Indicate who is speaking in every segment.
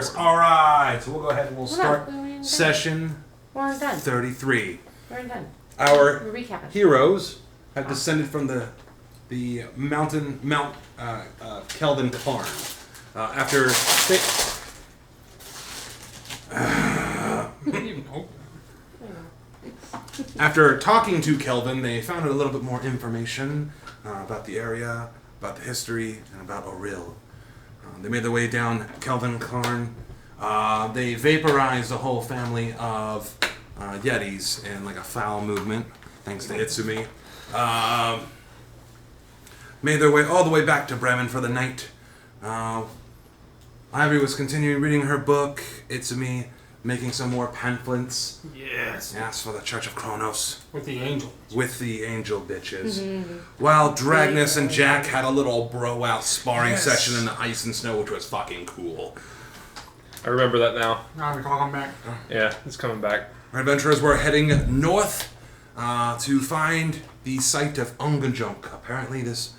Speaker 1: adventurers. All right, so we'll go ahead and we'll start session 33.
Speaker 2: We're done.
Speaker 1: Our
Speaker 2: We're recapping.
Speaker 1: heroes have descended from the Mount Kelvin Farm after they. After talking to Kelvin, they found out a little bit more information about the area, about the history, and about Oril. They made their way down Kelvin Karn. They vaporized the whole family of Yetis in like a foul movement, thanks to Itsumi. Made their way all the way back to Bremen for the night. Ivory was continuing reading her book. Itsumi making some more pamphlets.
Speaker 3: Yes.
Speaker 1: Yes, for the Church of Kronos.
Speaker 3: With the angel.
Speaker 1: With the angel bitches. While Dragnus and Jack had a little bro-out sparring session in the ice and snow, which was fucking cool.
Speaker 4: I remember that now.
Speaker 3: Now we call him back.
Speaker 4: Yeah, it's coming back.
Speaker 1: Our adventurers were heading north to find the site of Ungajunk. Apparently this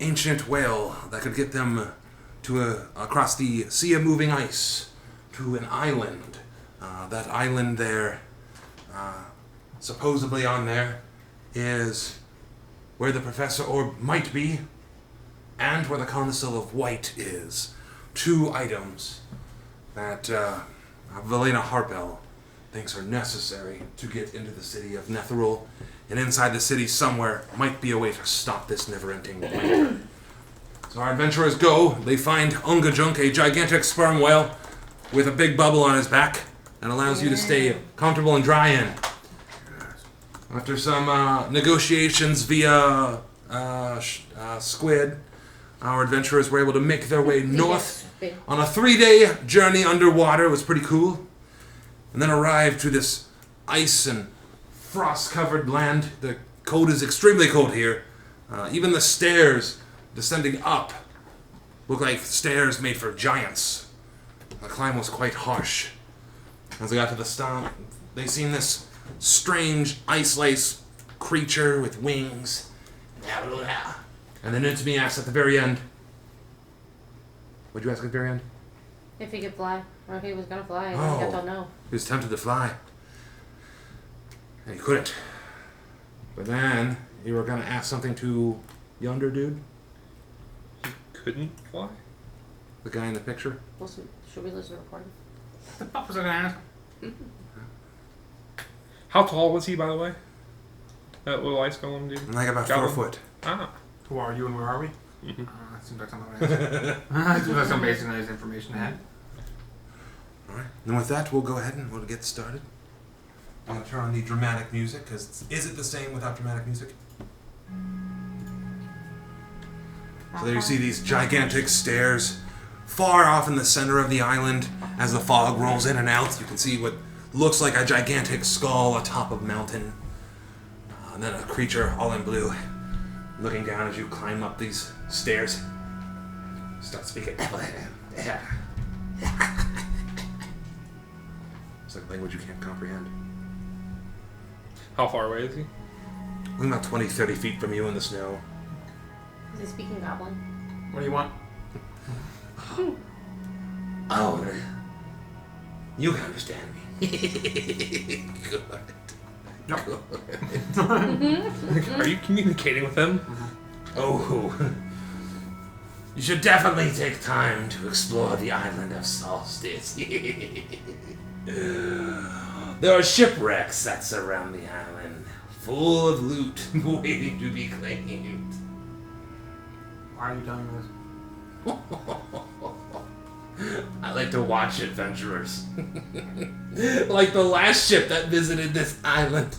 Speaker 1: ancient whale that could get them to across the sea of moving ice to an island. That island there, supposedly on there, is where the Professor Orb might be, and where the Consul of White is. 2 items that Valena Harpel thinks are necessary to get into the city of Netheril, and inside the city somewhere might be a way to stop this never-ending winter. So our adventurers go, they find Ungajunk, a gigantic sperm whale with a big bubble on his back, and allows you to stay comfortable and dry in. After some negotiations via Squid, our adventurers were able to make their way north on a 3-day journey underwater. It was pretty cool. And then arrived to this ice and frost-covered land. The cold is extremely cold here. Even the stairs descending up look like stairs made for giants. The climb was quite harsh. As they got to the stop, they seen this strange ice-lace creature with wings. And then Itsumi asked at the very end. What'd you ask at the very end?
Speaker 2: If he could fly, or if he was gonna fly, I
Speaker 1: Oh.
Speaker 2: don't know.
Speaker 1: He was tempted to fly. And he couldn't. But then, you were gonna ask something to yonder dude?
Speaker 4: Couldn't fly?
Speaker 1: The guy in the picture?
Speaker 2: Should we listen to the recording?
Speaker 3: The fuck was I gonna ask?
Speaker 4: How tall was he, by the way? That little ice golem dude?
Speaker 1: Like about
Speaker 4: Got
Speaker 1: 4
Speaker 4: him.
Speaker 1: foot.
Speaker 4: Ah.
Speaker 3: Who are you and where are we?
Speaker 4: Mm-hmm.
Speaker 3: That seems like something I asked. Seems like some basic nice information I had.
Speaker 1: Alright, and with that, we'll go ahead and we'll get started. I'm going to turn on the dramatic music, because is it the same without dramatic music? So there you see these gigantic stairs far off in the center of the island. As the fog rolls in and out, you can see what looks like a gigantic skull atop a mountain. And then a creature all in blue, looking down as you climb up these stairs. Start speaking. It's like language you can't comprehend.
Speaker 4: How far away is he?
Speaker 1: I'm about 20, 30 feet from you in the snow.
Speaker 2: Is he speaking Goblin?
Speaker 3: What do you want?
Speaker 1: Oh, you can understand me. Good.
Speaker 3: Yep.
Speaker 1: Good.
Speaker 4: Are you communicating with him?
Speaker 1: Oh, you should definitely take time to explore the Island of Solstice. There are shipwrecks that surround the island, full of loot waiting to be claimed.
Speaker 3: Why are you telling me this?
Speaker 1: I like to watch adventurers. Like the last ship that visited this island.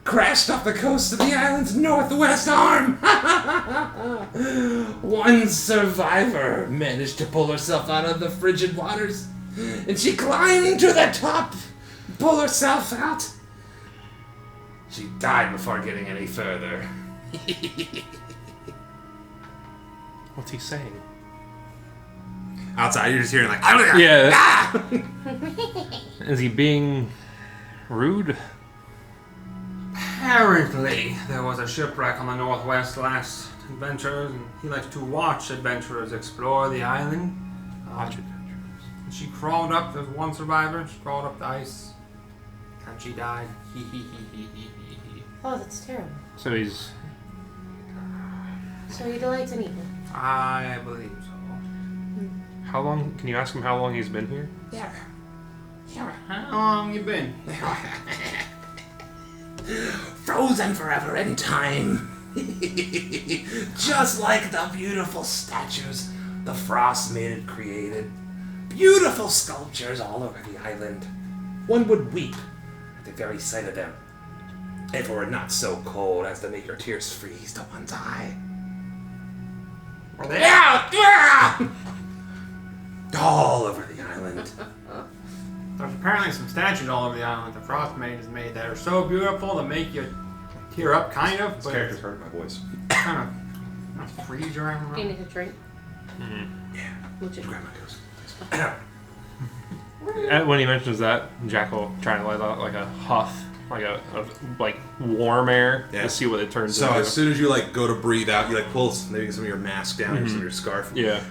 Speaker 1: Crashed off the coast of the island's northwest arm. One survivor managed to pull herself out of the frigid waters, and she climbed to the top, pull herself out. She died before getting any further.
Speaker 4: What's he saying?
Speaker 1: Outside, you're just hearing like,
Speaker 4: Yeah.
Speaker 1: ah!
Speaker 4: Is he being rude?
Speaker 3: Apparently, there was a shipwreck on the northwest last adventurers, and he likes to watch adventurers explore the island.
Speaker 4: Watch adventurers.
Speaker 3: She crawled up. There's one survivor. She crawled up the ice, and she died.
Speaker 2: Oh, that's terrible.
Speaker 4: So he's.
Speaker 2: So he delights in evil.
Speaker 3: I believe so.
Speaker 4: How long? Can you ask him how long he's been here?
Speaker 2: Yeah.
Speaker 3: Sure. How long you been?
Speaker 1: Frozen forever in time. Just like the beautiful statues the frost maiden created. Beautiful sculptures all over the island. One would weep at the very sight of them, if it were not so cold as to make your tears freeze to one's eye.
Speaker 3: Are they out?
Speaker 1: All over the island.
Speaker 3: There's apparently some statues all over the island the Frost Maiden has made that are so beautiful to make you tear up, kind of.
Speaker 1: This
Speaker 3: But
Speaker 1: character's hurt my voice.
Speaker 3: kind of freeze your arm.
Speaker 2: Do you need a drink?
Speaker 1: Yeah.
Speaker 2: Which is
Speaker 1: Grandma goes.
Speaker 4: When he mentions that, Jack will try to let out like a huff, like a like warm air
Speaker 1: Yeah.
Speaker 4: to see what it turns
Speaker 1: So
Speaker 4: into.
Speaker 1: as soon as you like go to breathe out, you like pull maybe some of your mask down or some of your scarf.
Speaker 4: Yeah.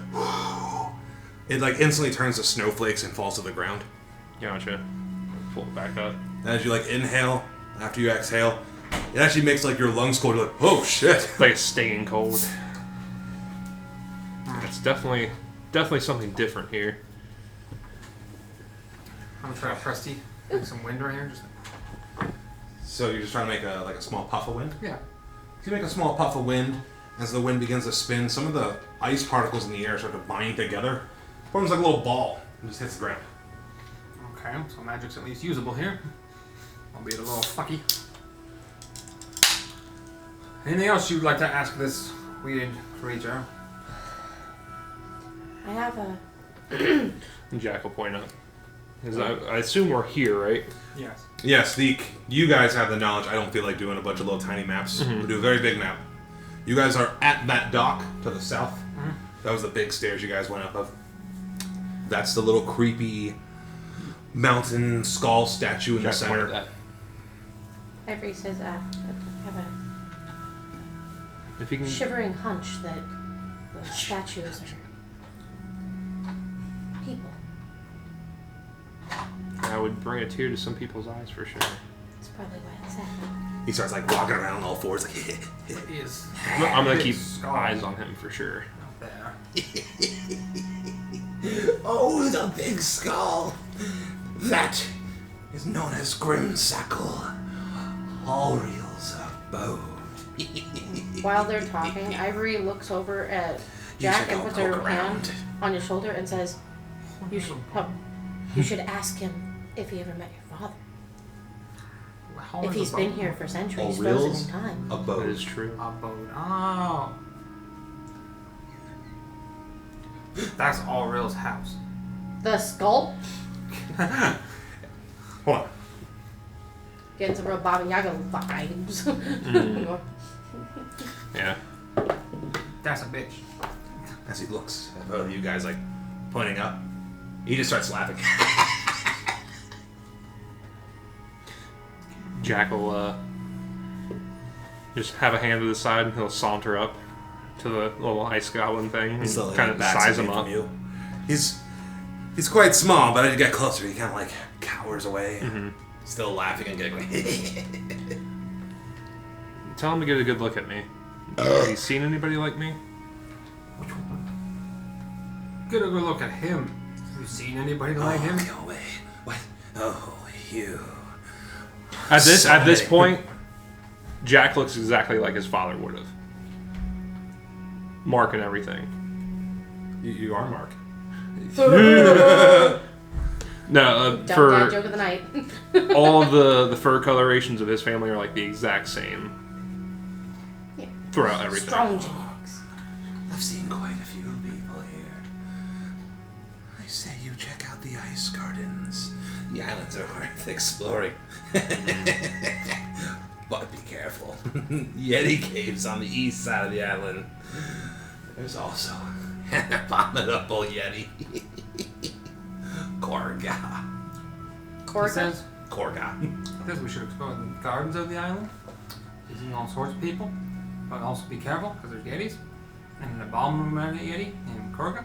Speaker 1: It like instantly turns to snowflakes and falls to the ground.
Speaker 4: Gotcha. Pull it back up.
Speaker 1: And as you like inhale, after you exhale, it actually makes like your lungs cold. You're like, oh shit.
Speaker 4: It's like a stinging cold. It's definitely something different here.
Speaker 3: I'm gonna try to press make some wind right here. Just
Speaker 1: So you're just trying to make a small puff of wind?
Speaker 3: yeah.
Speaker 1: So you make a small puff of wind. As the wind begins to spin, some of the ice particles in the air start to bind together. Forms like a little ball and just hits the ground.
Speaker 3: Okay, so magic's at least usable here. Albeit a little fucky. Anything else you'd like to ask this weird creature?
Speaker 2: I have a.
Speaker 4: Jack will point out. 'Cause I assume we're here, right?
Speaker 3: Yes.
Speaker 1: Yes, you guys have the knowledge. I don't feel like doing a bunch of little tiny maps. We'll do a very big map. You guys are at that dock to the south. That was the big stairs you guys went up of. That's the little creepy mountain skull statue in the
Speaker 4: Jack pointed
Speaker 1: center.
Speaker 4: that.
Speaker 2: Ivory says, I have a
Speaker 4: If you can.
Speaker 2: shivering hunch that the statues are people.
Speaker 4: I would bring a tear to some people's eyes for sure.
Speaker 2: That's probably why it's happening.
Speaker 1: He starts like walking around on all fours like
Speaker 3: It is.
Speaker 4: I'm gonna keep
Speaker 3: skull
Speaker 4: eyes on him for sure.
Speaker 3: up there.
Speaker 1: oh, the big skull. That is known as Grimsackle. Auriel's abode.
Speaker 2: While they're talking, Ivory looks over at Jack
Speaker 1: should
Speaker 2: and
Speaker 1: go
Speaker 2: puts her
Speaker 1: poke
Speaker 2: hand
Speaker 1: around.
Speaker 2: on his shoulder and says, you should ask him if he ever met your father.
Speaker 3: How
Speaker 2: If
Speaker 3: is
Speaker 2: he's
Speaker 3: a
Speaker 2: been
Speaker 3: boat?
Speaker 2: here for centuries,
Speaker 1: Auriel's
Speaker 2: frozen in time.
Speaker 4: That
Speaker 1: abode.
Speaker 4: is true.
Speaker 3: A boat. Oh. That's all Real's house.
Speaker 2: The skull?
Speaker 1: Hold on.
Speaker 2: Getting some real Baba Yaga vibes.
Speaker 4: Yeah.
Speaker 3: That's a bitch.
Speaker 1: As he looks at both of you guys like pointing up, he just starts laughing.
Speaker 4: Jack will just have a hand to the side and he'll saunter up to the little ice goblin thing and
Speaker 1: Slowly
Speaker 4: kind of
Speaker 1: backs
Speaker 4: size
Speaker 1: away
Speaker 4: him up.
Speaker 1: from you. He's quite small, but as you get closer, he kind of like cowers away, still laughing and giggling.
Speaker 4: Tell him to get a good look at me. Have you seen anybody like me?
Speaker 3: Get a good look at him. Have you seen anybody like him?
Speaker 1: Go away. What? Oh, you.
Speaker 4: At this
Speaker 1: Sorry.
Speaker 4: point, Jack looks exactly like his father would have. Mark and everything.
Speaker 1: You are Mark.
Speaker 4: No,
Speaker 2: Dumb dad
Speaker 4: for
Speaker 2: joke of the night.
Speaker 4: all of the fur colorations of his family are like the exact same
Speaker 2: Yeah.
Speaker 4: throughout everything.
Speaker 2: Strong genetics.
Speaker 1: I've seen quite a few people here. I say you check out the ice gardens. The islands are worth exploring. But be careful. Yeti caves on the east side of the island. There's also an abominable Yeti. Korga.
Speaker 3: He
Speaker 2: Korga?
Speaker 3: says,
Speaker 1: Korga.
Speaker 3: we should explore the gardens of the island. Visiting all sorts of people. But also be careful, because there's Yetis. And an abominable Yeti named Korga.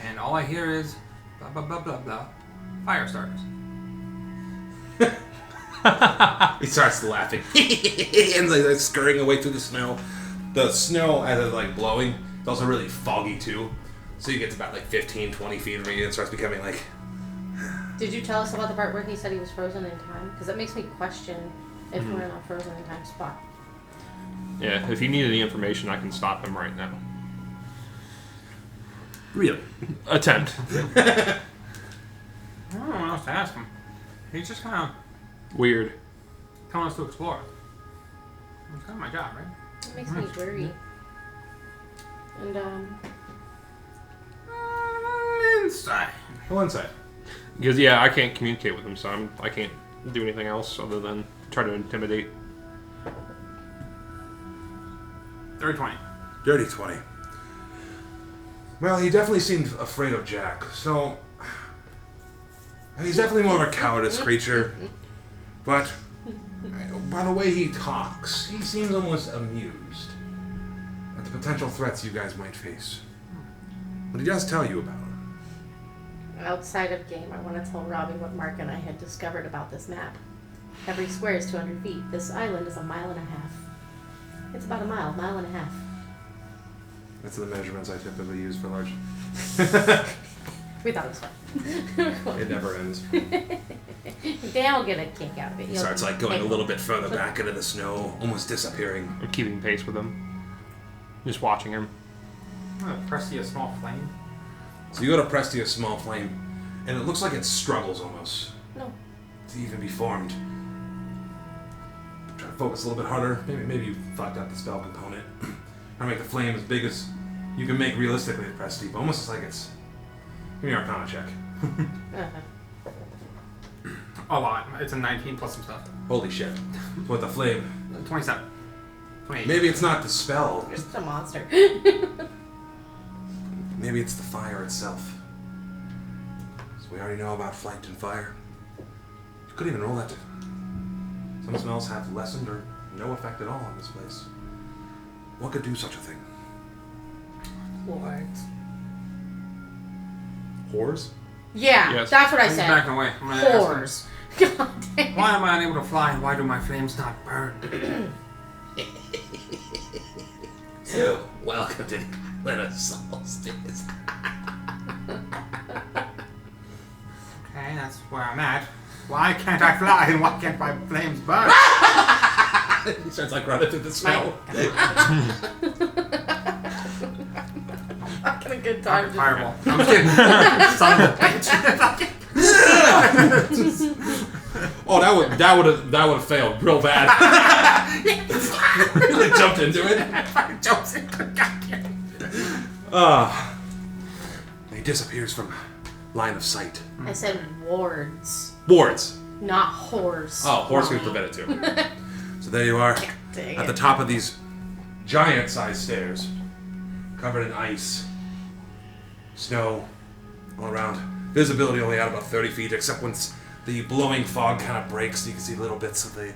Speaker 3: And all I hear is, Blah, blah, blah, blah, blah. Fire starters.
Speaker 1: He starts laughing and like scurrying away through the snow. The snow, as it's like blowing, it's also really foggy too. So you get to about like 15, 20 feet and it starts becoming like...
Speaker 2: Did you tell us about the part where he said he was frozen in time? Because that makes me question if we're in a frozen in time spot.
Speaker 4: Yeah, if you need any information, I can stop him right now.
Speaker 1: Really?
Speaker 4: Attempt.
Speaker 3: I don't know what else to ask him. He's just kind of
Speaker 4: Weird.
Speaker 3: telling us to explore. It's kind of my job, right?
Speaker 2: It makes me worry. And,
Speaker 3: Inside.
Speaker 1: Well, inside.
Speaker 4: Because, yeah, I can't communicate with him, so I can't do anything else other than try to intimidate.
Speaker 3: Dirty 20.
Speaker 1: Dirty 20. Well, he definitely seemed afraid of Jack, so... He's definitely more of a cowardice creature. But, by the way he talks, he seems almost amused at the potential threats you guys might face. But he does tell you about them.
Speaker 2: outside of game, I want to tell Robbie what Mark and I had discovered about this map. Every square is 200 feet. This island is 1.5 miles. It's about a mile and a half.
Speaker 1: That's the measurements I typically use for large.
Speaker 2: We thought it was fun.
Speaker 1: It never ends.
Speaker 2: They'll get a kick out of it.
Speaker 1: He starts like going a little bit further back into the snow, almost disappearing.
Speaker 4: I'm keeping pace with him. Just watching him.
Speaker 3: I'm gonna press you a small flame.
Speaker 1: So you go to press to a small flame, and it looks like it struggles almost
Speaker 2: No.
Speaker 1: to even be formed. Try to focus a little bit harder. Maybe you fucked up the spell component. Try to make the flame as big as you can make realistically with press deep. Almost like it's... Give me your Arcana check.
Speaker 3: A lot. It's a 19 plus some stuff.
Speaker 1: Holy shit. With the flame.
Speaker 3: 27. 28.
Speaker 1: Maybe it's not the spell.
Speaker 2: It's a monster.
Speaker 1: Maybe it's the fire itself. So we already know about flight and fire. You couldn't even roll that. Some smells have lessened or no effect at all on this place. What could do such a thing?
Speaker 2: Lords.
Speaker 1: Whores?
Speaker 2: Yeah,
Speaker 4: Yes.
Speaker 2: that's what I
Speaker 3: He's
Speaker 2: said.
Speaker 3: backing away. I'm gonna ask him,
Speaker 2: Whores. God damn.
Speaker 3: why am I unable to fly and why do my flames not burn?
Speaker 1: So, welcome to Island of Solstice.
Speaker 3: Okay, that's where I'm at. Why can't I fly and why can't my flames burn?
Speaker 1: He starts like running through the snow.
Speaker 2: Fucking a good time.
Speaker 3: Fireball. I'm just kidding. Son of a bitch.
Speaker 1: Oh, that would have failed real bad. Really jumped into it.
Speaker 3: Jumps into the goddamn.
Speaker 1: He disappears from line of sight.
Speaker 2: I said wards,
Speaker 1: Wards.
Speaker 2: not whores.
Speaker 1: Oh, horse can prevent it too. So there you are,
Speaker 2: Dang
Speaker 1: at
Speaker 2: it.
Speaker 1: the top of these giant-sized stairs, covered in ice, snow, all around. Visibility only out about 30 feet, except once the blowing fog kind of breaks, you can see little bits of the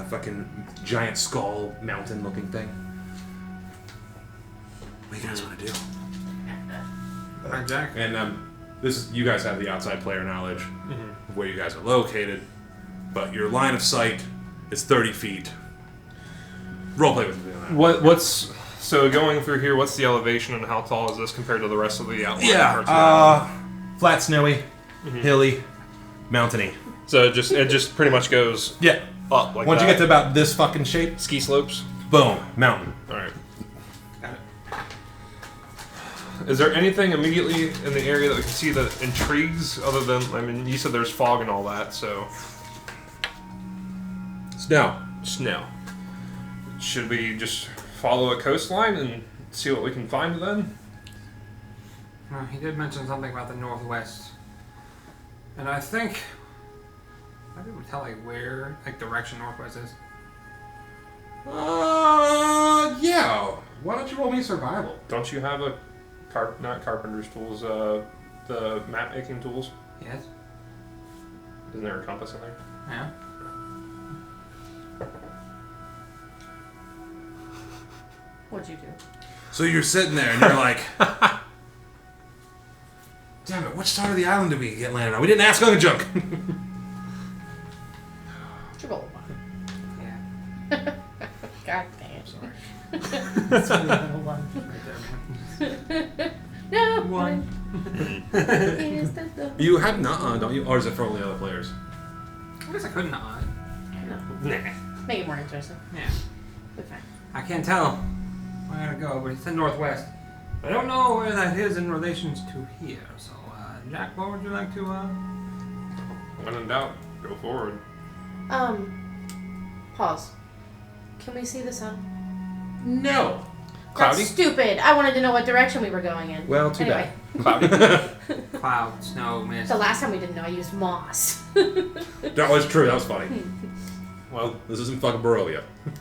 Speaker 1: fucking giant skull mountain-looking thing. What do you guys want to do?
Speaker 3: Alright, Jack.
Speaker 1: And you guys have the outside player knowledge of where you guys are located, but your line of sight is 30 feet. Roleplay with me on that.
Speaker 4: So going through here, what's the elevation and how tall is this compared to the rest of the outline?
Speaker 1: Flat, snowy, hilly, mountainy.
Speaker 4: So it just pretty much goes
Speaker 1: Yeah.
Speaker 4: up like
Speaker 1: Once
Speaker 4: that.
Speaker 1: you get to about this fucking shape,
Speaker 4: ski slopes.
Speaker 1: boom, mountain.
Speaker 4: All right.
Speaker 3: Got it.
Speaker 4: Is there anything immediately in the area that we can see that intrigues, other than, I mean, you said there's fog and all that, so
Speaker 1: Snow.
Speaker 4: snow. Should we just follow a coastline and see what we can find then?
Speaker 3: Well, he did mention something about the northwest. And I think... Maybe we tell like where, like direction northwest is.
Speaker 1: Yeah. Why don't you roll me survival?
Speaker 4: Don't you have a not carpenter's tools, the map making tools?
Speaker 3: Yes.
Speaker 4: Isn't there a compass in there?
Speaker 3: Yeah.
Speaker 2: What'd you do?
Speaker 1: So you're sitting there and you're like, Damn it, which side of the island did we get landed on? We didn't ask on the junk.
Speaker 2: Triple one.
Speaker 3: Yeah.
Speaker 2: God dang it.
Speaker 3: Sorry.
Speaker 2: It's only a little one.
Speaker 3: Right there, man.
Speaker 2: No!
Speaker 3: One.
Speaker 2: Is that the...
Speaker 1: You have not, don't you? Or is it for only other players?
Speaker 3: I guess I could not.
Speaker 2: No.
Speaker 3: Nah.
Speaker 2: Make it more interesting.
Speaker 3: Yeah.
Speaker 2: We're fine.
Speaker 3: I can't tell where to go, but it's the northwest. I don't know where that is in relations to here. So, Jack, what would you like to?
Speaker 4: When in doubt, go forward.
Speaker 2: Pause. Can we see the sun?
Speaker 1: No.
Speaker 4: Cloudy?
Speaker 2: That's stupid. I wanted to know what direction we were going in.
Speaker 1: Well, too
Speaker 2: Anyway.
Speaker 4: Cloudy.
Speaker 3: Cloud, snow, mist.
Speaker 2: The last time we didn't know, I used moss.
Speaker 1: That was true. That was funny.
Speaker 4: Well,
Speaker 1: This isn't fucking Barovia.
Speaker 2: Oh,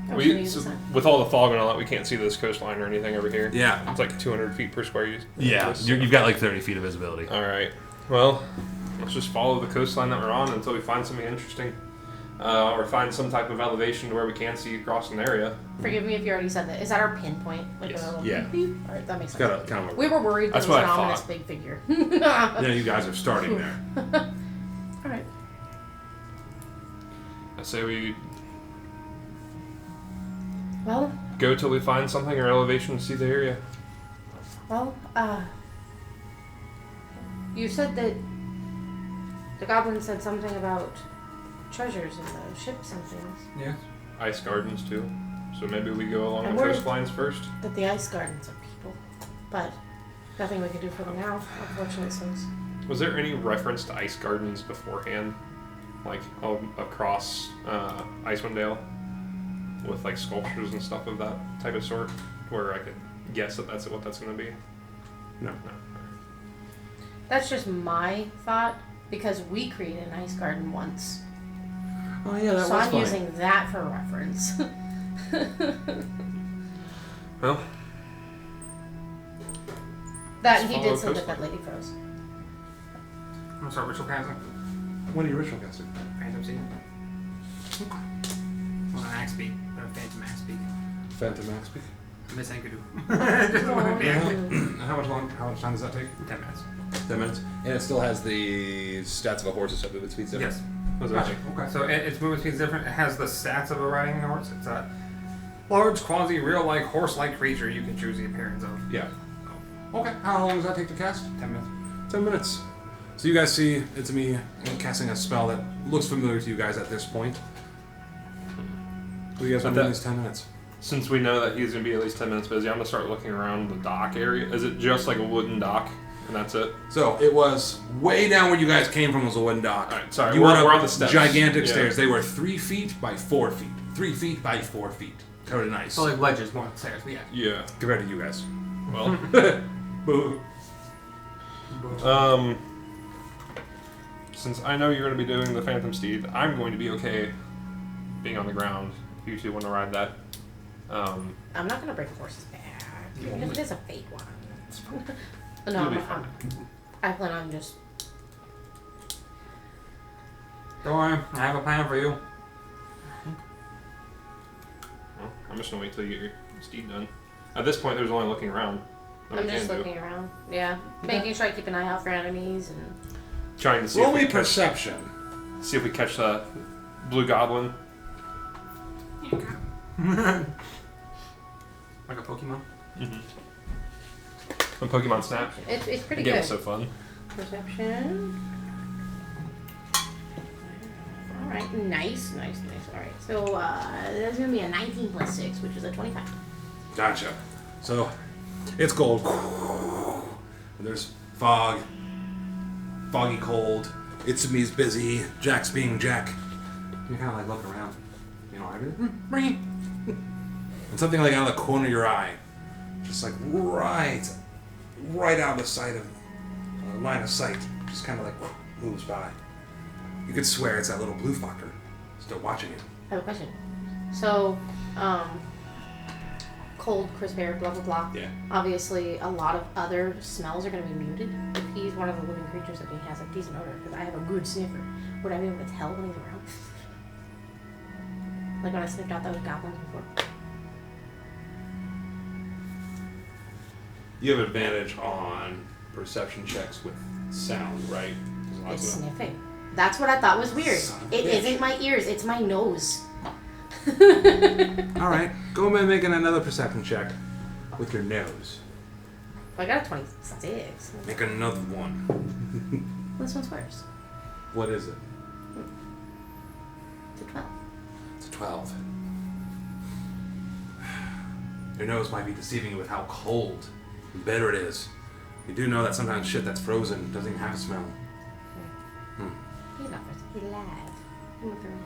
Speaker 2: can we
Speaker 4: we
Speaker 2: use
Speaker 4: so
Speaker 2: the sun?
Speaker 4: with all the fog and all that, we can't see this coastline or anything over here.
Speaker 1: Yeah.
Speaker 4: It's like 200 feet per square.
Speaker 1: You've got like 30 feet of visibility.
Speaker 4: All right. Well, let's just follow the coastline that we're on until we find something interesting, or find some type of elevation to where we can see across an area.
Speaker 2: Forgive me if you already said that. Is that our pinpoint? Like
Speaker 4: Yes.
Speaker 2: a little
Speaker 1: Yeah.
Speaker 2: beep, beep? Alright, that makes
Speaker 1: It's
Speaker 2: sense.
Speaker 1: got a kind of
Speaker 2: We were worried there
Speaker 4: That's
Speaker 2: was
Speaker 4: what
Speaker 2: an
Speaker 4: I
Speaker 2: ominous
Speaker 4: thought.
Speaker 2: big figure.
Speaker 1: yeah, you guys are starting there.
Speaker 2: Alright.
Speaker 4: I say we
Speaker 2: Well,
Speaker 4: go till we find something or elevation to see the area.
Speaker 2: well, you said that the goblin said something about treasures in the ships and things.
Speaker 3: Yeah.
Speaker 4: Ice gardens too. So maybe we go along
Speaker 2: And
Speaker 4: the
Speaker 2: we're-
Speaker 4: coastlines first.
Speaker 2: That the ice gardens are people. But nothing we can do for them now, unfortunately, since...
Speaker 4: Was there any reference to ice gardens beforehand, like across Icewind Dale, with like sculptures and stuff of that type of sort, where I could guess that that's what that's going to be?
Speaker 1: No.
Speaker 2: That's just my thought, because we created an ice garden once.
Speaker 1: Oh yeah, that
Speaker 2: So
Speaker 1: was
Speaker 2: I'm
Speaker 1: funny.
Speaker 2: using that for reference.
Speaker 4: Well,
Speaker 2: That and he
Speaker 4: Follow
Speaker 2: did say that
Speaker 4: coastline.
Speaker 2: that lady froze.
Speaker 3: I'm gonna start ritual casting.
Speaker 1: When are you ritual casting?
Speaker 3: Phantom Seed. Well, an axe speed, but a phantom axe speed.
Speaker 1: Phantom Max Peak.
Speaker 3: Miss Enkidu.
Speaker 2: Oh,
Speaker 3: Yeah.
Speaker 1: How much time does that take?
Speaker 3: 10 minutes.
Speaker 1: 10 minutes. And it still has the stats of a horse except that its speed's different.
Speaker 3: Yes.
Speaker 4: was
Speaker 3: Gotcha. Okay, so its movement speed is different. It has the stats of a riding horse. It's a large, quasi-real-like, horse-like creature you can choose the appearance of.
Speaker 1: Yeah. Okay. How long does that take to cast?
Speaker 3: 10 minutes.
Speaker 1: 10 minutes. So you guys see it's me casting a spell that looks familiar to you guys at this point. What do you guys want to do in these 10 minutes?
Speaker 4: Since we know that he's going to be at least 10 minutes busy, I'm going to start looking around the dock area. Is it just like a wooden dock, and that's it?
Speaker 1: So it was way down where you guys came from was a wooden dock.
Speaker 4: Alright, sorry,
Speaker 1: You
Speaker 4: we're
Speaker 1: went up
Speaker 4: on the steps.
Speaker 1: gigantic
Speaker 4: Yeah.
Speaker 1: stairs. They were 3 feet by 4 feet. 3 feet by 4 feet. Covered in ice.
Speaker 3: So like ledges more than stairs, but yeah.
Speaker 4: Yeah.
Speaker 1: Compared to you guys.
Speaker 4: Well,
Speaker 1: Boo.
Speaker 4: since I know you're going to be doing the Phantom Steed, I'm going to be okay being on the ground. If you two want to ride that.
Speaker 2: I'm not gonna break a horse's back. Even if it is a fake one. No,
Speaker 4: You'll be
Speaker 2: I plan on just...
Speaker 3: Don't worry, I have a plan for you.
Speaker 4: Well, I'm just going to wait till you get your steed done. At this point, there's only looking around. that
Speaker 2: I'm
Speaker 4: we
Speaker 2: just
Speaker 4: can do.
Speaker 2: looking around. Yeah. Making sure I keep an eye out for enemies and...
Speaker 4: Trying to see
Speaker 1: Roll
Speaker 4: if, we
Speaker 1: me
Speaker 4: catch,
Speaker 1: perception.
Speaker 4: see if we catch the blue goblin.
Speaker 3: Like a Pokemon.
Speaker 4: When Pokemon Snap.
Speaker 2: It's pretty
Speaker 4: The game
Speaker 2: good.
Speaker 4: was so fun.
Speaker 2: Perception. Alright, nice. Alright, so that's gonna be a 19 plus 6, which is a 25.
Speaker 1: Gotcha. So it's cold. And there's fog. Foggy cold. Itsumi's busy. Jack's being Jack. You kind of like look around. You know, and something like out of the corner of your eye, just like right out of the sight of line of sight, just kind of like moves by. You could swear it's that little blue fucker still watching you.
Speaker 2: I have a question. So, cold, crisp air, blah blah blah.
Speaker 1: Yeah.
Speaker 2: Obviously, a lot of other smells are going to be muted. If he's one of the living creatures that he has a decent odor, because I have a good sniffer, would I be able to tell when he's around? Like when I sniffed out those goblins before.
Speaker 1: You have advantage on
Speaker 5: perception checks with sound, right? There's lots
Speaker 2: It's
Speaker 5: of them.
Speaker 2: sniffing. That's what I thought was weird.
Speaker 1: Son of a
Speaker 2: It
Speaker 1: bitch.
Speaker 2: isn't my ears, it's my nose.
Speaker 1: All right, go and making another perception check with your nose.
Speaker 2: I got a 26.
Speaker 1: Make another one.
Speaker 2: This one's worse.
Speaker 1: What is it?
Speaker 2: It's a 12.
Speaker 1: It's a 12. Your nose might be deceiving you with how cold and bitter it is. You do know that sometimes shit that's frozen doesn't even have a smell.
Speaker 2: He's not first. He lied. He went through it.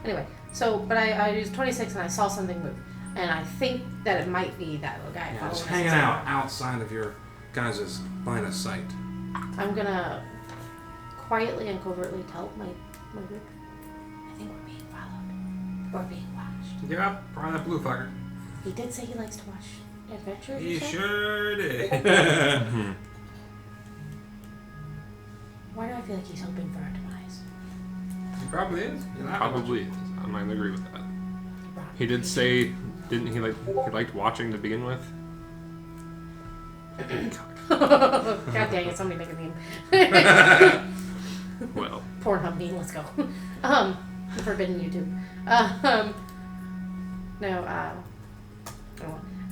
Speaker 2: Anyway, so, but I used 26 and I saw something move. And I think that it might be that little guy.
Speaker 1: Yeah,
Speaker 2: following
Speaker 1: just
Speaker 2: us.
Speaker 1: hanging out outside of your guys' line of sight.
Speaker 2: I'm gonna quietly and covertly tell my group, I think we're being followed. We're being watched.
Speaker 3: Yeah, probably that blue fucker.
Speaker 2: He did say he likes to watch adventures.
Speaker 3: He
Speaker 2: you said?
Speaker 3: sure did.
Speaker 2: Why do I feel like he's hoping for our demise?
Speaker 3: He probably is.
Speaker 4: Probably is. I might agree with that.
Speaker 2: Rob,
Speaker 4: He did say, didn't he liked watching to begin with?
Speaker 2: God dang it, somebody make a meme.
Speaker 4: Well,
Speaker 2: Pornhub meme, let's go. Forbidden YouTube.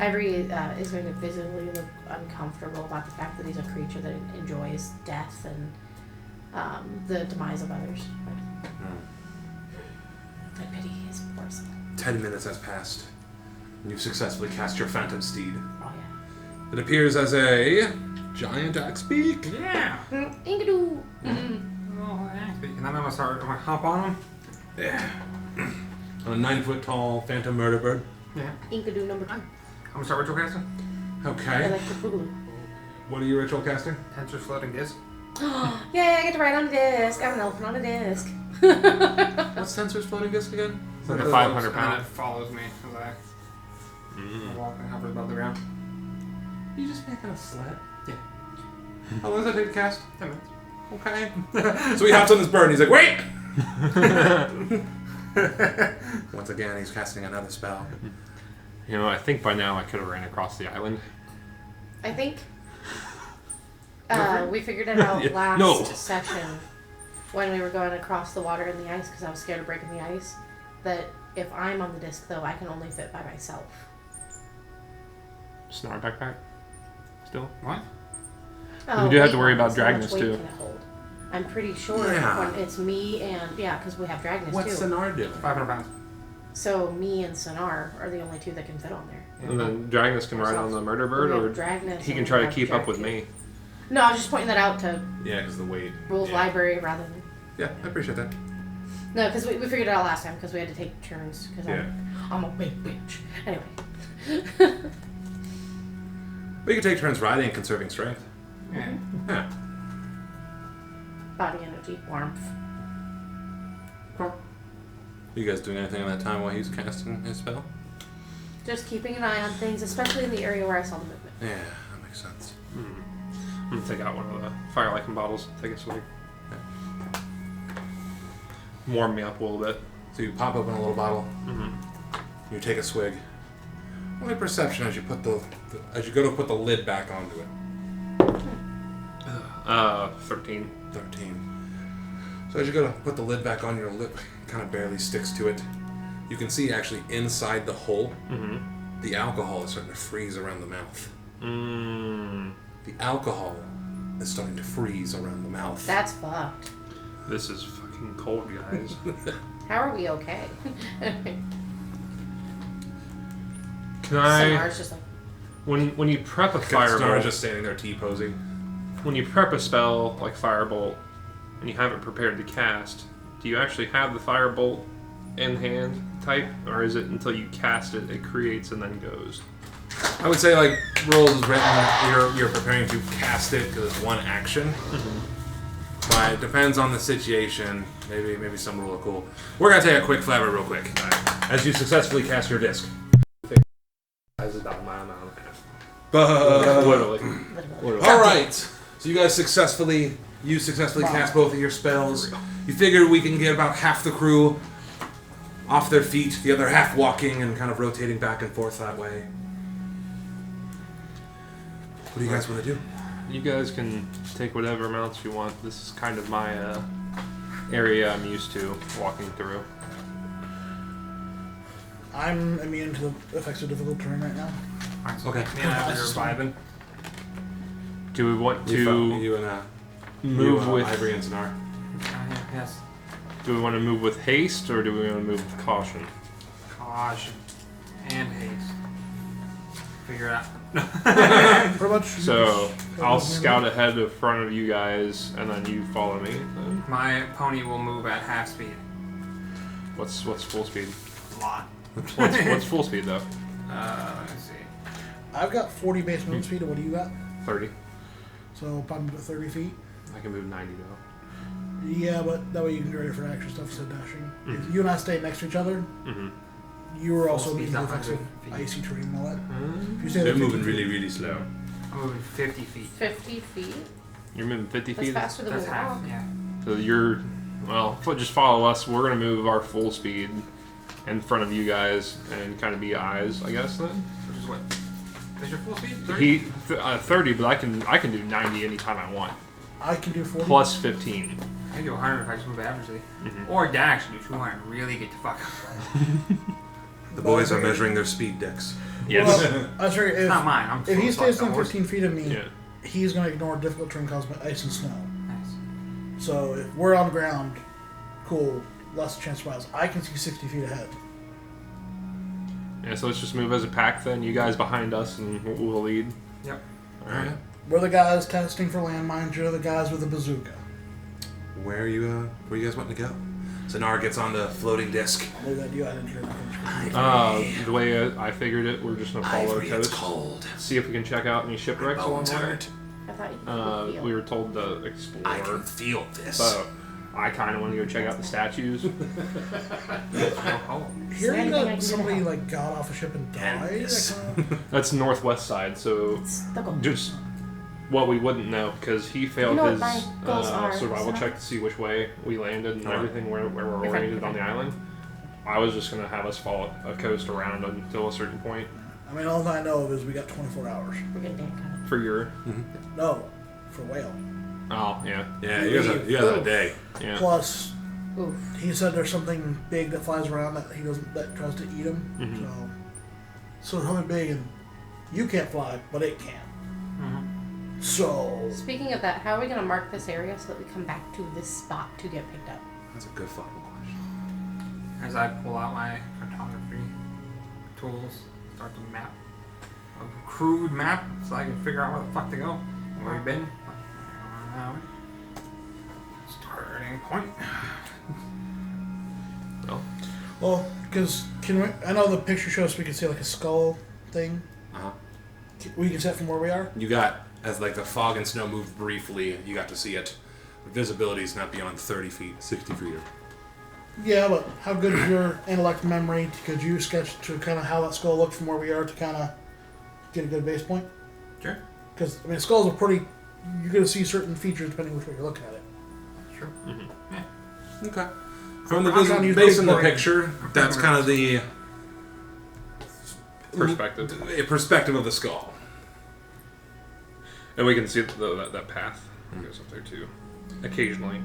Speaker 2: Ivory is going to visibly look uncomfortable about the fact that he's a creature that enjoys death and the demise of others. I pity his poor soul.
Speaker 1: 10 minutes has passed. And you've successfully cast your phantom steed.
Speaker 2: Oh yeah.
Speaker 1: It appears as a giant axe beak.
Speaker 3: Yeah.
Speaker 2: Ingadoo!
Speaker 3: Oh, actually, and then I'm gonna hop on him.
Speaker 1: Yeah. On a 9-foot tall phantom murder bird.
Speaker 3: Yeah.
Speaker 2: Inkadoo number 2.
Speaker 3: I'm gonna start ritual casting.
Speaker 1: Okay.
Speaker 2: Electric boogaloo.
Speaker 1: What are you ritual casting?
Speaker 3: Tensor floating disc.
Speaker 2: Yay, I get to ride on a disc. I'm an elephant on a disc.
Speaker 1: What's Sensor's floating disc again?
Speaker 4: It's like a
Speaker 1: the-
Speaker 4: 500
Speaker 3: And
Speaker 4: pound.
Speaker 3: it follows me as I walk and hovers above the ground.
Speaker 1: You just making a sled?
Speaker 3: Yeah.
Speaker 1: How long does that take to cast?
Speaker 3: 10 minutes.
Speaker 1: Okay. So he hops on this bird and he's like, wait! Once again, he's casting another spell.
Speaker 4: You know, I think by now I could have ran across the island.
Speaker 2: I think we figured it out
Speaker 1: Yeah.
Speaker 2: last
Speaker 1: No.
Speaker 2: session when we were going across the water and the ice because I was scared of breaking the ice. That if I'm on the disc, though, I can only fit by myself.
Speaker 4: Snarl backpack? Still?
Speaker 3: What?
Speaker 4: You do have to
Speaker 2: wait,
Speaker 4: worry about
Speaker 2: so much
Speaker 4: Dragnus,
Speaker 2: weight
Speaker 4: too.
Speaker 2: can it hold? I'm pretty sure
Speaker 1: Yeah.
Speaker 2: when it's me and because we have Dragnus
Speaker 1: What's
Speaker 2: too.
Speaker 1: Sonar doing?
Speaker 3: 500 pounds.
Speaker 2: So me and Sonar are the only two that can fit on there.
Speaker 4: And then Dragnus can ride on the murder bird,
Speaker 2: We have
Speaker 4: or
Speaker 2: Dragnus
Speaker 4: he
Speaker 2: and
Speaker 4: can
Speaker 2: we
Speaker 4: try to
Speaker 2: have
Speaker 4: keep up with
Speaker 2: Dragnus.
Speaker 4: me.
Speaker 2: No, I was just pointing that out to
Speaker 1: Yeah, because the weight.
Speaker 2: rules
Speaker 1: yeah.
Speaker 2: library rather than
Speaker 1: Yeah, I appreciate that.
Speaker 2: no, because we figured it out last time because we had to take turns because
Speaker 1: Yeah.
Speaker 2: I'm a big bitch. Anyway.
Speaker 1: But you can take turns riding and conserving strength.
Speaker 3: Yeah.
Speaker 1: Yeah.
Speaker 2: Body energy, warmth.
Speaker 1: You guys doing anything in that time while he's casting his spell?
Speaker 2: Just keeping an eye on things, especially in the area where I saw the movement.
Speaker 1: Yeah, that makes sense.
Speaker 4: I'm gonna take out one of the fire lichen bottles, take a swig. Warm me up a little bit.
Speaker 1: So you pop open a little bottle,
Speaker 4: Mm-hmm.
Speaker 1: you take a swig. Only perception as you put as you go to put the lid back onto it.
Speaker 4: 13.
Speaker 1: 13. So as you go to put the lid back on, your lip kind of barely sticks to it. You can see actually inside the hole,
Speaker 4: Mm-hmm.
Speaker 1: the alcohol is starting to freeze around the mouth. The alcohol is starting to freeze around the mouth.
Speaker 2: That's fucked.
Speaker 4: This is fucking cold, guys.
Speaker 2: How are we okay?
Speaker 4: Can I...
Speaker 2: Sonar's just like,
Speaker 4: When you prep a
Speaker 1: Star
Speaker 4: firebolt,
Speaker 1: just standing there T-posing.
Speaker 4: when you prep a spell like firebolt, and you have it prepared to cast, do you actually have the firebolt in hand type, or is it until you cast it, it creates and then goes?
Speaker 1: I would say like rules is written, you're preparing to cast it because it's one action. But it depends on the situation. Maybe some rule are cool. We're gonna take a quick flavor real quick. As you successfully cast your disc.
Speaker 4: That's about a mile and a half.
Speaker 1: Literally.
Speaker 2: literally.
Speaker 1: All right. So you guys successfully cast both of your spells. You figure we can get about half the crew off their feet, the other half walking and kind of rotating back and forth that way. What do you guys want to do?
Speaker 4: You guys can take whatever amounts you want. This is kind of my area I'm used to walking through.
Speaker 6: I'm immune to the effects of difficult terrain right now.
Speaker 1: Okay.
Speaker 3: Yeah, you're vibing.
Speaker 4: Do we want to
Speaker 1: You and
Speaker 4: move with?
Speaker 1: Ivory and Zanar.
Speaker 3: Yes.
Speaker 4: Do we want to move with haste or do we want to move with caution?
Speaker 3: Caution. And haste. Figure it out.
Speaker 6: Pretty much.
Speaker 4: So I'll scout ahead in front of you guys, and then you follow me. Then.
Speaker 3: My pony will move at half speed.
Speaker 4: What's full speed?
Speaker 3: A lot.
Speaker 4: What's full speed though?
Speaker 3: Let me see.
Speaker 6: I've got 40 base movement speed, and what do you got?
Speaker 4: 30.
Speaker 6: So probably about 30 feet.
Speaker 4: I can move 90 though.
Speaker 6: Yeah, but that way you can get ready for action stuff instead of dashing.
Speaker 4: Mhm.
Speaker 6: If you and I stay next to each other,
Speaker 4: Mm-hmm.
Speaker 6: you were also
Speaker 3: Full speed's
Speaker 6: immune to the effects
Speaker 3: 100
Speaker 6: of
Speaker 3: feet.
Speaker 6: icy terrain and all that.
Speaker 4: Mm-hmm.
Speaker 6: If you stay
Speaker 1: They're
Speaker 6: there
Speaker 1: moving
Speaker 6: 50
Speaker 1: really, really slow.
Speaker 3: I'm moving 50 feet.
Speaker 2: 50 feet?
Speaker 4: You're moving 50
Speaker 2: That's
Speaker 4: feet.
Speaker 2: faster than we
Speaker 3: That's half.
Speaker 2: walk.
Speaker 3: Yeah.
Speaker 4: So you're just follow us. We're gonna move our full speed in front of you guys and kind of be eyes, I guess. Then
Speaker 3: Which is what? Is your full speed? 30?
Speaker 4: 30, but I can do 90 anytime I want.
Speaker 6: I can do 40.
Speaker 4: Plus 15.
Speaker 3: I can do 100 if I just move averagely.
Speaker 4: Mhm.
Speaker 3: Or dash and do 200. Really get the fuck up.
Speaker 1: The boys are measuring their speed decks.
Speaker 4: Yes.
Speaker 6: Well, I was sorry,
Speaker 3: It's not mine. I'm
Speaker 6: if he
Speaker 3: full
Speaker 6: stays
Speaker 3: fucked
Speaker 6: within
Speaker 3: up.
Speaker 6: 15 feet of me,
Speaker 4: Yeah.
Speaker 6: he's going to ignore difficult terrain caused by ice and snow.
Speaker 3: Nice.
Speaker 6: So if we're on the ground, cool, less chance of miles. I can see 60 feet ahead.
Speaker 4: Yeah. So let's just move as a pack then. You guys behind us, and we'll lead.
Speaker 3: Yep.
Speaker 4: All right.
Speaker 6: We're the guys testing for landmines. You're the guys with the bazooka.
Speaker 1: Where you guys wanting to go? Zanar gets on the floating disc.
Speaker 6: I'll leave that to you. I didn't hear nothing.
Speaker 4: The way I figured it, we're just gonna follow
Speaker 1: Ivory,
Speaker 4: our
Speaker 1: it's
Speaker 4: coast.
Speaker 1: cold.
Speaker 4: See if we can check out any shipwrecks along
Speaker 1: Bones
Speaker 4: the way.
Speaker 1: hurt.
Speaker 2: I thought you could feel.
Speaker 4: We were told to explore.
Speaker 1: I can feel this.
Speaker 4: So I kind of want to go check out the statues.
Speaker 3: Oh,
Speaker 6: Hearing
Speaker 2: anything I can
Speaker 6: that
Speaker 2: do
Speaker 6: somebody
Speaker 2: to
Speaker 6: like got off a ship and died,
Speaker 1: Yes.
Speaker 6: that kinda-
Speaker 4: That's northwest side, so
Speaker 2: Stuck on.
Speaker 4: just what we wouldn't know because he failed
Speaker 2: You know what
Speaker 4: his
Speaker 2: my goals are,
Speaker 4: survival
Speaker 2: so-
Speaker 4: check to see which way we landed and
Speaker 1: Alright.
Speaker 4: everything where we're
Speaker 2: Okay,
Speaker 4: oriented
Speaker 2: okay.
Speaker 4: on the island. I was just gonna have us follow a coast around until a certain point
Speaker 6: I mean, all I know of is we got 24 hours.
Speaker 2: We're getting damn kind of.
Speaker 4: for your.
Speaker 6: No, for whale.
Speaker 4: Oh yeah,
Speaker 1: Yeah, you guys had a day.
Speaker 4: yeah.
Speaker 6: Plus,
Speaker 2: Oof.
Speaker 6: he said there's something big that flies around that he doesn't that tries to eat him.
Speaker 4: Mhm.
Speaker 6: So something big and you can't fly, but it can.
Speaker 3: Mm-hmm.
Speaker 6: So
Speaker 2: Speaking of that, how are we going to mark this area so that we come back to this spot to get picked up?
Speaker 1: That's a good fucking question.
Speaker 3: As I pull out my cartography tools, start the map. A crude map so I can figure out where the fuck to go. Where we've been. Starting point.
Speaker 6: well, because can we? I know the picture shows we can see like a skull thing.
Speaker 1: Uh-huh.
Speaker 6: We can see it from where we are.
Speaker 1: You got, as like the fog and snow moved briefly, you got to see it. Visibility is not beyond 30 feet, 60 feet.
Speaker 6: Yeah, but how good is your intellect memory? Could you sketch to kind of how that skull looked from where we are to kind of get a good base point?
Speaker 3: Sure.
Speaker 6: Because I mean, skulls are pretty. You're going to see certain features depending which way you're looking at it.
Speaker 3: Sure.
Speaker 1: Okay. From the
Speaker 6: I'm trying to use
Speaker 1: based on the
Speaker 6: big brain.
Speaker 1: picture, that's kind of the
Speaker 4: Perspective.
Speaker 1: of the skull.
Speaker 4: And we can see that path that goes up there too, occasionally.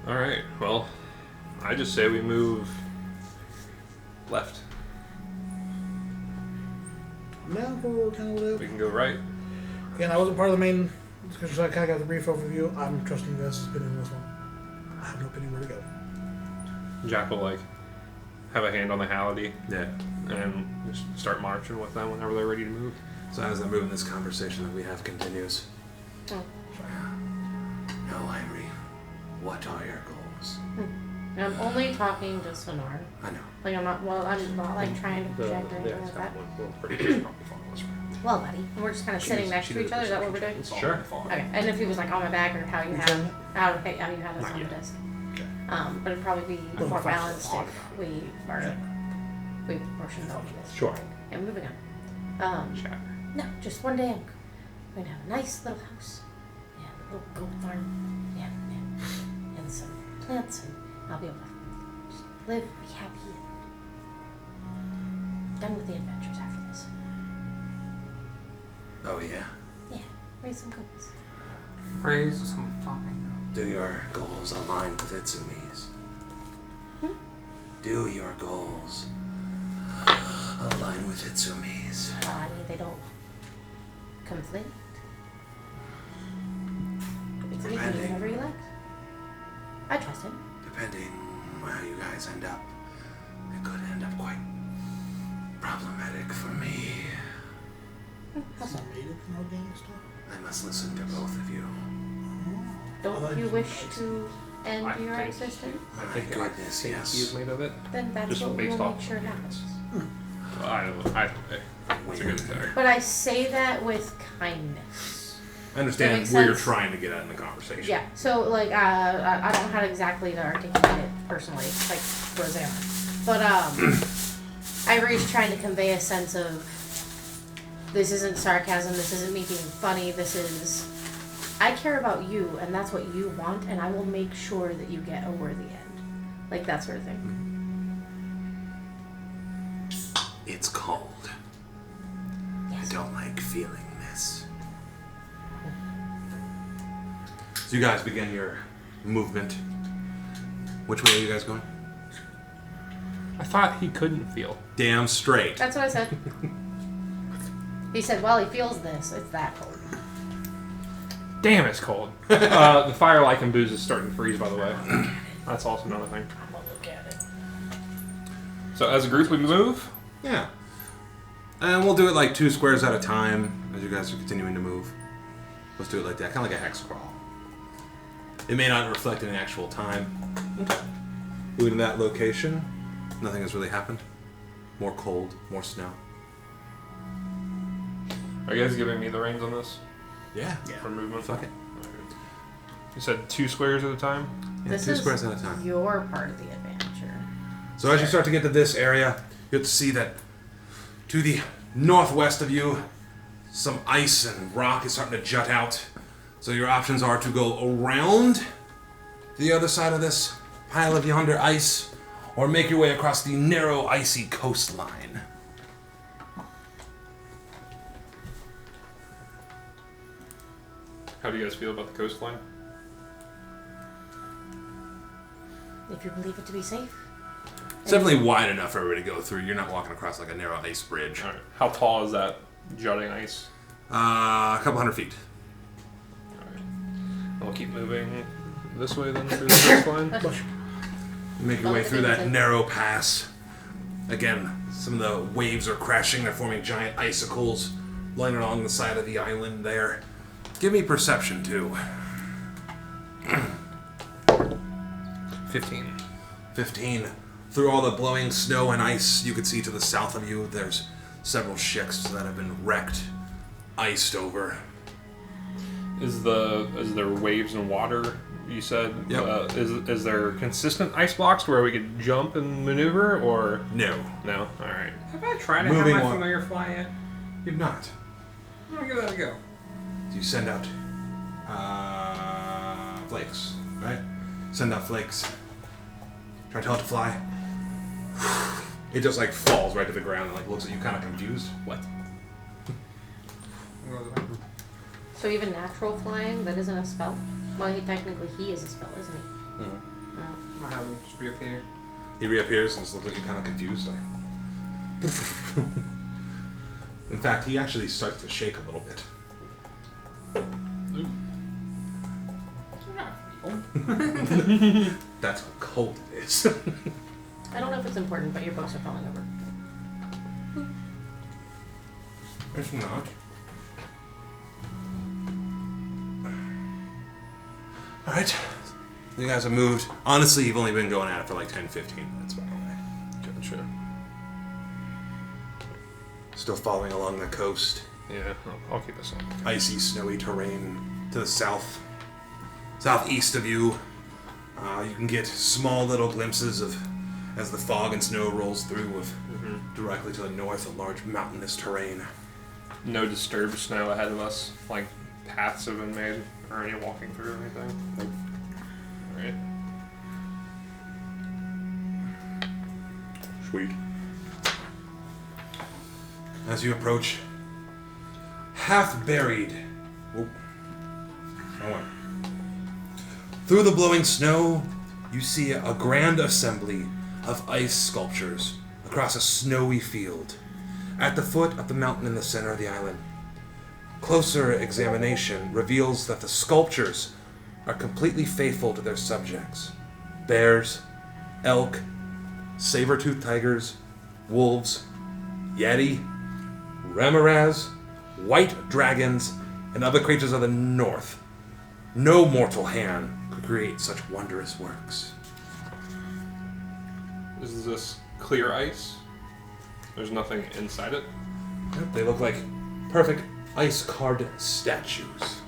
Speaker 4: All right. Well, I just say we move left.
Speaker 6: Now for kind of
Speaker 4: We
Speaker 6: whatever.
Speaker 4: can go right.
Speaker 6: Again, I wasn't part of the main discussion, so I kind of got the brief overview. I'm trusting you guys' opinion on this one. I have no opinion where to go.
Speaker 4: Jack will have a hand on the Halliday
Speaker 1: Yeah.
Speaker 4: and just start marching with them whenever they're ready to move.
Speaker 1: So as I move in this conversation that we have continues.
Speaker 2: Oh.
Speaker 1: No, Ivory. What are your goals?
Speaker 2: I'm only talking to Sonar.
Speaker 1: I know.
Speaker 2: Like I'm not. Well, I'm not like trying to project or anything like that. Well, buddy, and we're just kind of sitting next to each other. Is that what we're doing?
Speaker 4: Sure.
Speaker 2: Okay. And if he was like on my back or how you have,
Speaker 6: turn it?
Speaker 2: how you have us
Speaker 4: Not
Speaker 2: on the
Speaker 4: yet.
Speaker 2: disc.
Speaker 6: Okay.
Speaker 2: But it'd probably be
Speaker 6: Well,
Speaker 2: more
Speaker 6: if I
Speaker 2: balanced
Speaker 6: thought
Speaker 2: if we portioned over this.
Speaker 4: Sure.
Speaker 2: And moving on.
Speaker 4: Chat.
Speaker 2: No, just one day I'm going to have a nice little house and a little goat farm and some plants, and I'll be able to just live, be happy, and done with the adventures after this.
Speaker 1: Oh yeah.
Speaker 2: Yeah, raise some cookies.
Speaker 3: Praise some talking.
Speaker 1: Do your goals align with Itsumi's? Do your goals align with Itsumi's?
Speaker 2: Well, I mean, they don't conflict. It's me can do whatever you like. I trust him.
Speaker 1: Depending on how you guys end up, it could end up quite problematic for me.
Speaker 6: Has it made it in organic stuff?
Speaker 1: I must listen to both of you.
Speaker 2: Don't you wish to end
Speaker 4: I
Speaker 2: your
Speaker 4: think-
Speaker 2: existence?
Speaker 1: My
Speaker 4: I think
Speaker 1: goodness,
Speaker 4: he
Speaker 1: yes.
Speaker 4: is made of it.
Speaker 2: Then that's
Speaker 4: Just
Speaker 2: what we
Speaker 4: based
Speaker 2: will
Speaker 4: off
Speaker 2: make sure happens.
Speaker 4: It's a good thing.
Speaker 2: But I say that with kindness.
Speaker 1: I understand
Speaker 2: That makes
Speaker 1: where you're
Speaker 2: sense.
Speaker 1: trying to get at in the conversation.
Speaker 2: Yeah, so like I don't know how exactly to articulate it personally, like Rosanna. But Ivory's trying to convey a sense of this isn't sarcasm, this isn't me being funny, this is I care about you and that's what you want and I will make sure that you get a worthy end. Like that sort of thing.
Speaker 1: It's cold.
Speaker 2: Yes.
Speaker 1: I don't like feeling this. So you guys begin your movement. Which way are you guys going?
Speaker 4: I thought he couldn't feel.
Speaker 1: Damn straight.
Speaker 2: That's what I said. He said, well, he feels this. It's that cold.
Speaker 4: Damn, it's cold. The fire lichen booze is starting to freeze, by the way. That's also another thing.
Speaker 2: I'm gonna look at it.
Speaker 4: So as a group, we move.
Speaker 1: Yeah. And we'll do it like 2 squares at a time as you guys are continuing to move. Let's do it like that, kind of like a hex crawl. It may not reflect any actual time. Okay. Moving to that location, nothing has really happened. More cold, more snow.
Speaker 4: Are you guys giving me the reins on this
Speaker 1: Yeah.
Speaker 4: for movement?
Speaker 1: Fuck it.
Speaker 4: You said 2 squares at a time.
Speaker 1: Yeah,
Speaker 2: This
Speaker 1: 2
Speaker 2: is
Speaker 1: squares at a time.
Speaker 2: your part of the adventure.
Speaker 1: So as you start to get to this area, you have to see that to the northwest of you, some ice and rock is starting to jut out. So your options are to go around the other side of this pile of yonder ice, or make your way across the narrow, icy coastline.
Speaker 4: How do you guys feel about the coastline?
Speaker 2: If you believe it to be safe.
Speaker 1: It's definitely wide enough for everybody to go through. You're not walking across like a narrow ice bridge.
Speaker 4: All right. How tall is that jutting ice?
Speaker 1: A couple hundred feet.
Speaker 4: All right. We'll keep moving this way then through the coastline.
Speaker 1: You make your way through that narrow pass. Again, some of the waves are crashing. They're forming giant icicles lying along the side of the island there. Give me perception, too.
Speaker 4: 15.
Speaker 1: 15. Through all the blowing snow and ice, you can see to the south of you, there's several ships that have been wrecked, iced over.
Speaker 4: Is there waves and water? You said.
Speaker 1: Yep.
Speaker 4: Is there consistent ice blocks where we could jump and maneuver, or
Speaker 1: No.
Speaker 4: no? All right.
Speaker 3: Have I tried to
Speaker 1: Moving
Speaker 3: have my
Speaker 1: on.
Speaker 3: familiar fly yet?
Speaker 1: You've not.
Speaker 3: I'm gonna give that a go.
Speaker 1: So you send out flakes, right? Send out flakes. Try to tell it to fly. It just like falls right to the ground and like looks at you kind of confused. What?
Speaker 2: So even natural flying, that isn't a spell? Well, technically he is a spell, isn't he?
Speaker 3: I'll have him just reappear.
Speaker 1: He reappears and just looks at you kind of confused. Like. In fact, he actually starts to shake a little bit. That's how cold it is.
Speaker 2: I don't know if it's important, but your books are falling over.
Speaker 1: It's not. Alright. You guys have moved. Honestly, you've only been going at it for like 10-15 minutes, by the way.
Speaker 4: Gotcha.
Speaker 1: Still following along the coast.
Speaker 4: Yeah, I'll keep this on.
Speaker 1: Icy, snowy terrain to the southeast of you. You can get small little glimpses of, as the fog and snow rolls through, of directly to the north, a large mountainous terrain.
Speaker 4: No disturbed snow ahead of us, like paths have been made, or any walking through or anything. Alright.
Speaker 1: Sweet. As you approach, half buried Through the blowing snow, you see a grand assembly of ice sculptures across a snowy field, at the foot of the mountain in the center of the island. Closer examination reveals that the sculptures are completely faithful to their subjects. Bears, elk, saber-toothed tigers, wolves, yeti, remoras, white dragons, and other creatures of the north. No mortal hand could create such wondrous works.
Speaker 4: Is this clear ice? There's nothing inside it?
Speaker 1: Yep, they look like perfect ice-carved statues.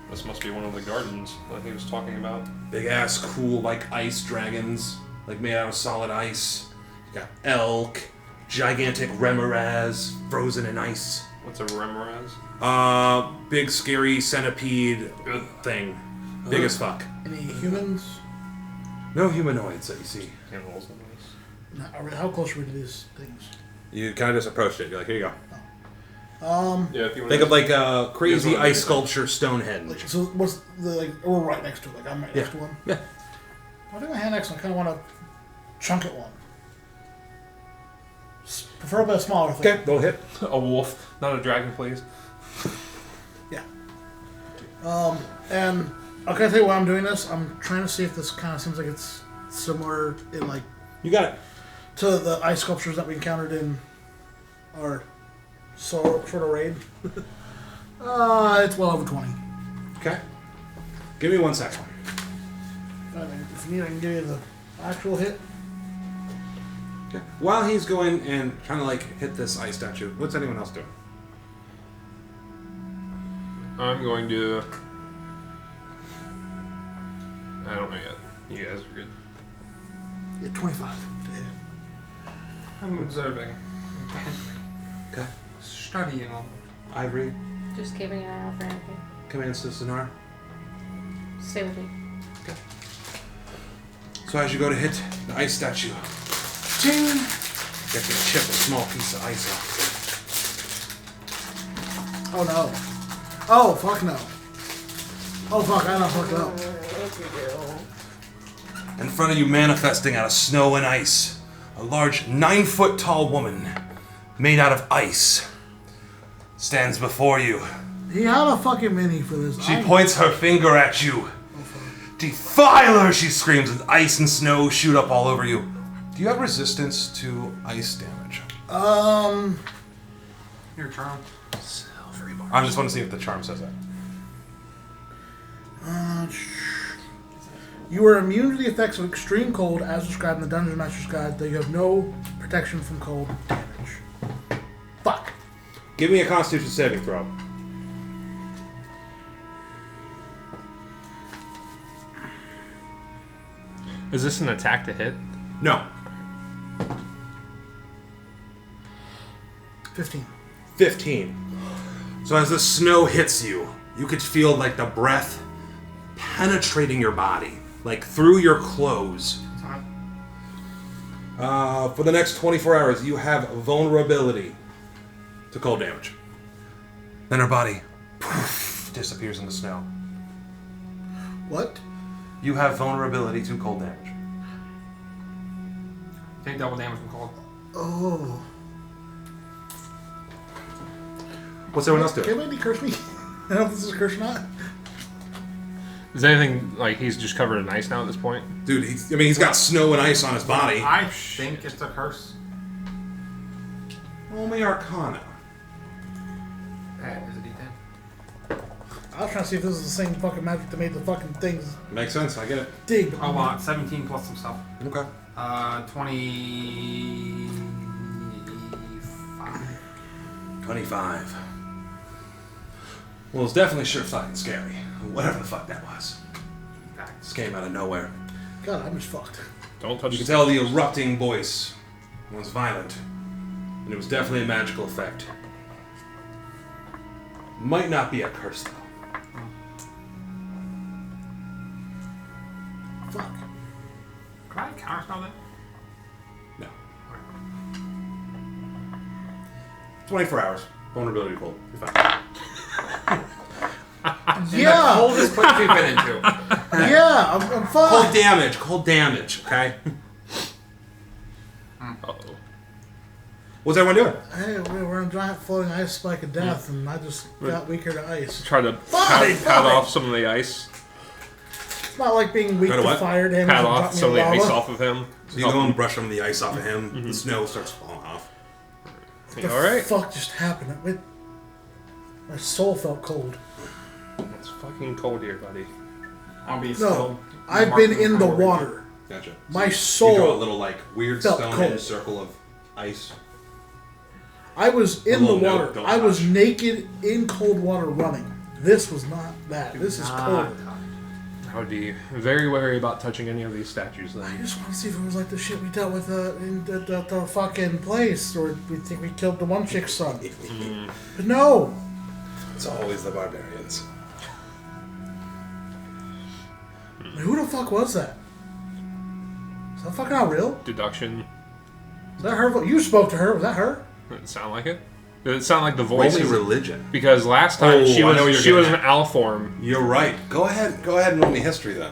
Speaker 4: This must be one of the gardens that he was talking about.
Speaker 1: Big-ass, cool, like, ice dragons, like, made out of solid ice. You got elk, gigantic remoras, frozen in ice.
Speaker 4: What's a remoras?
Speaker 1: Big, scary centipede thing. Big as fuck.
Speaker 6: Any humans?
Speaker 1: No humanoids that you see.
Speaker 4: Animals in ice.
Speaker 6: How close are we to these things?
Speaker 1: You kind of just approached it. You're like, here you go.
Speaker 4: Yeah, if you want
Speaker 1: Think of like a crazy
Speaker 4: Here's one
Speaker 1: ice
Speaker 4: of
Speaker 1: sculpture Stonehenge.
Speaker 6: Like, so what's the like? We're right next to it. Like I'm right next to one.
Speaker 1: Yeah.
Speaker 6: I'll take my hand next, and I kind of want to chunk at one. Preferably a smaller thing.
Speaker 1: Okay, roll hit.
Speaker 4: a wolf, not a dragon, please.
Speaker 6: Yeah. And okay, I tell you why I'm doing this. I'm trying to see if this kind of seems like it's similar in like
Speaker 1: You got it.
Speaker 6: to the ice sculptures that we encountered in our sort of raid. It's well over 20.
Speaker 1: Okay. Give me 1 second.
Speaker 6: I mean, if you need, I can give you the actual hit.
Speaker 1: Okay. While he's going and trying to like hit this ice statue, what's anyone else doing?
Speaker 4: I'm going to... I don't know yet. You guys are good.
Speaker 6: Yeah, 25 to hit.
Speaker 3: I'm observing.
Speaker 1: Okay.
Speaker 3: Studying almost.
Speaker 1: Ivory,
Speaker 2: Just keeping an eye out for anything.
Speaker 1: commands to Sonar.
Speaker 2: Stay with me.
Speaker 1: So as you go to hit the ice statue, ting! Get to chip a small piece of ice off.
Speaker 6: Oh no. Oh fuck no. Oh fuck, I don't fuck no.
Speaker 1: In front of you, manifesting out of snow and ice, a large 9-foot tall woman, made out of ice, stands before you.
Speaker 6: He had a fucking mini for this.
Speaker 1: She points her finger at you. Defiler! She screams, and ice and snow shoot up all over you. Do you have resistance to ice damage?
Speaker 3: Your charm.
Speaker 1: I just want to see if the charm says that.
Speaker 6: You are immune to the effects of extreme cold as described in the Dungeon Master's Guide, though you have no protection from cold damage. Fuck.
Speaker 1: Give me a Constitution saving throw.
Speaker 4: Is this an attack to hit?
Speaker 1: No.
Speaker 6: 15.
Speaker 1: 15. So as the snow hits you, you could feel like the breath penetrating your body, like through your clothes. For the next 24 hours, you have vulnerability to cold damage. Then her body poof, disappears in the snow.
Speaker 6: What?
Speaker 1: You have vulnerability to cold damage.
Speaker 3: Take double damage from cold.
Speaker 6: Oh.
Speaker 1: What's everyone else
Speaker 6: Can
Speaker 1: doing?
Speaker 6: anybody curse me? I don't know if this is a curse or not.
Speaker 4: Is anything like he's just covered in ice now at this point?
Speaker 1: Dude, he's got snow and ice on his body.
Speaker 3: I think it's a curse.
Speaker 1: Roll me Arcana.
Speaker 3: That is a D10.
Speaker 6: I was trying to see if this is the same fucking magic that made the fucking things
Speaker 1: Makes sense, I get it.
Speaker 6: dig.
Speaker 3: Oh, wow. 17 plus some stuff.
Speaker 1: Okay.
Speaker 3: 25.
Speaker 1: 25. Well, it's definitely sure fucking scary. Whatever the fuck that was. This came out of nowhere.
Speaker 6: God, I'm just fucked.
Speaker 4: Don't touch
Speaker 1: You can tell the erupting voice was violent. And it was definitely a magical effect. Might not be a curse, though.
Speaker 6: Fuck.
Speaker 3: Can I counterspell that?
Speaker 1: No. 24 hours. Vulnerability cold. You're fine.
Speaker 6: I
Speaker 3: In
Speaker 6: Yeah.
Speaker 3: the coldest place we've been into.
Speaker 6: Yeah, I'm fine.
Speaker 1: Cold damage, okay?
Speaker 4: Uh-oh.
Speaker 1: What's everyone doing?
Speaker 6: Hey, we're on a giant floating ice spike of death, and I just got weaker to ice.
Speaker 4: Try to
Speaker 6: Fine,
Speaker 4: pat
Speaker 6: fine.
Speaker 4: off some of the ice.
Speaker 6: It's not like being weak
Speaker 1: Try to
Speaker 6: to
Speaker 1: what?
Speaker 6: fire damage.
Speaker 4: Pat
Speaker 6: and
Speaker 4: off
Speaker 6: drop me
Speaker 4: some of the
Speaker 6: in
Speaker 4: ice
Speaker 6: lava.
Speaker 4: off of him.
Speaker 1: So you go and brush some of the ice off of him. The snow starts falling off.
Speaker 4: You
Speaker 6: The
Speaker 4: alright?
Speaker 6: fuck just happened? My soul felt cold.
Speaker 4: It's fucking cold here, buddy.
Speaker 3: I'll be
Speaker 6: No,
Speaker 3: still.
Speaker 6: I've been in the water.
Speaker 1: Gotcha.
Speaker 6: My
Speaker 1: You draw a
Speaker 6: soul.
Speaker 1: little like weird
Speaker 6: felt
Speaker 1: stone
Speaker 6: cold.
Speaker 1: circle of ice.
Speaker 6: I was in the
Speaker 1: little note,
Speaker 6: water.
Speaker 1: don't
Speaker 6: I was
Speaker 1: touch.
Speaker 6: naked in cold water running. This was not that. This is cold.
Speaker 4: I would be very wary about touching any of these statues
Speaker 6: I
Speaker 4: then.
Speaker 6: just want to see if it was like the shit we dealt with in the fucking place, or we think we killed the one chick's son. But no.
Speaker 1: It's always the barbarians.
Speaker 6: Who the fuck was that? Is that fucking not real?
Speaker 4: Deduction.
Speaker 6: Is that her? You spoke to her. Was that her?
Speaker 4: Did it sound like it? Did it sound like the
Speaker 1: Roll
Speaker 4: voice?
Speaker 1: me religion.
Speaker 4: Because last time
Speaker 1: Oh,
Speaker 4: she
Speaker 1: I know what
Speaker 4: was
Speaker 1: you're
Speaker 4: an
Speaker 1: getting at.
Speaker 4: owl form.
Speaker 1: You're right. Go ahead and roll me history then.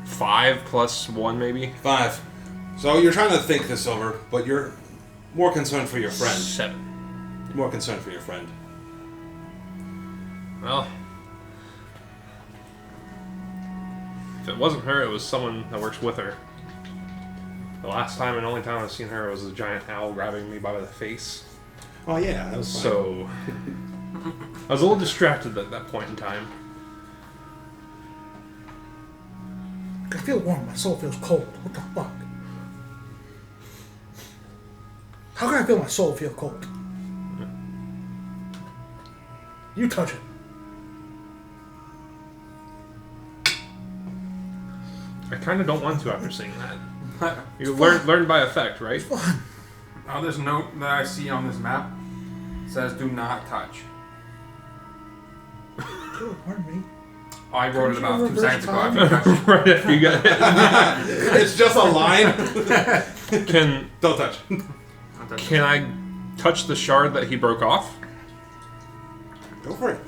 Speaker 4: 5 plus 1 maybe?
Speaker 1: 5. So you're trying to think this over, but you're more concerned for your friend.
Speaker 4: 7.
Speaker 1: More concerned for your friend.
Speaker 4: Well, if it wasn't her, it was someone that works with her. The last time and only time I've seen her was a giant owl grabbing me by the face.
Speaker 1: Oh yeah, that was fine.
Speaker 4: So I was a little distracted at that point in time.
Speaker 6: I feel warm. My soul feels cold. What the fuck? How can I feel my soul feel cold? You touch it.
Speaker 4: I kind of don't want to after seeing that. You learn by effect, right?
Speaker 6: Fun.
Speaker 3: Oh, this note that I see on this map says "Do not touch."
Speaker 6: Oh, pardon me.
Speaker 3: I wrote it about
Speaker 6: Couldn't
Speaker 3: 2
Speaker 6: you
Speaker 3: seconds ago.
Speaker 6: reverse
Speaker 3: I've been touching.
Speaker 4: Right after you got it.
Speaker 1: It's just a line. Don't touch.
Speaker 4: Can I touch the shard that he broke off?
Speaker 1: Go for it.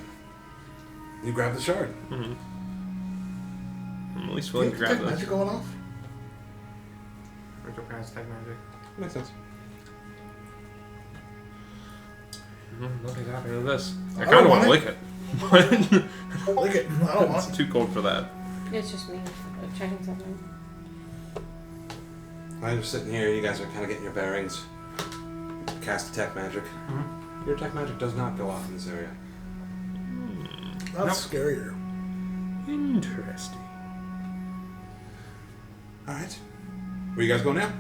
Speaker 1: You grab the shard.
Speaker 4: I'm at least
Speaker 6: You
Speaker 4: willing
Speaker 6: have
Speaker 4: to grab
Speaker 6: detect
Speaker 4: this.
Speaker 6: magic going off?
Speaker 3: Ritual cast tech magic.
Speaker 1: Makes sense.
Speaker 4: Nothing's happening to this. I
Speaker 6: I
Speaker 4: kind of
Speaker 6: don't
Speaker 4: want to
Speaker 6: want
Speaker 4: lick it. But
Speaker 6: Lick it. I don't want
Speaker 4: it's
Speaker 6: it.
Speaker 4: too cold for that.
Speaker 2: It's just me checking something.
Speaker 1: I'm just sitting here. You guys are kind of getting your bearings. Cast detect magic. Your detect magic does not go off in this area.
Speaker 6: That's scarier.
Speaker 4: Interesting.
Speaker 1: All right. Where you guys going now?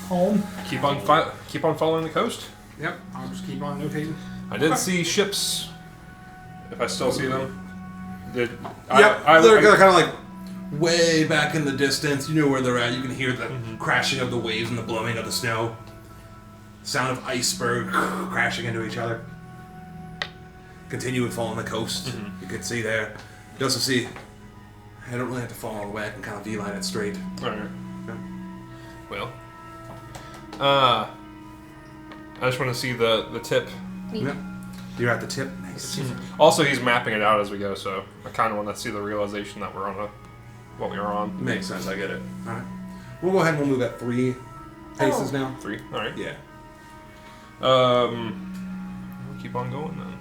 Speaker 6: Home.
Speaker 4: Keep on following the coast.
Speaker 3: Yep, I'll just keep on notating.
Speaker 4: I did see ships. If I still see them.
Speaker 1: They're kind of like way back in the distance. You know where they're at. You can hear the crashing of the waves and the blowing of the snow. Sound of iceberg crashing into each other. Continue and fall on the coast. You can see there. You also see. I don't really have to fall all the way. I can kind of V-line it straight.
Speaker 4: Alright. Well. I just want to see the tip.
Speaker 1: Yep. You're at the tip. Nice.
Speaker 4: Also, he's mapping it out as we go, so I kind of want to see the realization that we're on what we were on.
Speaker 1: Makes sense. I get it. All right. We'll go ahead and we'll move at 3 paces now.
Speaker 4: 3. All right.
Speaker 1: Yeah.
Speaker 4: We'll keep on going then.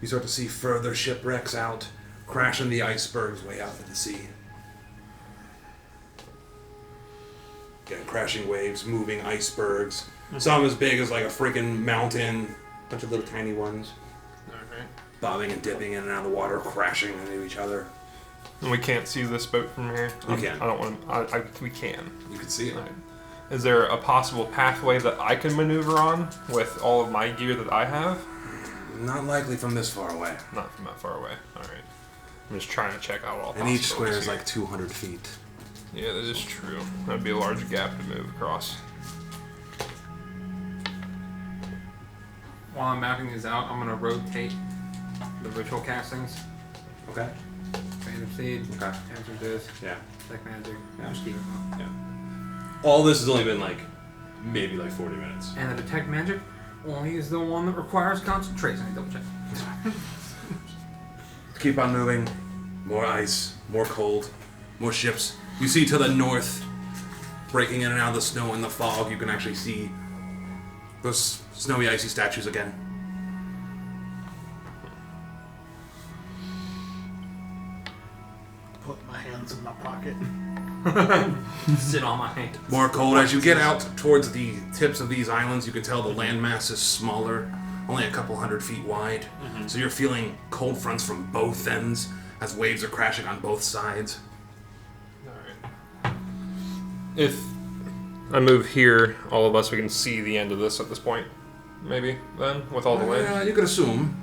Speaker 1: You start to see further shipwrecks out, crashing the icebergs way out to the sea. Again, crashing waves, moving icebergs. Some as big as like a freaking mountain, bunch of little tiny ones.
Speaker 4: Alright.
Speaker 1: Bobbing and dipping in and out of the water, crashing into each other.
Speaker 4: And we can't see this boat from here.
Speaker 1: You can.
Speaker 4: I don't want. We can.
Speaker 1: You can see it.
Speaker 4: Alright. Is there a possible pathway that I can maneuver on with all of my gear that I have?
Speaker 1: Not likely from this far away.
Speaker 4: Not from that far away. All right. I'm just trying to check out all.
Speaker 1: And each square
Speaker 4: possibilities
Speaker 1: is
Speaker 4: here.
Speaker 1: like 200 feet.
Speaker 4: Yeah, that is true. That'd be a large gap to move across.
Speaker 3: While I'm mapping these out, I'm gonna rotate the ritual castings.
Speaker 1: Okay.
Speaker 3: Random seed.
Speaker 1: Okay.
Speaker 3: Answer this.
Speaker 1: Yeah.
Speaker 3: Tech magic.
Speaker 1: Yeah.
Speaker 3: Just keep them up.
Speaker 1: Yeah. All this has only been like
Speaker 5: maybe like 40 minutes.
Speaker 3: And the detect magic only is the one that requires concentration. Double check.
Speaker 1: Keep on moving. More ice, more cold, more ships. You see to the north, breaking in and out of the snow and the fog, you can actually see those snowy, icy statues again.
Speaker 6: Put my hands in my pocket.
Speaker 3: Sit on my hand.
Speaker 1: More cold. As you get out towards the tips of these islands, you can tell the landmass is smaller, only a couple 100 feet wide. So you're feeling cold fronts from both ends as waves are crashing on both sides.
Speaker 4: Alright. If I move here, all of us, we can see the end of this at this point. Maybe, then, with all the wind.
Speaker 1: You could assume.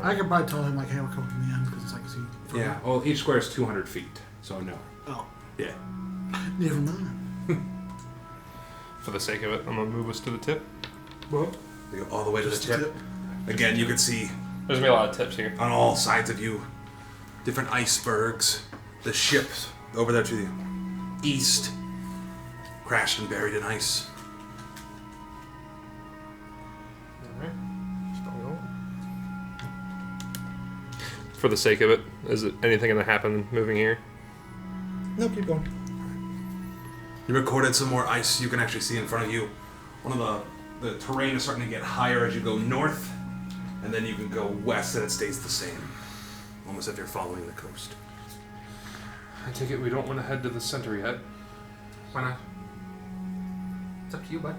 Speaker 6: I could probably tell him like, hey, we're coming from the end because it's like, see.
Speaker 1: Yeah. Well, each square is 200 feet, so no.
Speaker 6: Oh,
Speaker 1: Yeah.
Speaker 6: never mind.
Speaker 4: For the sake of it, I'm going to move us to the tip.
Speaker 1: You go all the way to the
Speaker 6: Just
Speaker 1: tip. Again, you can see
Speaker 4: There's going to be a lot of tips here.
Speaker 1: on all sides of you different icebergs. The ships over there to the east, crashed and buried in ice.
Speaker 4: Alright. For the sake of it, is it anything going to happen moving here?
Speaker 1: No, keep going. You recorded some more ice you can actually see in front of you. One of the terrain is starting to get higher as you go north, and then you can go west and it stays the same. Almost if you're following the coast.
Speaker 4: I take it we don't want to head to the center yet.
Speaker 3: Why not? It's up to you, bud.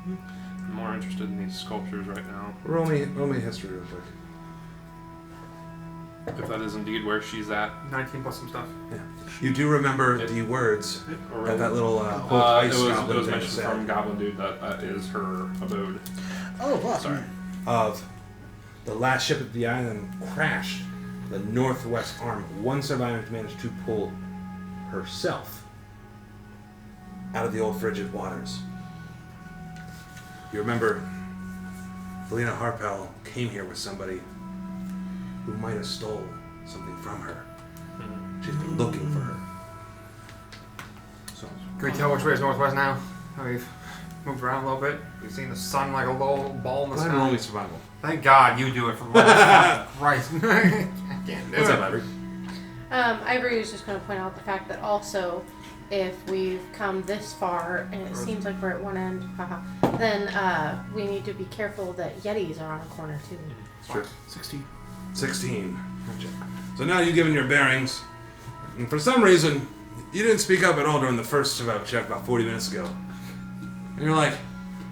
Speaker 4: I'm more interested in these sculptures right now.
Speaker 1: Roll me history real quick.
Speaker 4: If that is indeed where she's at.
Speaker 3: 19 plus some stuff.
Speaker 1: Yeah. You do remember the words
Speaker 4: Or
Speaker 1: that little
Speaker 4: it
Speaker 1: ice
Speaker 4: was
Speaker 1: goblin thing
Speaker 4: mentioned
Speaker 1: said
Speaker 4: from Goblin Dude that is her abode.
Speaker 6: Oh, what?
Speaker 4: Sorry.
Speaker 1: of the last ship of the island crashed. The northwest arm. One survivor managed to pull herself out of the old frigid waters. You remember Lena Harpel came here with somebody who might have stole something from her. She's been looking for her. So,
Speaker 3: Can we tell which way is northwest now? We've moved around a little bit. We've seen the sun like a little ball in the
Speaker 1: go ahead and roll
Speaker 3: sky.
Speaker 1: me survival.
Speaker 3: Thank God you do it for once. Christ. I can't do
Speaker 1: What's
Speaker 3: it.
Speaker 1: up, Ivory?
Speaker 2: Ivory was just going to point out the fact that also, if we've come this far and it seems like we're at one end, then we need to be careful that Yetis are on a corner too.
Speaker 1: Sure.
Speaker 6: 16.
Speaker 1: 16. Gotcha. So now you've given your bearings, and for some reason, you didn't speak up at all during the first survival check about 40 minutes ago. And you're like,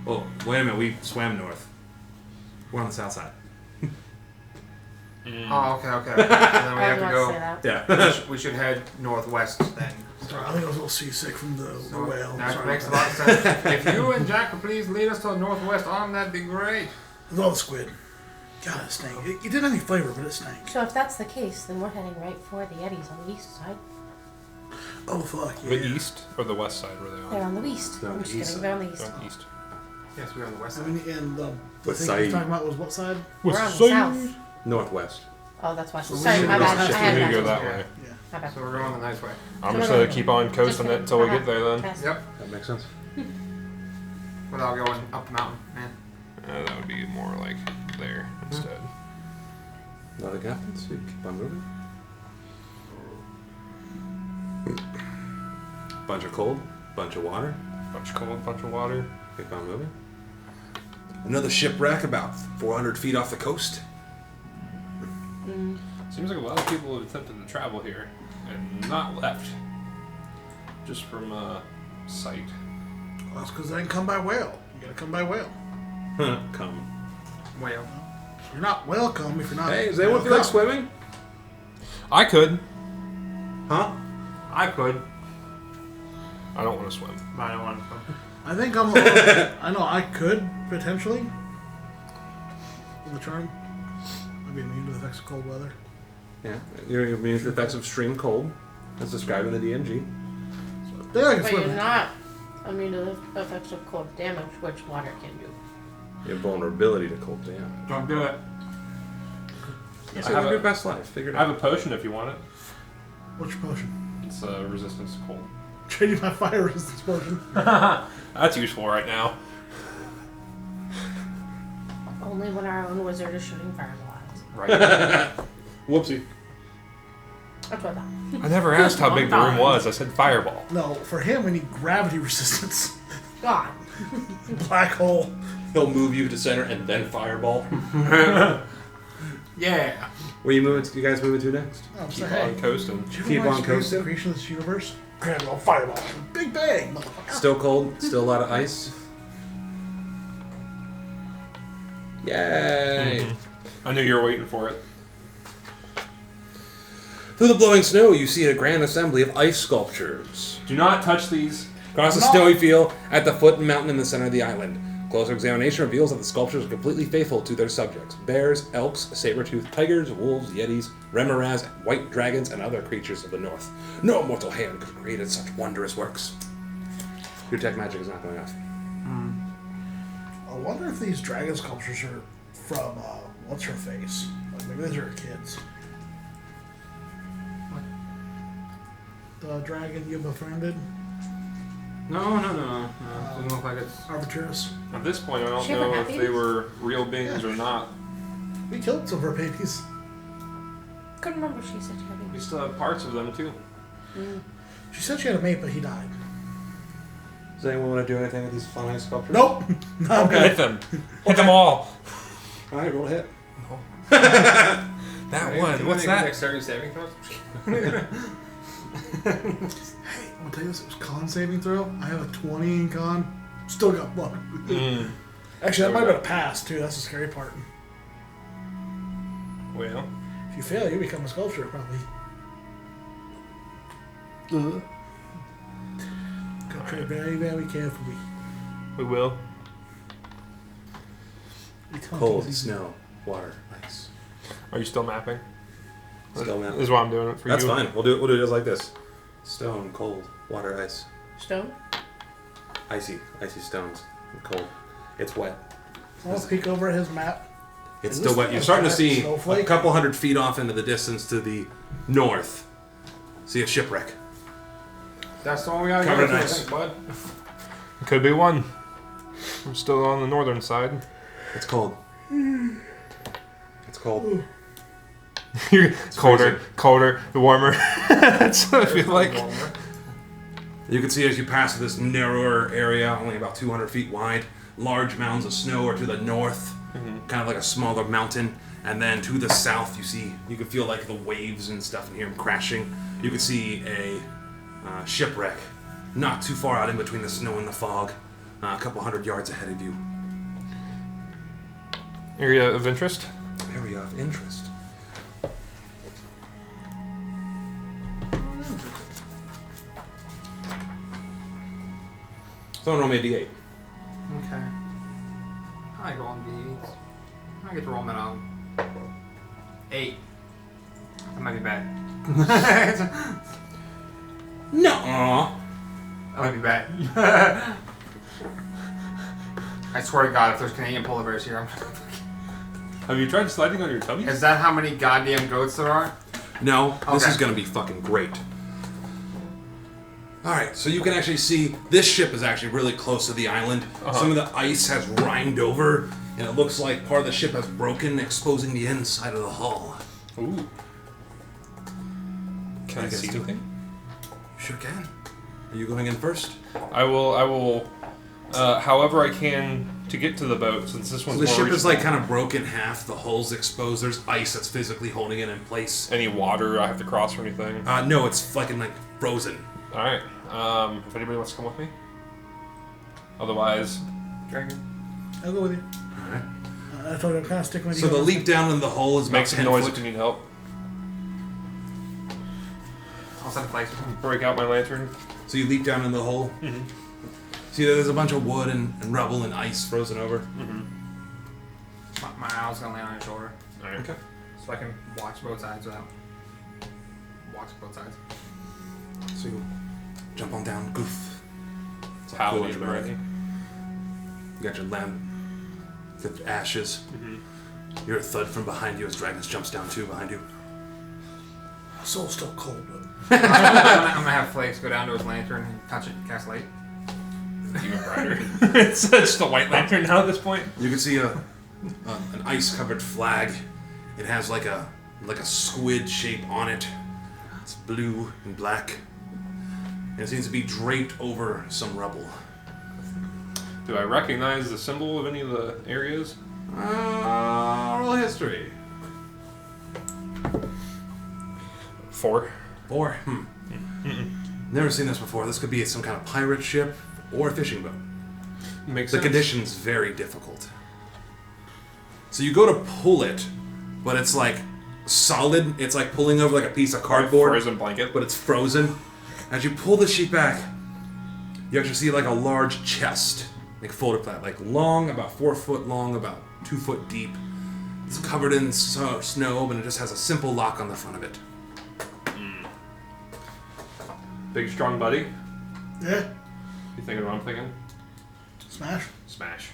Speaker 1: well, wait a minute, we swam north. We're on the south side.
Speaker 3: Oh, okay. So then we
Speaker 2: I
Speaker 3: have
Speaker 2: was
Speaker 3: to
Speaker 2: about
Speaker 3: go.
Speaker 2: to say that.
Speaker 1: Yeah.
Speaker 3: We should head northwest then.
Speaker 6: Sorry, I think I was a little seasick from the whale.
Speaker 3: That
Speaker 6: Sorry
Speaker 3: makes a
Speaker 6: about
Speaker 3: lot of sense. If you and Jack could please lead us to the northwest arm, that'd be great.
Speaker 6: With all the squid. God, it stank. It didn't have any flavor, but it stank.
Speaker 2: So if that's the case, then we're heading right for the Yetis on the east side.
Speaker 6: Oh, fuck, yeah.
Speaker 4: The east or the west side were they
Speaker 2: They're
Speaker 4: on?
Speaker 2: on the east.
Speaker 1: They're on
Speaker 2: I'm
Speaker 1: the
Speaker 2: just
Speaker 1: east
Speaker 2: kidding. They're on the east.
Speaker 4: On the east.
Speaker 3: Yes, we're on the west
Speaker 6: I
Speaker 3: side.
Speaker 6: mean, and the
Speaker 1: What
Speaker 6: thing he was
Speaker 1: side?
Speaker 6: talking about was what side?
Speaker 2: We're on the south.
Speaker 1: Northwest.
Speaker 2: Oh, that's west.
Speaker 6: So we
Speaker 2: Sorry,
Speaker 6: should
Speaker 2: my
Speaker 6: go
Speaker 2: bad. I
Speaker 6: south.
Speaker 2: had
Speaker 4: We
Speaker 2: that.
Speaker 4: go that
Speaker 3: Yeah.
Speaker 4: way.
Speaker 6: Yeah.
Speaker 2: My bad.
Speaker 3: So we're going the nice way.
Speaker 4: I'm
Speaker 2: No,
Speaker 4: just
Speaker 2: no,
Speaker 4: gonna
Speaker 2: no.
Speaker 4: keep on coasting it until we get there then.
Speaker 2: Pass.
Speaker 3: Yep.
Speaker 1: That makes sense.
Speaker 3: Without going up the mountain, man.
Speaker 4: That would be more like there instead.
Speaker 1: Nothing happens, so you keep on moving. Bunch of cold, bunch of water.
Speaker 4: Bunch of cold, bunch of water.
Speaker 1: Keep on moving. Another shipwreck about 400 feet off the coast.
Speaker 4: Seems like a lot of people have attempted to travel here and not left. Just from sight.
Speaker 6: Well, that's because they didn't come by whale. You gotta come by whale.
Speaker 1: Come.
Speaker 3: Whale.
Speaker 6: You're not welcome if you're not.
Speaker 1: Hey, does anyone feel like
Speaker 6: welcome.
Speaker 1: swimming?
Speaker 4: I could.
Speaker 1: Huh?
Speaker 3: I could.
Speaker 4: I don't want to swim.
Speaker 3: I don't want to.
Speaker 6: I think I'm. I know I could potentially. With the charm, I'd be immune to the effects of cold weather.
Speaker 1: Yeah, you're immune to the effects of extreme cold, as described in the DMG.
Speaker 6: They like to
Speaker 2: But
Speaker 6: swim.
Speaker 2: you're not immune to the effects of cold damage, which water can do.
Speaker 1: You have vulnerability to cold damage.
Speaker 3: Don't do it.
Speaker 1: So
Speaker 4: I have
Speaker 1: live your
Speaker 4: a-
Speaker 1: best life. Figure it
Speaker 4: I have
Speaker 1: out.
Speaker 4: a potion if you want it.
Speaker 6: What's your potion?
Speaker 4: It's resistance to cold.
Speaker 6: Trade you my fire resistance potion.
Speaker 4: That's useful right now.
Speaker 2: Only when our own wizard is shooting fireballs.
Speaker 4: Right.
Speaker 5: Whoopsie.
Speaker 2: That's what I thought.
Speaker 4: I never asked how big the room was. I said fireball.
Speaker 6: No, for him we need gravity resistance.
Speaker 2: God.
Speaker 6: Black hole.
Speaker 5: He'll move you to center and then fireball.
Speaker 3: Yeah.
Speaker 1: Where you moving? You guys moving to next?
Speaker 6: Oh,
Speaker 4: Keep
Speaker 6: so hey,
Speaker 4: on coasting.
Speaker 6: do you
Speaker 1: Keep
Speaker 6: realize
Speaker 1: on
Speaker 6: the
Speaker 1: coasting.
Speaker 6: creation of this universe? Gravity hole, fireball, big bang, motherfucker.
Speaker 1: Still cold. Still a lot of ice. Yay!
Speaker 4: I knew you were waiting for it.
Speaker 1: Through the blowing snow, you see a grand assembly of ice sculptures.
Speaker 4: Do not touch these.
Speaker 1: Across the snowy field, at the foot of the mountain in the center of the island. Closer examination reveals that the sculptures are completely faithful to their subjects. Bears, elks, saber-toothed tigers, wolves, yetis, remoras, white dragons, and other creatures of the north. No mortal hand could have created such wondrous works. Your tech magic is not going off.
Speaker 6: I wonder if these dragon sculptures are from, what's her face? Like, maybe these are her kids. The dragon you befriended?
Speaker 3: No. Doesn't look like it's.
Speaker 6: Arbitrous.
Speaker 4: At this point, I don't
Speaker 2: She ever
Speaker 4: know
Speaker 2: had
Speaker 4: if they
Speaker 2: babies?
Speaker 4: were real beings or not.
Speaker 6: We killed some of her babies.
Speaker 2: Couldn't remember she said she had
Speaker 4: We
Speaker 2: babies.
Speaker 4: still have parts of them too.
Speaker 6: She said she had a mate, but he died.
Speaker 1: Does anyone want to do anything with these fun ice sculptures?
Speaker 6: Nope. Not
Speaker 4: Hit them. Hit them all.
Speaker 1: Alright, roll a hit.
Speaker 4: That one. What's that?
Speaker 3: Dexterity saving throws?
Speaker 6: Hey, I'm gonna tell you this, it was con saving throw. I have a 20 in con. Still got one. Actually, that might have been a pass, too. That's the scary part.
Speaker 4: Well,
Speaker 6: If you fail, you become a sculpture, probably. Gotta tread very, very carefully.
Speaker 4: we will.
Speaker 1: Cold, snow, water, ice.
Speaker 4: Are you still mapping?
Speaker 1: Still mapping.
Speaker 4: This is why I'm doing it for
Speaker 1: That's
Speaker 4: you.
Speaker 1: fine. We'll do it just like this. Stone, cold, water, ice.
Speaker 2: Stone?
Speaker 1: Icy stones. And cold. It's wet.
Speaker 6: I'll peek over at his map.
Speaker 1: It's
Speaker 6: Is
Speaker 1: still
Speaker 6: this
Speaker 1: wet.
Speaker 6: thing
Speaker 1: You're
Speaker 6: a
Speaker 1: starting to
Speaker 6: giant
Speaker 1: see a
Speaker 6: snowflake?
Speaker 1: couple 100 feet off into the distance to the north. See a shipwreck.
Speaker 3: That's the one we gotta
Speaker 1: Covered
Speaker 3: go
Speaker 1: in
Speaker 3: to, I
Speaker 1: ice.
Speaker 3: think, bud.
Speaker 4: Could be one. I'm still on the northern side.
Speaker 1: It's cold. It's cold.
Speaker 4: Colder, the warmer. That's what I feel like.
Speaker 1: You can see as you pass this narrower area, only about 200 feet wide, large mounds of snow are to the north, kind of like a smaller mountain. And then to the south, you can feel like the waves and stuff and hear them crashing. You can see a shipwreck not too far out in between the snow and the fog, a couple 100 yards ahead of you.
Speaker 4: Area of interest.
Speaker 1: Area of interest. Someone roll me a d8.
Speaker 3: Okay. I like rolling d8s. I get to roll them out. 8. That might be bad.
Speaker 1: No.
Speaker 3: That might be bad. I swear to God, if there's Canadian polar bears here,
Speaker 4: Have you tried sliding on your tummy?
Speaker 3: is that how many goddamn goats there are?
Speaker 1: No, this
Speaker 3: Okay.
Speaker 1: is going to be fucking great. Alright, so you can actually see this ship is actually really close to the island. Some of the ice has rhined over, and it looks like part of the ship has broken, exposing the inside of the hull.
Speaker 4: Ooh. Can I
Speaker 1: guess
Speaker 4: see
Speaker 1: do it.
Speaker 4: anything?
Speaker 1: Sure can. Are you going in first?
Speaker 4: I will. However I can to get to the boat, since this
Speaker 1: So
Speaker 4: one's
Speaker 1: the
Speaker 4: more
Speaker 1: ship is
Speaker 4: reachable.
Speaker 1: like kind of broken half, the hull's exposed, there's ice that's physically holding it in place.
Speaker 4: Any water I have to cross or anything?
Speaker 1: No, it's fucking like frozen.
Speaker 4: Alright. If anybody wants to come with me. Otherwise,
Speaker 3: Dragon.
Speaker 6: I'll go with you.
Speaker 1: Alright.
Speaker 6: I told you I'm kind of sticking with
Speaker 1: So
Speaker 6: you.
Speaker 1: the leap down in the hull is about
Speaker 4: make some
Speaker 1: 10
Speaker 4: noise
Speaker 1: foot.
Speaker 4: if you need help.
Speaker 3: I'll set a place.
Speaker 4: Break out my lantern.
Speaker 1: So you leap down in the hole. See, there's a bunch of wood and rubble and ice frozen over.
Speaker 3: My owl's gonna lay on your shoulder.
Speaker 4: Alright.
Speaker 1: Okay.
Speaker 3: So I can watch both sides without. Watch both sides.
Speaker 1: So you jump on down, goof. It's like
Speaker 4: Paladin
Speaker 1: cool
Speaker 4: already.
Speaker 1: You got your lamp, the ashes. You hear a thud from behind you as Dragons jumps down too behind you.
Speaker 6: soul's still cold, but
Speaker 3: I'm gonna have Flakes go down to his lantern and touch it and cast light.
Speaker 4: Even brighter. It's just a white lantern now at this point.
Speaker 1: You can see an ice-covered flag. It has like a squid shape on it. It's blue and black. And it seems to be draped over some rubble.
Speaker 4: Do I recognize the symbol of any of the areas?
Speaker 1: Roll history.
Speaker 4: 4.
Speaker 1: 4. Never seen this before. This could be some kind of pirate ship or a fishing boat.
Speaker 4: Makes
Speaker 1: The
Speaker 4: sense.
Speaker 1: condition's very difficult. So you go to pull it, but it's like solid. It's like pulling over like a piece of cardboard,
Speaker 4: Frozen blanket.
Speaker 1: but it's frozen. As you pull the sheet back, you actually see like a large chest, like folded flat, like long, about 4 foot long, about 2 foot deep. It's covered in snow, but it just has a simple lock on the front of it.
Speaker 4: Big strong buddy.
Speaker 6: yeah,
Speaker 4: You thinking what I'm thinking?
Speaker 6: smash.
Speaker 4: Smash.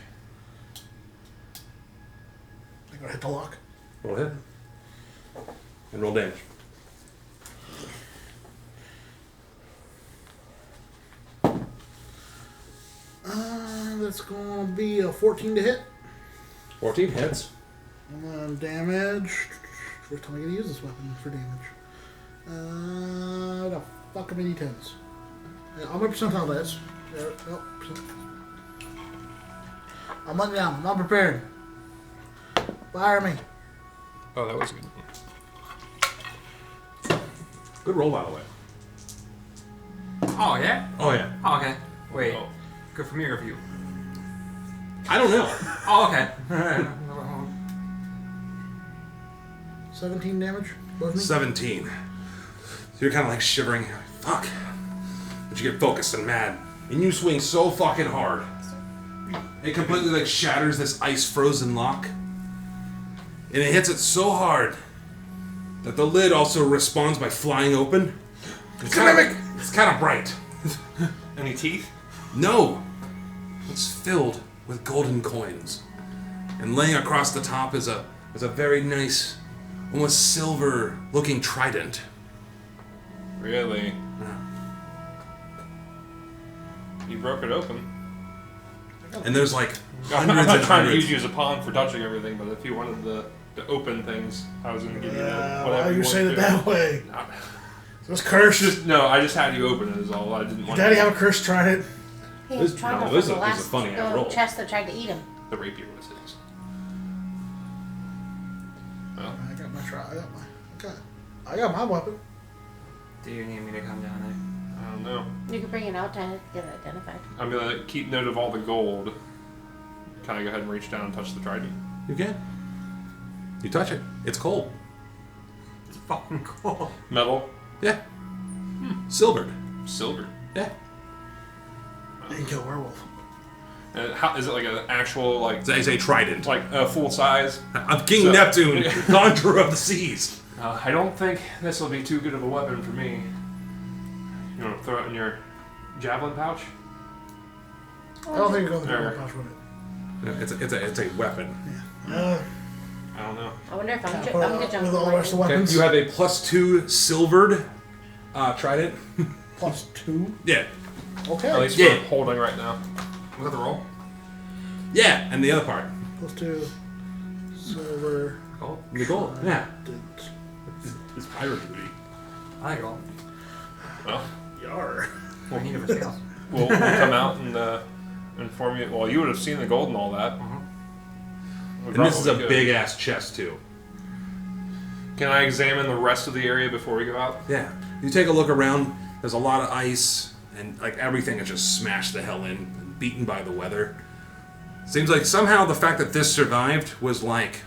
Speaker 6: I gotta hit the lock.
Speaker 1: Roll hit. And roll damage.
Speaker 6: That's gonna be a 14 to hit.
Speaker 1: 14 hits.
Speaker 6: And then damage. First time I get to use this weapon for damage. The fuck of many tens. Yeah, I'm a percentile dice. Yeah, nope. I'm letting down. I'm not prepared. Fire me.
Speaker 4: Oh, that was good.
Speaker 1: Good roll, by the way.
Speaker 3: Oh yeah.
Speaker 1: Oh, yeah.
Speaker 3: Oh, okay. Wait.
Speaker 4: Oh.
Speaker 3: Good for me or for you?
Speaker 1: I don't know.
Speaker 3: Oh, okay.
Speaker 6: 17 damage. Both me.
Speaker 1: 17. So you're kind of like shivering. Fuck. But you get focused and mad. And you swing so fucking hard. It completely like shatters this ice frozen lock. And it hits it so hard that the lid also responds by flying open. It's kind of bright.
Speaker 4: Any teeth?
Speaker 1: No. It's filled with golden coins. And laying across the top is a very nice, almost silver looking trident.
Speaker 4: Really? You broke it open.
Speaker 1: And there's like
Speaker 4: I'm
Speaker 1: hundreds
Speaker 4: not
Speaker 1: and
Speaker 4: trying to
Speaker 1: hundreds.
Speaker 4: use you as a pawn for touching everything, but if you wanted to open things, I was going to give you
Speaker 6: Why
Speaker 4: whatever
Speaker 6: you
Speaker 4: you
Speaker 6: saying it
Speaker 4: wanted
Speaker 6: that way?
Speaker 4: to.
Speaker 6: So it's cursed.
Speaker 4: No, I just had you open it is all. I didn't
Speaker 6: Did
Speaker 4: want
Speaker 6: Daddy have a cursed trident?
Speaker 2: He was
Speaker 1: This-
Speaker 2: trying
Speaker 1: no,
Speaker 2: to
Speaker 1: this
Speaker 2: from the
Speaker 1: is a
Speaker 2: last
Speaker 1: funny ass roll.
Speaker 2: chest that tried to eat him.
Speaker 4: the rapier was his. Well,
Speaker 6: I got my I got my weapon.
Speaker 3: Do you need me to come down there?
Speaker 4: I don't know.
Speaker 2: You could bring it out to get it identified.
Speaker 4: I'm going to keep note of all the gold. Kind of go ahead and reach down and touch the trident.
Speaker 1: You can. You touch it. It's cold.
Speaker 3: It's fucking cool.
Speaker 4: Metal.
Speaker 1: Yeah. Silvered.
Speaker 4: Silver.
Speaker 1: Yeah.
Speaker 6: You can kill a werewolf.
Speaker 4: And how, is it like an actual, like
Speaker 1: It's a trident.
Speaker 4: full size?
Speaker 1: I'm King
Speaker 4: So-
Speaker 1: Neptune, conjurer of the seas.
Speaker 4: I don't think this will be too good of a weapon for me. You want to throw it in your javelin pouch?
Speaker 6: I don't think you go in the
Speaker 4: Or-
Speaker 6: werewolf pouch with it.
Speaker 1: It's a weapon.
Speaker 6: Uh,
Speaker 4: I don't know.
Speaker 2: I wonder if I'm
Speaker 6: put
Speaker 2: gonna
Speaker 6: it
Speaker 2: jump
Speaker 6: with all the rest of the
Speaker 2: lightning.
Speaker 6: weapons.
Speaker 1: You have a +2 silvered trident.
Speaker 6: +2.
Speaker 1: Yeah.
Speaker 6: Okay.
Speaker 4: At least
Speaker 1: Yeah.
Speaker 4: for holding right now.
Speaker 3: Was that the roll?
Speaker 1: Yeah, and the other part.
Speaker 6: +2 silver.
Speaker 3: Gold.
Speaker 1: The gold. Yeah.
Speaker 6: Didn't.
Speaker 1: It's pirate booty.
Speaker 3: I like gold.
Speaker 4: Well,
Speaker 6: Yar.
Speaker 3: I need it for scales.
Speaker 4: we'll come out and inform you. Well, you would have seen the gold and all that. We
Speaker 1: And this is a
Speaker 4: probably could.
Speaker 1: big ass chest too.
Speaker 4: Can I examine the rest of the area before we go out?
Speaker 1: Yeah. You take a look around. There's a lot of ice, and like everything is just smashed the hell in, and beaten by the weather. Seems like somehow the fact that this survived was like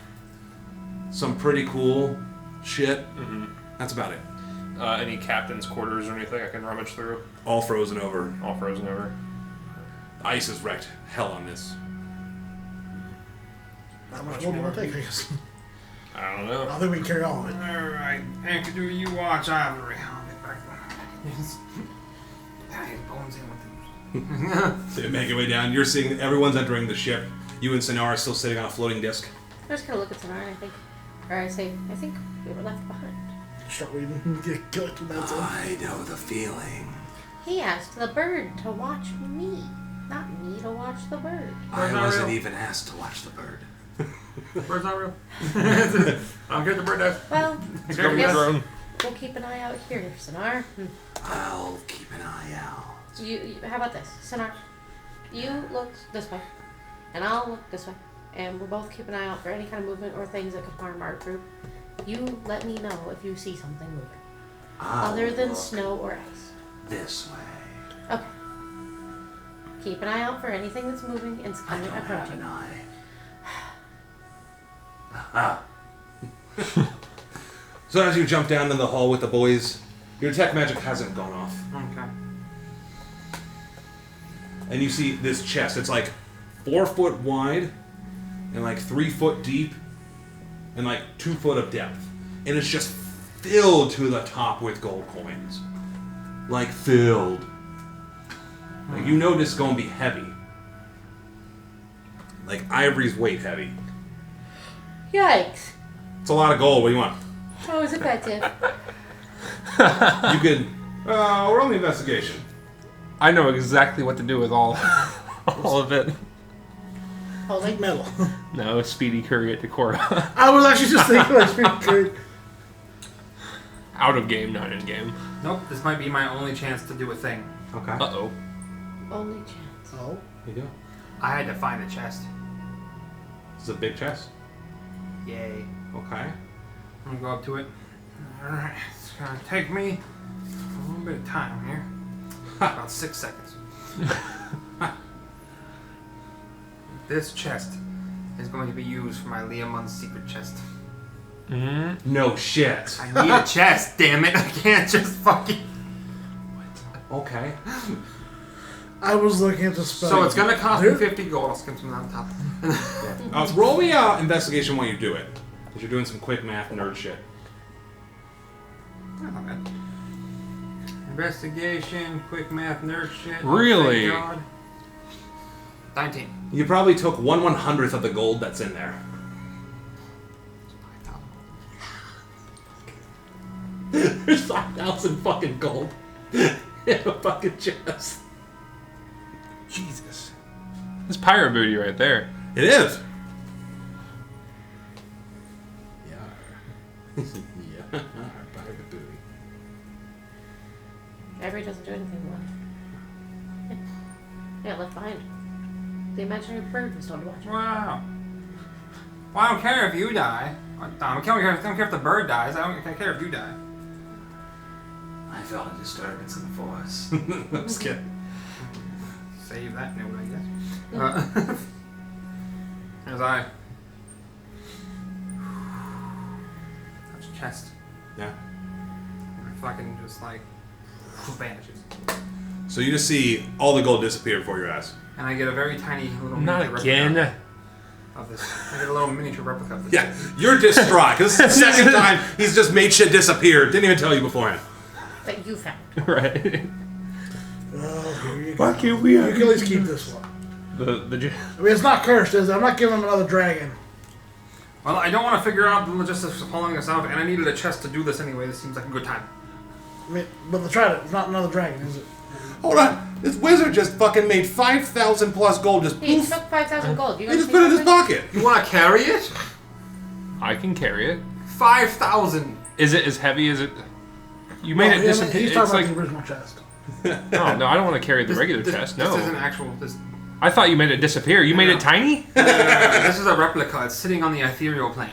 Speaker 1: some pretty cool shit.
Speaker 4: Mm-hmm.
Speaker 1: That's about it.
Speaker 4: Any captain's quarters or anything I can rummage through?
Speaker 1: All frozen over.
Speaker 4: All frozen over.
Speaker 1: The ice has wrecked hell on this.
Speaker 6: How much gold do you want to take, I guess?
Speaker 4: I don't
Speaker 6: I
Speaker 4: know.
Speaker 6: don't think we can carry all of it.
Speaker 3: Alright, Enkidu, you watch Ivory. I'll get back there. His bones in with him.
Speaker 1: So you make your way down. You're seeing everyone's entering the ship. You and Sonara are still sitting on a floating disc.
Speaker 2: I'm just gonna look at Sonara and I think we were left behind.
Speaker 6: Start reading. Get killed from that side.
Speaker 1: I know the feeling.
Speaker 2: He asked the bird to watch me, not me to watch the bird.
Speaker 1: I
Speaker 3: not
Speaker 1: wasn't
Speaker 3: real.
Speaker 1: even asked to watch the bird.
Speaker 3: Bird's not real. I don't care if the bird does.
Speaker 2: Well,
Speaker 3: It's
Speaker 2: I
Speaker 3: government
Speaker 2: guess
Speaker 3: drone.
Speaker 2: we'll keep an eye out here, Sonar.
Speaker 1: I'll keep an eye out.
Speaker 2: How about this, Sonar? You look this way, and I'll look this way, and we'll both keep an eye out for any kind of movement or things that could harm our group. You let me know if you see something moving, other than
Speaker 1: look
Speaker 2: snow or ice.
Speaker 1: this way.
Speaker 2: Okay. Keep an eye out for anything that's moving and
Speaker 1: I don't have
Speaker 2: approaching.
Speaker 1: an eye. Ah. So as you jump down in the hall with the boys, your detect magic hasn't gone off.
Speaker 3: Okay.
Speaker 1: And you see this chest. It's like 4 foot wide and like 3 foot deep and like 2 foot of depth. And it's just filled to the top with gold coins. Like filled. Like you know this is gonna be heavy. Like ivory's weight heavy.
Speaker 2: Yikes.
Speaker 1: It's a lot of gold. What do you want?
Speaker 2: How was it effective?
Speaker 1: You could. We're on the investigation.
Speaker 3: I know exactly what to do with all of it.
Speaker 2: Holding.
Speaker 6: Metal.
Speaker 3: No, Speedy Curry at Decora.
Speaker 6: I was actually just thinking like Speedy Curry.
Speaker 3: Out of game, not in game.
Speaker 7: Nope, this might be my only chance to do a thing.
Speaker 1: Okay.
Speaker 3: Uh-oh.
Speaker 2: Only chance.
Speaker 6: Oh.
Speaker 1: Here you go.
Speaker 7: I had to find the chest.
Speaker 1: This is a big chest.
Speaker 7: Yay.
Speaker 1: Okay.
Speaker 7: I'm gonna go up to it. Alright, it's gonna take me a little bit of time here. About 6 seconds. This chest is going to be used for my Liamon's secret chest.
Speaker 3: Mm-hmm.
Speaker 1: No shit.
Speaker 7: I need a chest, damn it. I can't just fucking...
Speaker 1: Okay.
Speaker 6: I was looking at the spell.
Speaker 7: So it's gonna cost me
Speaker 6: Dude.
Speaker 7: 50 gold. I'll skip some on top.
Speaker 1: Roll me investigation while you do it. Because you're doing some quick math nerd shit.
Speaker 7: Not bad. Investigation, quick math, nerd shit.
Speaker 3: Really?
Speaker 7: Oh, thank God. 19.
Speaker 1: You probably took 1/100th of the gold that's in there. There's 5,000 fucking gold in a fucking chest.
Speaker 3: Jesus. That's pirate booty right there.
Speaker 1: It is. Yeah. Yeah. Pirate booty.
Speaker 2: Avery doesn't do anything with it. Yeah, left behind. The imaginary bird was told to watch it.
Speaker 7: Wow. Well, I don't care if you die. I don't care if the bird dies. I don't care if you die.
Speaker 1: I felt a disturbance in the force. I'm just kidding.
Speaker 7: Save that note, I guess. As I touch the chest,
Speaker 1: Yeah.
Speaker 7: and fucking just like vanishes,
Speaker 1: So you just see all the gold disappear before your eyes.
Speaker 7: and I get a very tiny little
Speaker 3: Not
Speaker 7: miniature
Speaker 3: again.
Speaker 7: replica of this. I get a little miniature replica of this.
Speaker 1: Yeah, you're distraught because it's the second time he's just made shit disappear. Didn't even tell you beforehand.
Speaker 2: That you found.
Speaker 3: Right.
Speaker 6: Oh, here you go.
Speaker 3: Why can't we
Speaker 6: You can at least keep this one.
Speaker 3: The
Speaker 6: I mean, it's not cursed, is it? I'm not giving him another dragon.
Speaker 7: Well, I don't want to figure out the logistics of pulling this out, and I needed a chest to do this anyway. This seems like a good time.
Speaker 6: I mean, but the trident is not another dragon, is it?
Speaker 1: Hold on, this wizard just fucking made 5,000 plus gold. Just
Speaker 2: He
Speaker 1: poof.
Speaker 2: took 5,000 gold. You
Speaker 1: He just put it in his pocket.
Speaker 7: You want to carry it?
Speaker 3: I can carry it.
Speaker 7: 5,000.
Speaker 3: Is it as heavy as it? You made it disappear.
Speaker 6: He's
Speaker 3: It's
Speaker 6: talking
Speaker 3: like
Speaker 6: about the original chest.
Speaker 3: no, I don't want to carry the regular
Speaker 7: This
Speaker 3: chest.
Speaker 7: This
Speaker 3: No,
Speaker 7: isn't actual. This
Speaker 3: I thought you made it disappear. You made it tiny.
Speaker 7: this is a replica. It's sitting on the ethereal plane.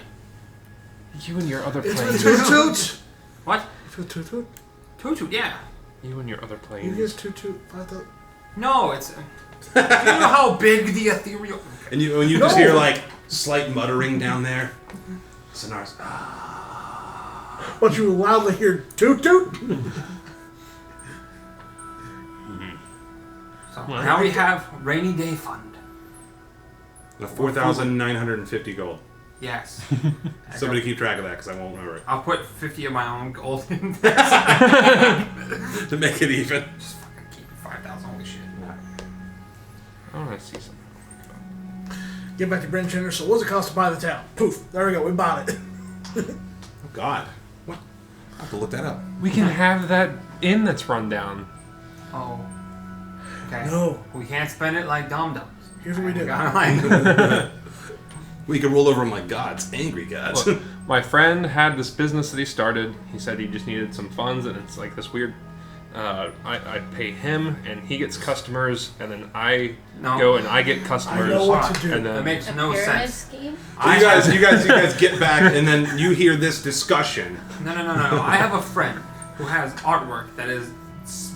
Speaker 3: You and your other
Speaker 6: It's
Speaker 3: planes.
Speaker 6: Toot Toot.
Speaker 7: What?
Speaker 6: Toot Toot.
Speaker 7: Tutu, yeah.
Speaker 3: You and your other
Speaker 6: You
Speaker 3: planes.
Speaker 6: guys Toot Toot. I thought.
Speaker 7: No, it's. Do you know how big the ethereal?
Speaker 1: And you just hear like slight muttering down there. Sonar's.
Speaker 6: But you loudly hear Toot Toot.
Speaker 7: So
Speaker 3: Well,
Speaker 7: now we have rainy day fund.
Speaker 1: 4,950 gold.
Speaker 7: Yes.
Speaker 1: Somebody keep track of that because I won't remember it.
Speaker 7: I'll put 50 of my own gold in.
Speaker 1: To make it even.
Speaker 7: Just fucking keep it 5,000. Holy shit.
Speaker 3: I want to see something.
Speaker 6: Get back to Bryn Chinner. So, what does it cost to buy the town? Poof. There we go. We bought it.
Speaker 1: Oh God. What? I'll have to look that up.
Speaker 4: We can have that inn that's run down.
Speaker 3: Oh. Okay.
Speaker 6: No.
Speaker 3: We can't spend it like dum-dums.
Speaker 6: Here's what we do.
Speaker 3: Gotta, like,
Speaker 5: We can roll over them like gods, angry gods.
Speaker 4: Look, my friend had this business that he started. He said he just needed some funds, and it's like this weird. I pay him, and he gets customers, and then I go and I get customers.
Speaker 6: I know what to do.
Speaker 4: And
Speaker 3: that
Speaker 4: then
Speaker 3: makes
Speaker 2: A
Speaker 3: no
Speaker 2: pyramid
Speaker 3: sense.
Speaker 2: scheme?
Speaker 1: You guys get back, and then you hear this discussion.
Speaker 3: No. I have a friend who has artwork that is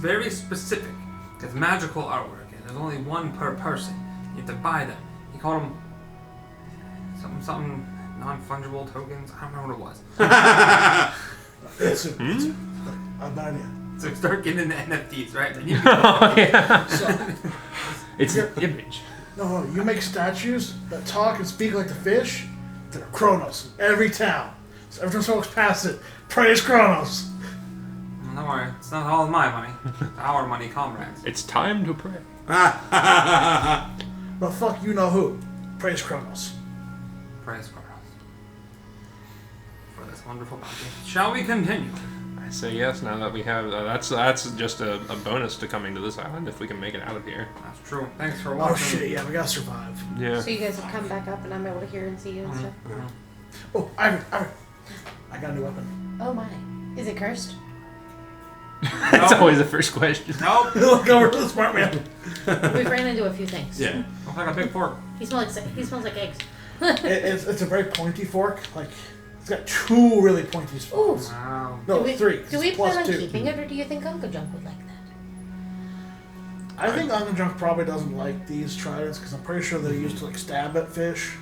Speaker 3: very specific. It's magical artwork, and there's only one per person. You have to buy them. He called them something non-fungible tokens. I don't remember what it was.
Speaker 6: It's a bad idea.
Speaker 3: So start getting into NFTs, right? Then you
Speaker 4: oh, yeah.
Speaker 6: So,
Speaker 4: It's an image.
Speaker 6: no, you make statues that talk and speak like the fish that are Kronos in every town. So every time someone walks past it, praise Kronos.
Speaker 3: Don't worry, it's not all my money. It's our money, comrades.
Speaker 4: It's time to pray.
Speaker 6: But fuck you know who. Praise Kronos.
Speaker 3: Praise Kronos for this wonderful bounty. Shall we continue?
Speaker 4: I say yes now that we have. That's just a bonus to coming to this island if we can make it out of here.
Speaker 3: That's true. Thanks for
Speaker 6: Oh
Speaker 3: watching.
Speaker 6: shit, yeah, we gotta survive.
Speaker 4: Yeah.
Speaker 2: So you guys have come back up and I'm able to hear and see you and stuff?
Speaker 6: Oh, Ivory. I got a new weapon.
Speaker 2: Oh my. Is it cursed?
Speaker 4: That's always the first question.
Speaker 3: Nope.
Speaker 6: Look over to the smart man.
Speaker 2: We've ran into a few things.
Speaker 5: Yeah.
Speaker 3: Looks like a big fork.
Speaker 2: He smells like eggs.
Speaker 6: It's a very pointy fork. Like, it's got two really pointy
Speaker 2: Ooh.
Speaker 6: spots.
Speaker 3: Wow.
Speaker 6: No,
Speaker 2: do we,
Speaker 6: three.
Speaker 2: Do we
Speaker 6: plus
Speaker 2: plan on
Speaker 6: two.
Speaker 2: keeping it, or do you think Uncle Junk would like that?
Speaker 6: I think Uncle Junk probably doesn't like these tridents because I'm pretty sure they're used to like stab at fish.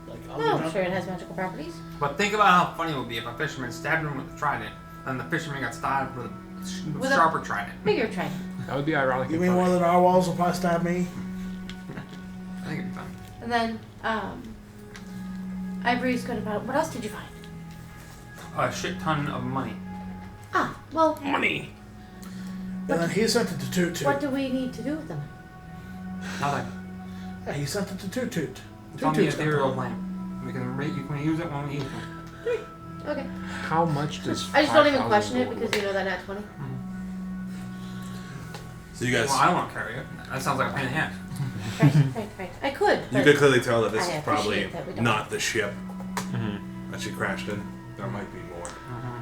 Speaker 6: Like Uncle
Speaker 2: Oh,
Speaker 6: Junk.
Speaker 2: sure, it has magical properties.
Speaker 3: But think about how funny it would be if a fisherman stabbed him with a trident, and the fisherman got stabbed with a
Speaker 2: With a-
Speaker 3: sharper trident.
Speaker 2: Bigger trident.
Speaker 4: That would be ironic.
Speaker 6: You
Speaker 4: and
Speaker 6: mean
Speaker 4: funny.
Speaker 6: one of the narwhals will probably stab me?
Speaker 3: I think it'd be fun.
Speaker 2: And then, Ivory's good about. What else did you find?
Speaker 3: A shit ton of money.
Speaker 2: Ah, well,
Speaker 4: Money.
Speaker 6: And then he sent it to Toot Toot.
Speaker 2: what do we need to do with them?
Speaker 3: Nothing.
Speaker 6: Yeah, he sent it to Toot Toot.
Speaker 3: It's on the
Speaker 6: Toot's got
Speaker 3: ethereal
Speaker 6: the-
Speaker 3: plane. You can use it when we use it.
Speaker 2: Okay.
Speaker 4: How much does?
Speaker 2: I just don't even
Speaker 4: 5,000
Speaker 2: question it
Speaker 4: gold
Speaker 2: because you know that at 20.
Speaker 5: So you guys,
Speaker 3: Well, I don't want to carry it. That sounds like a pain in the ass.
Speaker 2: Right. I could.
Speaker 1: You
Speaker 2: But
Speaker 1: could clearly tell that this
Speaker 2: I
Speaker 1: is probably
Speaker 2: appreciate that we don't.
Speaker 1: not the ship
Speaker 4: Mhm.
Speaker 1: that she crashed in. There might be more.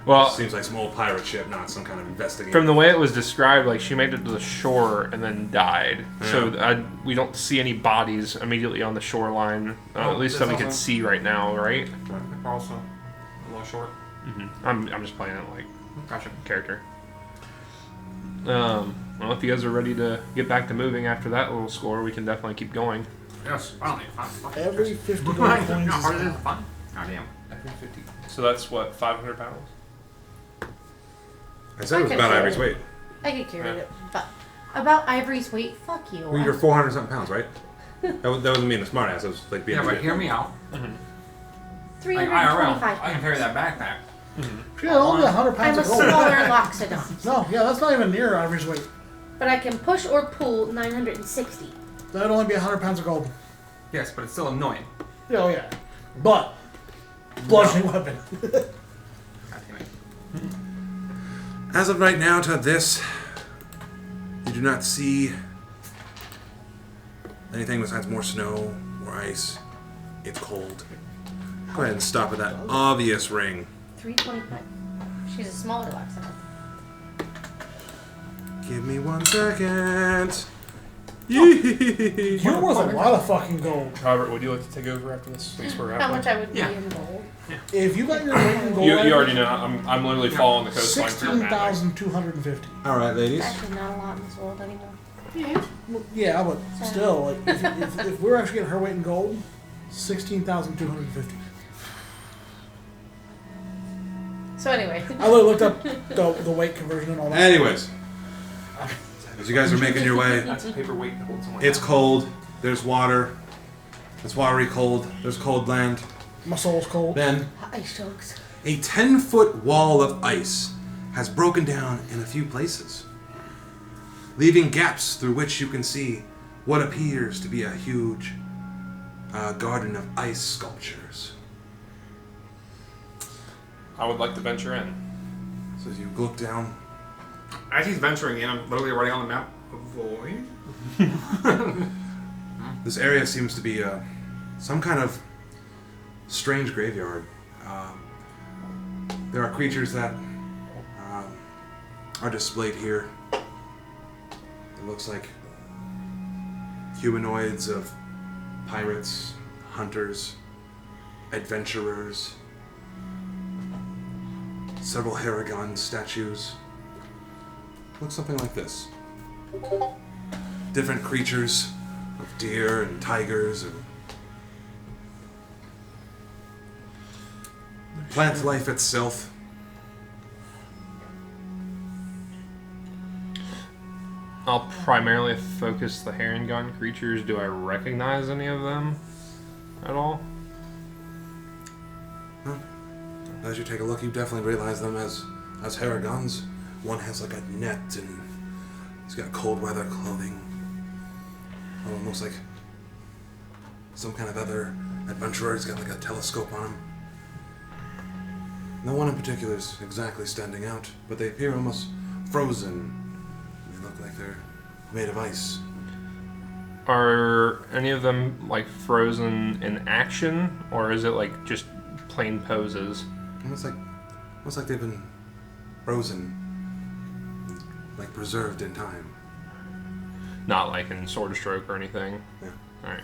Speaker 4: Well,
Speaker 1: Seems like some old pirate ship, not some kind of investigator.
Speaker 4: from the way it was described, like she made it to the shore and then died. So we don't see any bodies immediately on the shoreline,
Speaker 3: Oh,
Speaker 4: at least that we
Speaker 3: there's
Speaker 4: can
Speaker 3: also-
Speaker 4: see right now, right?
Speaker 3: They're also a little short.
Speaker 4: I'm just playing it like
Speaker 3: Gotcha.
Speaker 4: character. Well, if you guys are ready to get back to moving after that little score, we can definitely keep going.
Speaker 3: Yes, finally.
Speaker 6: Every 50 gold
Speaker 3: How
Speaker 6: coins is
Speaker 3: hard is it?
Speaker 6: out.
Speaker 3: Fun. Goddamn.
Speaker 4: Every 50. So that's what, 500 pounds?
Speaker 1: I said it was about Ivory's weight.
Speaker 2: I could carry it. But about Ivory's weight, fuck you.
Speaker 1: Well, you're 400 something pounds, right? that wasn't being a smart ass. It was like being
Speaker 3: Yeah, but
Speaker 1: legit.
Speaker 3: hear me out. Like
Speaker 2: 325
Speaker 3: IRL, I can carry
Speaker 2: pounds.
Speaker 3: that backpack.
Speaker 6: Yeah, only 100
Speaker 2: I'm
Speaker 6: pounds
Speaker 2: a
Speaker 6: of gold.
Speaker 2: smaller loxodon.
Speaker 6: No, yeah, that's not even near Ivory's weight.
Speaker 2: But I can push or pull 960.
Speaker 6: That'd only be 100 pounds of gold.
Speaker 3: Yes, but it's still annoying.
Speaker 6: Yeah, oh yeah. But, bludgeoning weapon.
Speaker 3: God damn it.
Speaker 1: As of right now, to this, you do not see anything besides more snow, more ice. It's cold. Go ahead and stop at that obvious ring.
Speaker 2: 325. She's a smaller loxodon.
Speaker 1: Give me 1 second.
Speaker 6: You're worth a lot of fucking gold.
Speaker 4: Robert, would you like to take over after this? Since we're
Speaker 2: How much I would be
Speaker 3: Yeah.
Speaker 2: in gold?
Speaker 6: If you got your weight in gold,
Speaker 4: You
Speaker 6: Ivory,
Speaker 4: already know. I'm literally following the coastline for your magic.
Speaker 6: 16,250.
Speaker 1: All right, ladies.
Speaker 2: It's actually not a lot in this world anymore.
Speaker 6: Well, yeah, but still, like, if we're actually getting her weight in gold, 16,250.
Speaker 2: So anyway.
Speaker 6: I literally looked up the weight conversion and all that.
Speaker 1: Anyways, as you guys are making your way,
Speaker 4: That's a paperweight to hold someone
Speaker 1: it's
Speaker 4: down.
Speaker 1: cold. There's water. It's watery cold. There's cold land.
Speaker 6: My soul's cold.
Speaker 1: Then
Speaker 2: Ice chokes.
Speaker 1: a 10-foot wall of ice has broken down in a few places, leaving gaps through which you can see what appears to be a huge garden of ice sculptures.
Speaker 4: I would like to venture in.
Speaker 1: So So as you look down,
Speaker 3: As he's venturing in, I'm literally writing on the map, avoid.
Speaker 1: this area seems to be some kind of strange graveyard. There are creatures that are displayed here. It looks like humanoids of pirates, hunters, adventurers, several Haragon statues. Looks something like this. Different creatures of deer and tigers and plant life itself.
Speaker 4: I'll primarily focus the herring gun creatures. Do I recognize any of them at all?
Speaker 1: As you take a look, you definitely realize them as Haragons. One has like a net and he's got cold weather clothing. One looks like some kind of other adventurer. He's got like a telescope on him. No one in particular is exactly standing out, but they appear almost frozen. They look like they're made of ice.
Speaker 4: Are any of them like frozen in action, or is it like just plain poses?
Speaker 1: Almost like they've been frozen, like preserved in time.
Speaker 4: Not like in sword stroke or anything.
Speaker 1: Yeah.
Speaker 4: All right.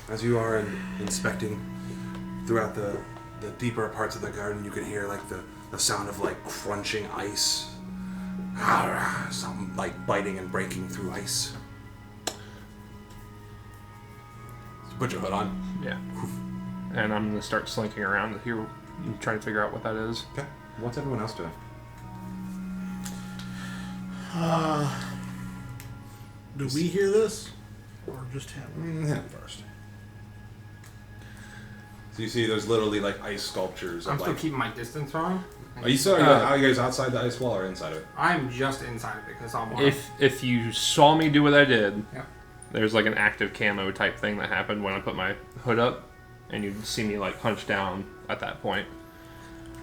Speaker 1: As you are inspecting throughout the deeper parts of the garden, you can hear like the sound of like crunching ice. Something like biting and breaking through ice. Put your hood on.
Speaker 4: Yeah. And I'm gonna start slinking around here, trying to figure out what that is.
Speaker 1: Okay. What's everyone else doing?
Speaker 6: Do we hear this? Or just him?
Speaker 1: Him first. So you see there's literally like ice sculptures.
Speaker 3: I'm
Speaker 1: of,
Speaker 3: still
Speaker 1: like,
Speaker 3: keeping my distance from him.
Speaker 5: Are you guys outside the ice wall or inside of it?
Speaker 3: I'm just inside of it because I'm
Speaker 4: If you saw me do what I did,
Speaker 3: Yeah.
Speaker 4: there's like an active camo type thing that happened when I put my hood up, and you'd see me like hunch down at that point.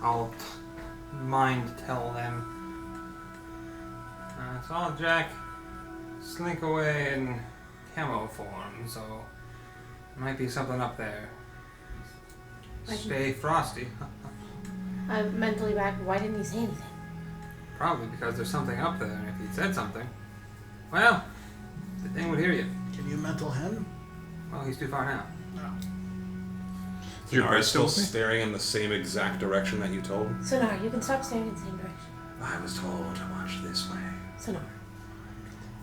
Speaker 3: I'll mind tell them. So I'll Jack slink away in camo form, so there might be something up there. Stay frosty.
Speaker 2: I'm mentally back. Why didn't he say anything?
Speaker 3: Probably because there's something up there, and if he'd said something, well, the thing would hear you.
Speaker 6: Can you mental him?
Speaker 3: Well, he's too far now.
Speaker 4: Your
Speaker 1: Are you
Speaker 4: breath
Speaker 1: still
Speaker 4: still
Speaker 1: staring in the same exact direction that you told?
Speaker 2: Sonar, you can stop staring in the same direction.
Speaker 1: I was told to watch this way.
Speaker 2: Sonar,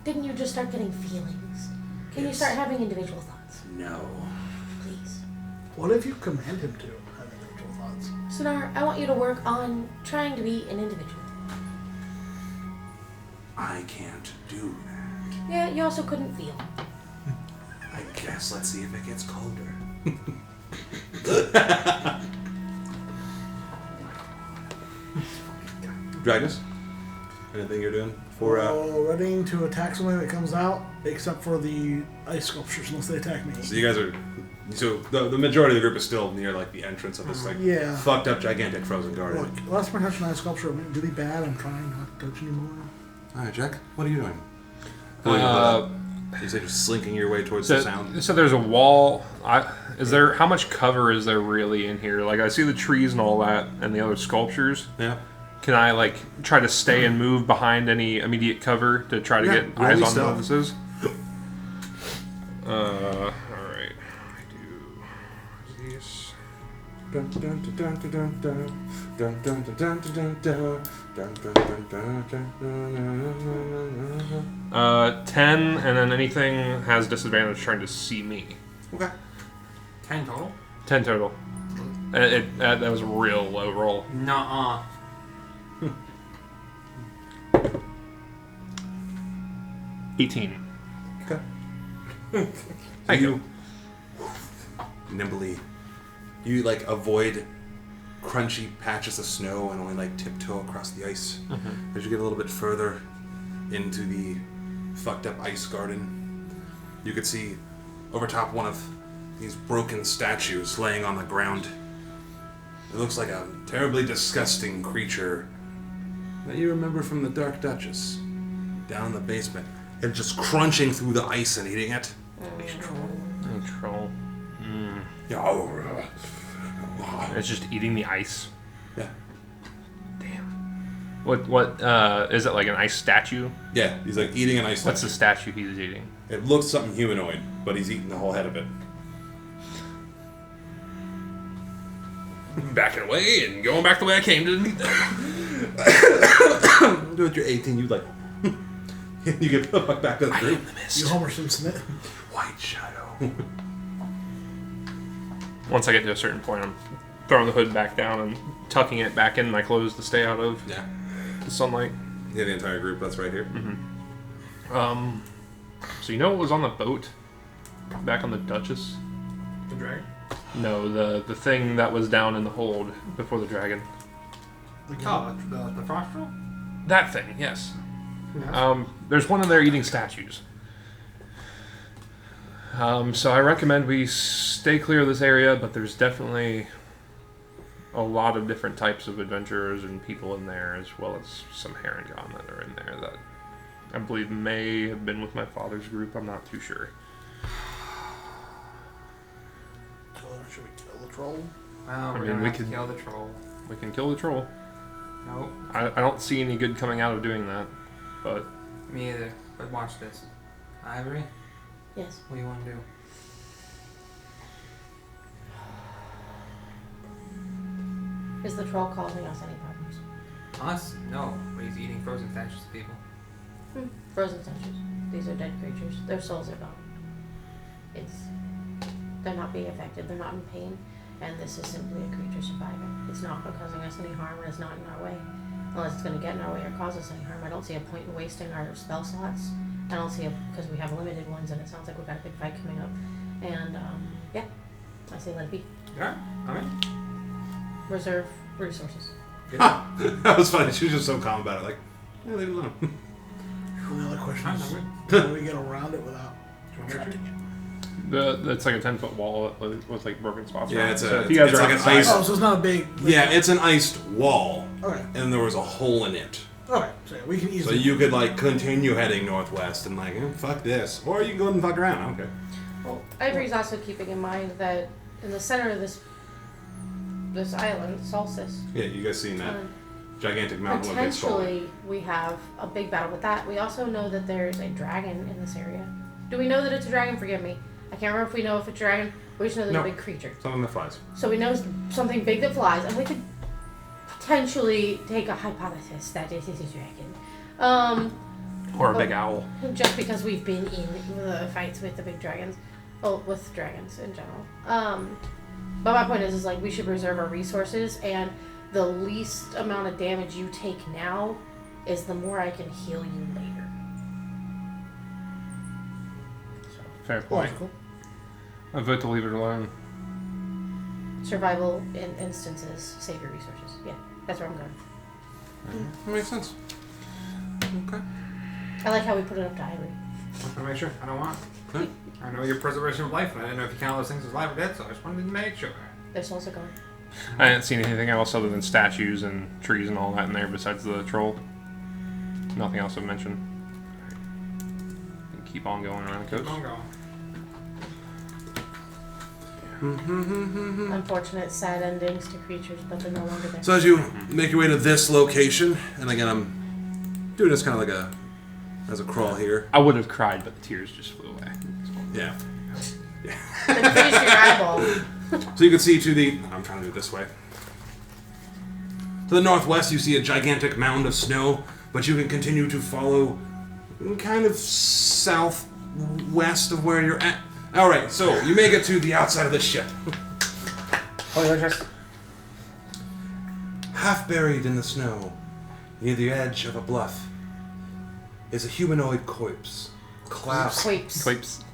Speaker 2: didn't you just start getting feelings? Can you
Speaker 1: Yes.
Speaker 2: start having individual thoughts?
Speaker 1: No.
Speaker 2: Please.
Speaker 6: What if you command him to have individual thoughts?
Speaker 2: Sonar, I want you to work on trying to be an individual.
Speaker 1: I can't do that.
Speaker 2: Yeah, you also couldn't feel.
Speaker 1: I guess let's see if it gets colder. Dragus? Anything you're doing for
Speaker 6: Ready to attack something that comes out, except for the ice sculptures, unless they attack me.
Speaker 1: So you guys are the majority of the group is still near like the entrance of this like
Speaker 6: Yeah.
Speaker 1: fucked up gigantic frozen garden.
Speaker 6: Look, last time I touched an ice sculpture, it went really bad. I'm trying not to touch anymore.
Speaker 1: Alright, Jack, what are you doing? You said you're slinking your way towards the sound.
Speaker 4: So there's a wall. How much cover is there really in here? Like I see the trees and all that, and the other sculptures.
Speaker 1: Yeah.
Speaker 4: Can I like try to stay and move behind any immediate cover to try to
Speaker 1: Yeah,
Speaker 4: get
Speaker 1: roll
Speaker 4: eyes
Speaker 1: me
Speaker 4: on
Speaker 1: stealth.
Speaker 4: what this is? All right. I do these.
Speaker 1: Dun, dun, dun, dun, dun, dun, dun, dun, dun, dun, dun, dun, dun, dun, dun, dun, dun, dun.
Speaker 4: 10, and then anything has disadvantage trying to see me.
Speaker 1: Okay.
Speaker 3: 10 total?
Speaker 4: 10 total. That was a real low roll.
Speaker 3: Nuh-uh.
Speaker 4: 18.
Speaker 1: Okay.
Speaker 4: Thank you.
Speaker 1: Nimbly, you like avoid crunchy patches of snow and only like tiptoe across the ice. As you get a little bit further into the fucked up ice garden, you could see over top one of these broken statues laying on the ground. It looks like a terribly disgusting creature that you remember from the Dark Duchess, down in the basement, and just crunching through the ice and eating it.
Speaker 4: A troll.
Speaker 1: Yeah.
Speaker 4: It's just eating the ice.
Speaker 1: Yeah.
Speaker 4: Damn. What is it, like an ice statue?
Speaker 1: Yeah, he's like eating an ice
Speaker 4: What's the
Speaker 1: statue.
Speaker 4: statue he's eating?
Speaker 1: It looks something humanoid, but he's eating the whole head of it.
Speaker 5: Backing away and going back the way I came to meet them.
Speaker 1: Do it, you're 18, you like... you get put back to the group.
Speaker 6: You Homer Simpson it.
Speaker 1: White shadow.
Speaker 4: Once I get to a certain point, I'm throwing the hood back down and tucking it back in my clothes to stay out of
Speaker 1: Yeah.
Speaker 4: the sunlight.
Speaker 1: Yeah, the entire group, that's right here.
Speaker 4: So you know what was on the boat back on the Duchess?
Speaker 3: The dragon?
Speaker 4: No, the thing that was down in the hold before the dragon.
Speaker 3: Oh, the frost troll?
Speaker 4: That thing, yes.
Speaker 3: Yeah.
Speaker 4: There's one in there eating statues. So I recommend we stay clear of this area, but there's definitely a lot of different types of adventurers and people in there, as well as some Heron John that are in there that I believe may have been with my father's group. I'm not too sure.
Speaker 6: Should we kill the troll?
Speaker 3: Well, we're
Speaker 4: mean,
Speaker 3: gonna
Speaker 4: we
Speaker 3: have to
Speaker 4: could-
Speaker 3: kill the troll.
Speaker 4: We can kill the troll.
Speaker 3: Nope,
Speaker 4: I don't see any good coming out of doing that, but
Speaker 3: me either. But watch this. Ivory,
Speaker 2: Yes.
Speaker 3: what do you want to do?
Speaker 2: Is the troll causing us any problems?
Speaker 3: Us? No, but he's eating frozen statues of people.
Speaker 2: Frozen statues. These are dead creatures. Their souls are gone. They're not being affected. They're not in pain. And this is simply a creature surviving. It's not causing us any harm, and it's not in our way. Unless it's going to get in our way or cause us any harm. I don't see a point in wasting our spell slots. I don't see because we have limited ones, and it sounds like we've got a big fight coming up. And, yeah. I say let it be.
Speaker 3: Yeah, I mean,
Speaker 2: Reserve resources.
Speaker 1: That was funny. She was just so calm about it. Like, yeah, leave it alone.
Speaker 6: The other question is,
Speaker 3: I'm
Speaker 6: how do we get around it without attracting it?
Speaker 4: it's like a 10-foot wall with like broken spots.
Speaker 1: Yeah,
Speaker 4: around it.
Speaker 1: it's
Speaker 4: So
Speaker 1: a-
Speaker 4: if you guys
Speaker 1: it's
Speaker 4: are
Speaker 1: like an
Speaker 4: outside-
Speaker 1: ice-
Speaker 6: Oh, so it's not a big...
Speaker 1: Yeah, it's an iced wall,
Speaker 6: Okay.
Speaker 1: and there was a hole in it.
Speaker 6: Okay. So yeah, we can
Speaker 1: So
Speaker 6: easily...
Speaker 1: you could, like, continue heading northwest and, like, fuck this. Or you can go and fuck around. I don't care.
Speaker 2: Well, Ivory's also keeping in mind that in the center of this island, Solstice,
Speaker 1: Yeah, you guys seen that
Speaker 2: um,
Speaker 1: gigantic mountain with big skull.
Speaker 2: potentially we have a big battle with that. We also know that there's a dragon in this area. Do we know that it's a dragon? Forgive me. I can't remember if we know if it's a dragon. We just know there's
Speaker 1: No.
Speaker 2: a big creature.
Speaker 1: Something that flies.
Speaker 2: So we know something big that flies, and we could potentially take a hypothesis that it is a dragon.
Speaker 4: or a big owl.
Speaker 2: Just because we've been in the fights with the big dragons. Well, with dragons in general. But my point is like we should reserve our resources, and the least amount of damage you take now is the more I can heal you later. So,
Speaker 4: Fair point.
Speaker 6: Logical.
Speaker 4: I vote to leave it alone.
Speaker 2: survival in instances, save your resources. Yeah, that's where I'm going.
Speaker 1: That makes sense. Okay.
Speaker 2: I like how we put it up to Ivory.
Speaker 3: I just want to make sure. I don't want.
Speaker 1: Okay.
Speaker 3: I know your preservation of life, and I didn't know if you count those things as live or dead, so I just wanted to make sure.
Speaker 2: Their souls are gone.
Speaker 4: I hadn't seen anything else other than statues and trees and all that in there besides the troll. Nothing else I've mentioned. Keep on going around the
Speaker 3: Keep
Speaker 4: coast.
Speaker 3: on going.
Speaker 2: Unfortunate, sad endings to creatures, but they're no longer there.
Speaker 1: So as you make your way to this location, and again, I'm doing this kind of like as a crawl here.
Speaker 4: I would have cried, but the tears just flew away.
Speaker 1: Yeah.
Speaker 2: Then freeze your eyeball.
Speaker 1: So you can see to the... I'm trying to do it this way. To the northwest, you see a gigantic mound of snow, but you can continue to follow kind of southwest of where you're at. Alright, so you make it to the outside of the ship. Half buried in the snow, near the edge of a bluff, is a humanoid corpse.
Speaker 2: Quapes.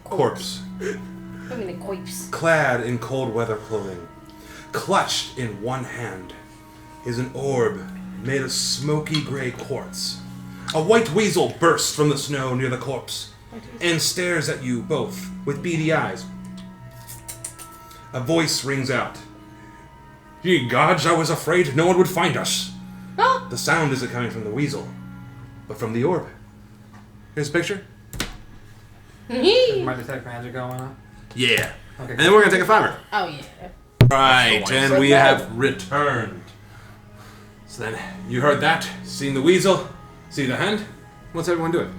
Speaker 1: Corpse.
Speaker 2: I mean, quapes.
Speaker 1: Clad in cold weather clothing. Clutched in one hand is an orb made of smoky gray quartz. A white weasel bursts from the snow near the corpse and stares at you both with beady eyes. A voice rings out. Ye gods, I was afraid no one would find us.
Speaker 2: Oh!
Speaker 1: the sound isn't coming from the weasel, but from the orb. Here's a picture.
Speaker 3: My detect magic going on.
Speaker 1: Yeah.
Speaker 3: Okay.
Speaker 1: And then we're gonna take a fiver.
Speaker 2: Oh yeah.
Speaker 1: Right,
Speaker 4: That's the
Speaker 1: and
Speaker 4: one.
Speaker 1: we have returned. So then, you heard that, seen the weasel, see the hand. What's everyone doing?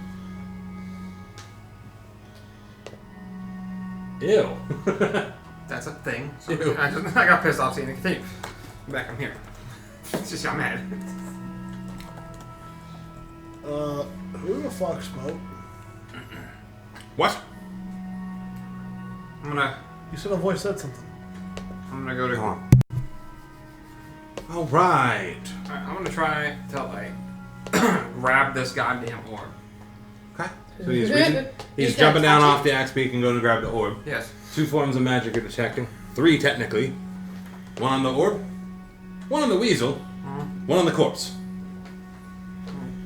Speaker 1: Ew.
Speaker 3: That's a thing. So
Speaker 1: Ew.
Speaker 3: I got pissed off seeing it continue. Back, I'm here. It's just I'm mad.
Speaker 6: Who the fuck spoke?
Speaker 1: What?
Speaker 6: You said a voice said something.
Speaker 3: I'm gonna go to.
Speaker 1: Come on. All right.
Speaker 3: I'm gonna try to like grab this goddamn orb.
Speaker 1: Okay. So he's reaching. He's
Speaker 2: He's
Speaker 1: jumping
Speaker 2: gonna
Speaker 1: down
Speaker 2: touch
Speaker 1: off the axe peak and going to grab the orb.
Speaker 3: Yes.
Speaker 1: 2 forms of magic you're detecting. 3 technically. 1 on the orb. 1 on the weasel. 1 on the corpse.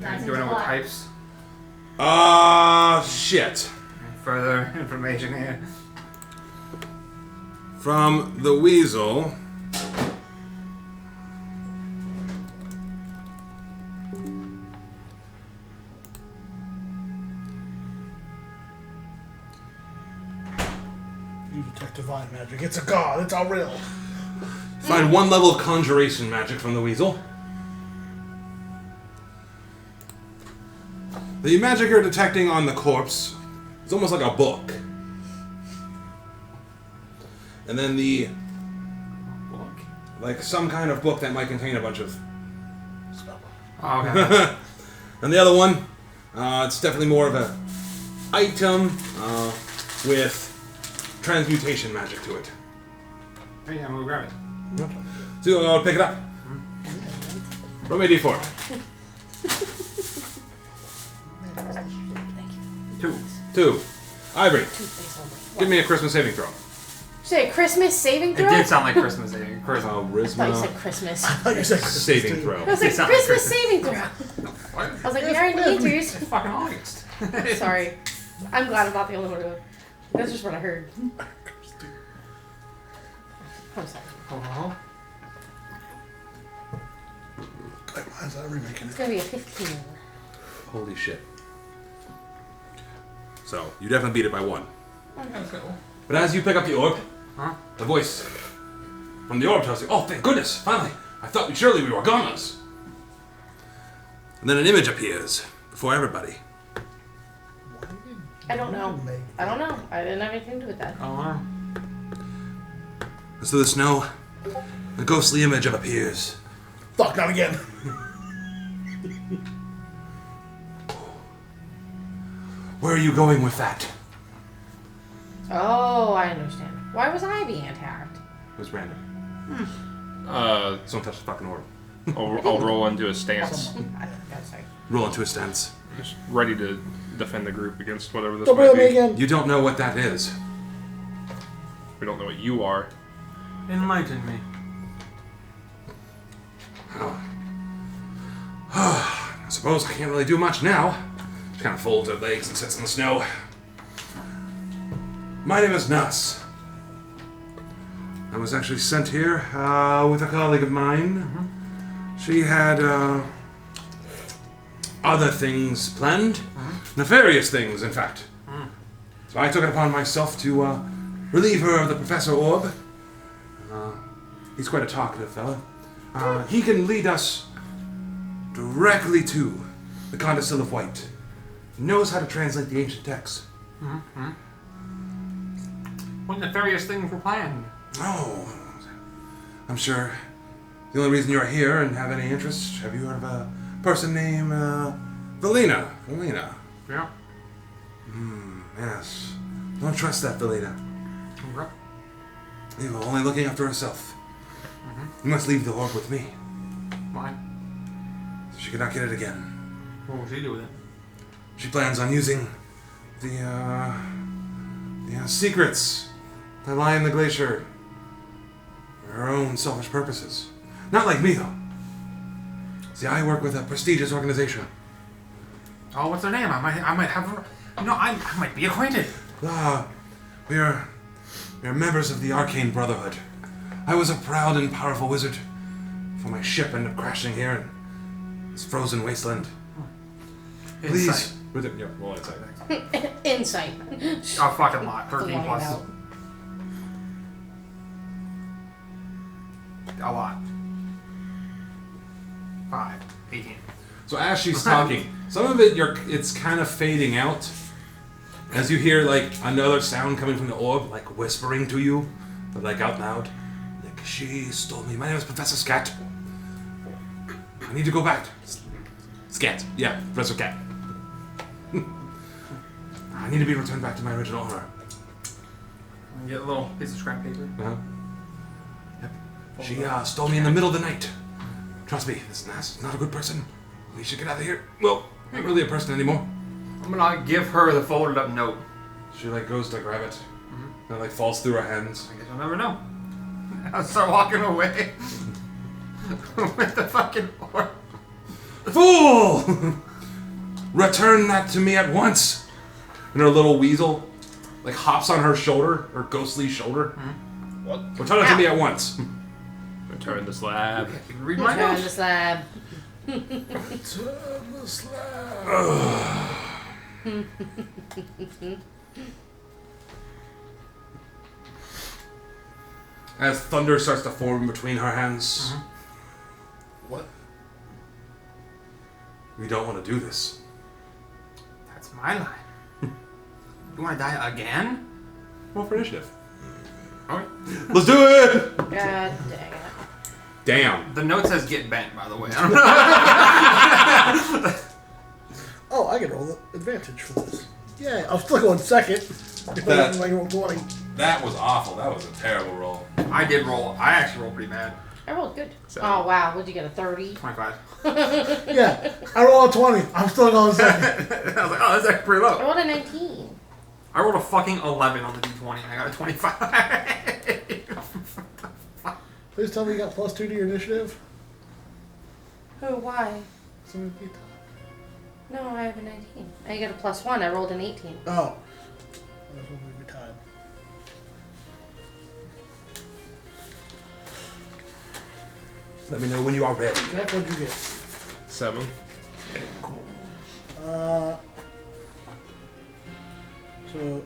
Speaker 2: That's
Speaker 3: Do I know
Speaker 2: a
Speaker 3: what
Speaker 2: lot.
Speaker 3: types?
Speaker 1: Shit.
Speaker 3: Further information here.
Speaker 1: From the weasel.
Speaker 6: You detect divine magic. It's a god. It's all real.
Speaker 1: Find 1 level of conjuration magic from the weasel. The magic you're detecting on the corpse is almost like a book. And then the
Speaker 3: Book.
Speaker 1: like some kind of book that might contain a bunch of
Speaker 3: Oh, okay.
Speaker 1: and the other one, it's definitely more of a item with transmutation magic to it.
Speaker 3: Hey, I'm gonna grab it.
Speaker 1: So I'll pick it up. Roll me a d4.
Speaker 3: 2.
Speaker 1: 2. Ivory,
Speaker 2: Toothpaste only.
Speaker 1: give me a Christmas saving throw.
Speaker 2: Say a Christmas saving
Speaker 3: It
Speaker 2: throw?
Speaker 3: did sound like Christmas Day. Christmas.
Speaker 2: I thought you said Christmas. I
Speaker 6: I thought you said Christmas
Speaker 1: Saving
Speaker 6: too.
Speaker 1: throw.
Speaker 2: was like,
Speaker 3: sound like
Speaker 2: Christmas
Speaker 3: Christmas.
Speaker 2: saving throw.
Speaker 3: What?
Speaker 2: I was like, we already need yours.
Speaker 3: It's fucking August.
Speaker 2: Sorry. I'm glad I'm not the only one who. That's just what I heard. I'm sorry.
Speaker 3: Oh.
Speaker 6: Why is that remaking
Speaker 2: It's
Speaker 6: it?
Speaker 2: gonna be a 15.
Speaker 1: Holy shit. So, you definitely beat it by 1.
Speaker 3: Let's go.
Speaker 1: But as you pick up the orb,
Speaker 3: Huh?
Speaker 1: the voice from the orb tells you, oh, thank goodness, finally. I thought surely we were goners. And then an image appears before everybody.
Speaker 2: I don't know. I don't know. I didn't have anything to do with that.
Speaker 3: Oh,
Speaker 1: As through the snow, a ghostly image appears.
Speaker 6: Fuck, not again.
Speaker 1: Where are you going with that?
Speaker 2: Oh, I understand. Why was I being attacked?
Speaker 1: It was random. Don't touch the fucking orb.
Speaker 4: I'll roll into a stance,
Speaker 2: I gotta say.
Speaker 1: Roll into a stance.
Speaker 4: just ready to defend the group against whatever this
Speaker 6: Don't
Speaker 4: might
Speaker 6: bring me
Speaker 4: be.
Speaker 6: again.
Speaker 1: You don't know what that is.
Speaker 4: We don't know what you are.
Speaker 3: enlighten me.
Speaker 1: I suppose I can't really do much now. Just kind of folds her legs and sits in the snow. My name is Nuss. I was actually sent here with a colleague of mine. She had other things planned. Nefarious things, in fact. So I took it upon myself to relieve her of the Professor Orb. He's quite a talkative fella. He can lead us directly to the Condescil of White. He knows how to translate the ancient texts.
Speaker 3: What nefarious things were planned?
Speaker 1: Oh, I'm sure. The only reason you're here and have any interest, have you heard of a person named Valina? Valina.
Speaker 3: Yeah.
Speaker 1: Yes. Don't trust that Valina.
Speaker 3: Yep.
Speaker 1: She's only looking after herself. You must leave the orb with me,
Speaker 3: Why?
Speaker 1: so she cannot get it again.
Speaker 3: What will she do with it?
Speaker 1: She plans on using the secrets that lie in the glacier for her own selfish purposes. Not like me, though. See, I work with a prestigious organization.
Speaker 3: Oh, what's her name? I might have her. No, I might be acquainted.
Speaker 1: We are members of the Arcane Brotherhood. I was a proud and powerful wizard before my ship ended up crashing here, and this frozen wasteland.
Speaker 3: Insight.
Speaker 1: Please.
Speaker 5: With it, yeah, roll insight.
Speaker 2: Insight.
Speaker 3: Oh, fucking lot. 13
Speaker 2: Flying
Speaker 3: plus.
Speaker 2: out.
Speaker 3: A lot. 5. 18.
Speaker 1: So as she's talking, some of it it's kind of fading out. As you hear like another sound coming from the orb, like whispering to you, but like out loud. Like, she stole me. My name is Professor Scat. I need to go back. Scat. Yeah, Professor Cat. I need to be returned back to my original owner.
Speaker 3: Get a little piece of scrap paper.
Speaker 1: Uh-huh. Yep. She stole me in the middle of the night. Trust me, this is not a good person. We should get out of here. Well, not really a person anymore.
Speaker 3: I'm gonna give her the folded up note.
Speaker 1: She like goes to grab it. And it like falls through her hands.
Speaker 3: I guess you'll never know. I'll start walking away. With the fucking orb.
Speaker 1: Fool! Return that to me at once. And her little weasel like hops on her shoulder, her ghostly shoulder.
Speaker 4: What?
Speaker 1: Return it to me at once.
Speaker 4: Return the slab.
Speaker 3: You can read my
Speaker 2: Turn the
Speaker 3: notes.
Speaker 2: slab.
Speaker 6: Turn the slab.
Speaker 1: As thunder starts to form between her hands.
Speaker 6: What?
Speaker 1: We don't want to do this.
Speaker 3: That's my line. You wanna die again?
Speaker 1: Roll for initiative.
Speaker 3: Alright.
Speaker 1: Let's do it!
Speaker 2: God dang it.
Speaker 1: Damn.
Speaker 3: The note says get bent, by the way. I don't know.
Speaker 6: Oh, I can roll the advantage for this. Yeah, I'm still going second.
Speaker 1: That-
Speaker 6: Like roll 20.
Speaker 1: That was awful. That was a terrible roll.
Speaker 3: I did roll. I actually rolled pretty bad.
Speaker 2: I rolled good.
Speaker 4: Seven.
Speaker 2: Oh wow, what'd you get, a 30?
Speaker 3: 25.
Speaker 6: Yeah, I rolled a 20. I'm still going second.
Speaker 3: I was like, oh, that's actually pretty
Speaker 2: I
Speaker 3: low.
Speaker 2: rolled a 19.
Speaker 3: I rolled a fucking 11 on the d20 and I got a 25.
Speaker 6: Please tell me you got +2 to your initiative.
Speaker 2: Who, why?
Speaker 6: Someone beat that.
Speaker 2: No, I have a 19. I got a +1, I rolled an 18.
Speaker 6: Oh. I was hoping we'd be tied.
Speaker 1: Let me know when you are ready.
Speaker 6: Jack, what'd you get?
Speaker 4: 7.
Speaker 6: So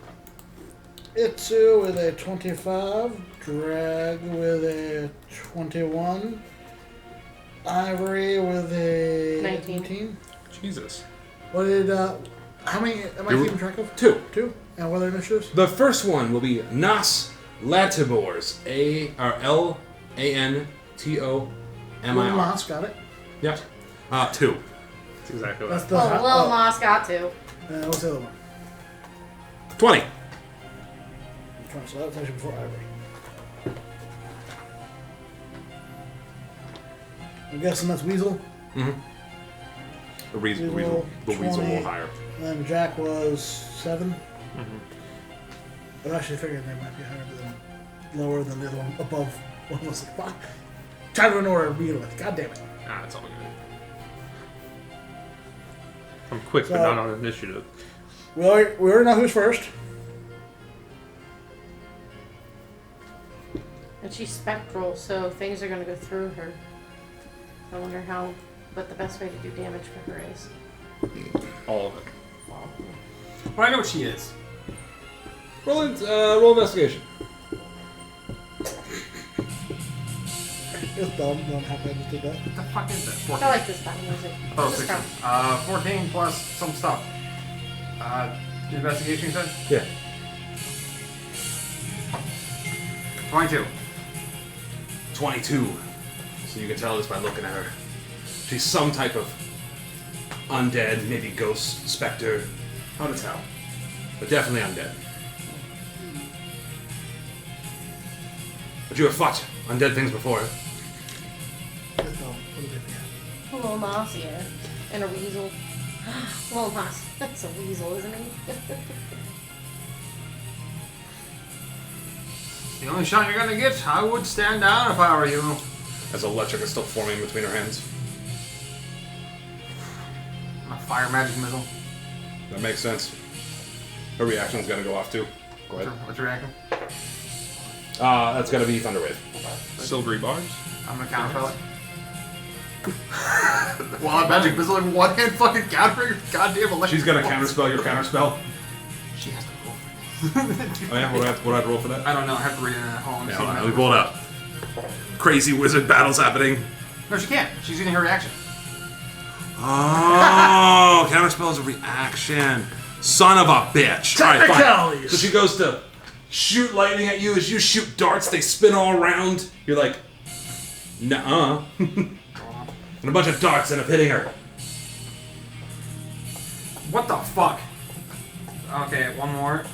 Speaker 6: Itsu with a 25, Drag with a 21, Ivory with a
Speaker 2: 19.
Speaker 4: Jesus.
Speaker 6: What did how many am I
Speaker 1: You-
Speaker 6: keeping track of?
Speaker 1: 2.
Speaker 6: 2? And what are their initiatives?
Speaker 1: The first one will be Nas Latibors. Lantomir.
Speaker 6: Moss, got it.
Speaker 1: Yeah. 2.
Speaker 4: That's exactly
Speaker 6: That's
Speaker 4: what
Speaker 6: the
Speaker 2: Oh, Lil Moss got to.
Speaker 6: what's the other one?
Speaker 1: 20.
Speaker 6: So that was actually before Ivory. I'm guessing that's Weasel.
Speaker 1: Mm-hmm. The weasel a
Speaker 6: 20.
Speaker 1: little higher.
Speaker 6: And then Jack was 7.
Speaker 4: Mhm.
Speaker 6: I'm actually figuring they might be higher than lower than the other one above. What was it? Fuck. Trying to remember to begin with. God damn it.
Speaker 4: Ah, it's all good. I'm quick, but
Speaker 6: So-
Speaker 4: not on initiative.
Speaker 6: We already know who's first.
Speaker 2: And she's spectral, so things are gonna go through her. I wonder what the best way to do damage for her is.
Speaker 4: All of it.
Speaker 3: Well, I know what she is.
Speaker 1: Roll investigation.
Speaker 6: It's dumb. Don't have to do that.
Speaker 3: What the fuck is that? 14.
Speaker 2: I like this battle music.
Speaker 3: Oh,
Speaker 2: This is
Speaker 3: 16.
Speaker 2: from-
Speaker 3: 14 plus some stuff. Investigation, you said?
Speaker 1: Yeah.
Speaker 3: 22.
Speaker 1: 22. So you can tell this by looking at her. She's some type of undead, maybe ghost, specter. Hard to tell. But definitely undead. But you have fought undead things before.
Speaker 6: It's dumb. What did they
Speaker 2: A little Moss, yeah. And a weasel. Lil Moss. That's a weasel, isn't he?
Speaker 3: The only shot you're gonna get, I would stand down if I were you.
Speaker 1: As electric is still forming between her hands.
Speaker 3: A fire magic missile.
Speaker 1: That makes sense. Her reaction's gonna go off too. Go ahead.
Speaker 3: What's your reaction?
Speaker 1: That's gonna be Thunderwave.
Speaker 4: Silvery bars.
Speaker 3: I'm gonna counterspell it.
Speaker 8: Wild magic missile in one hand, fucking countering goddamn electric.
Speaker 5: She's gonna counterspell your counterspell.
Speaker 8: She has to roll.
Speaker 5: Oh yeah, what do I have to roll for that?
Speaker 3: I don't know. I have to read it at home.
Speaker 5: Yeah, hold on, let me pull it up. Crazy wizard battles happening.
Speaker 8: No, she can't. She's using her reaction.
Speaker 5: Oh, counterspell is a reaction. Son of a bitch. All right, fine.
Speaker 6: Technicalities.
Speaker 5: So she goes to shoot lightning at you. As you shoot darts, they spin all around. You're like, nuh-uh. And a bunch of darts end up hitting her.
Speaker 3: What the fuck? Okay, one more.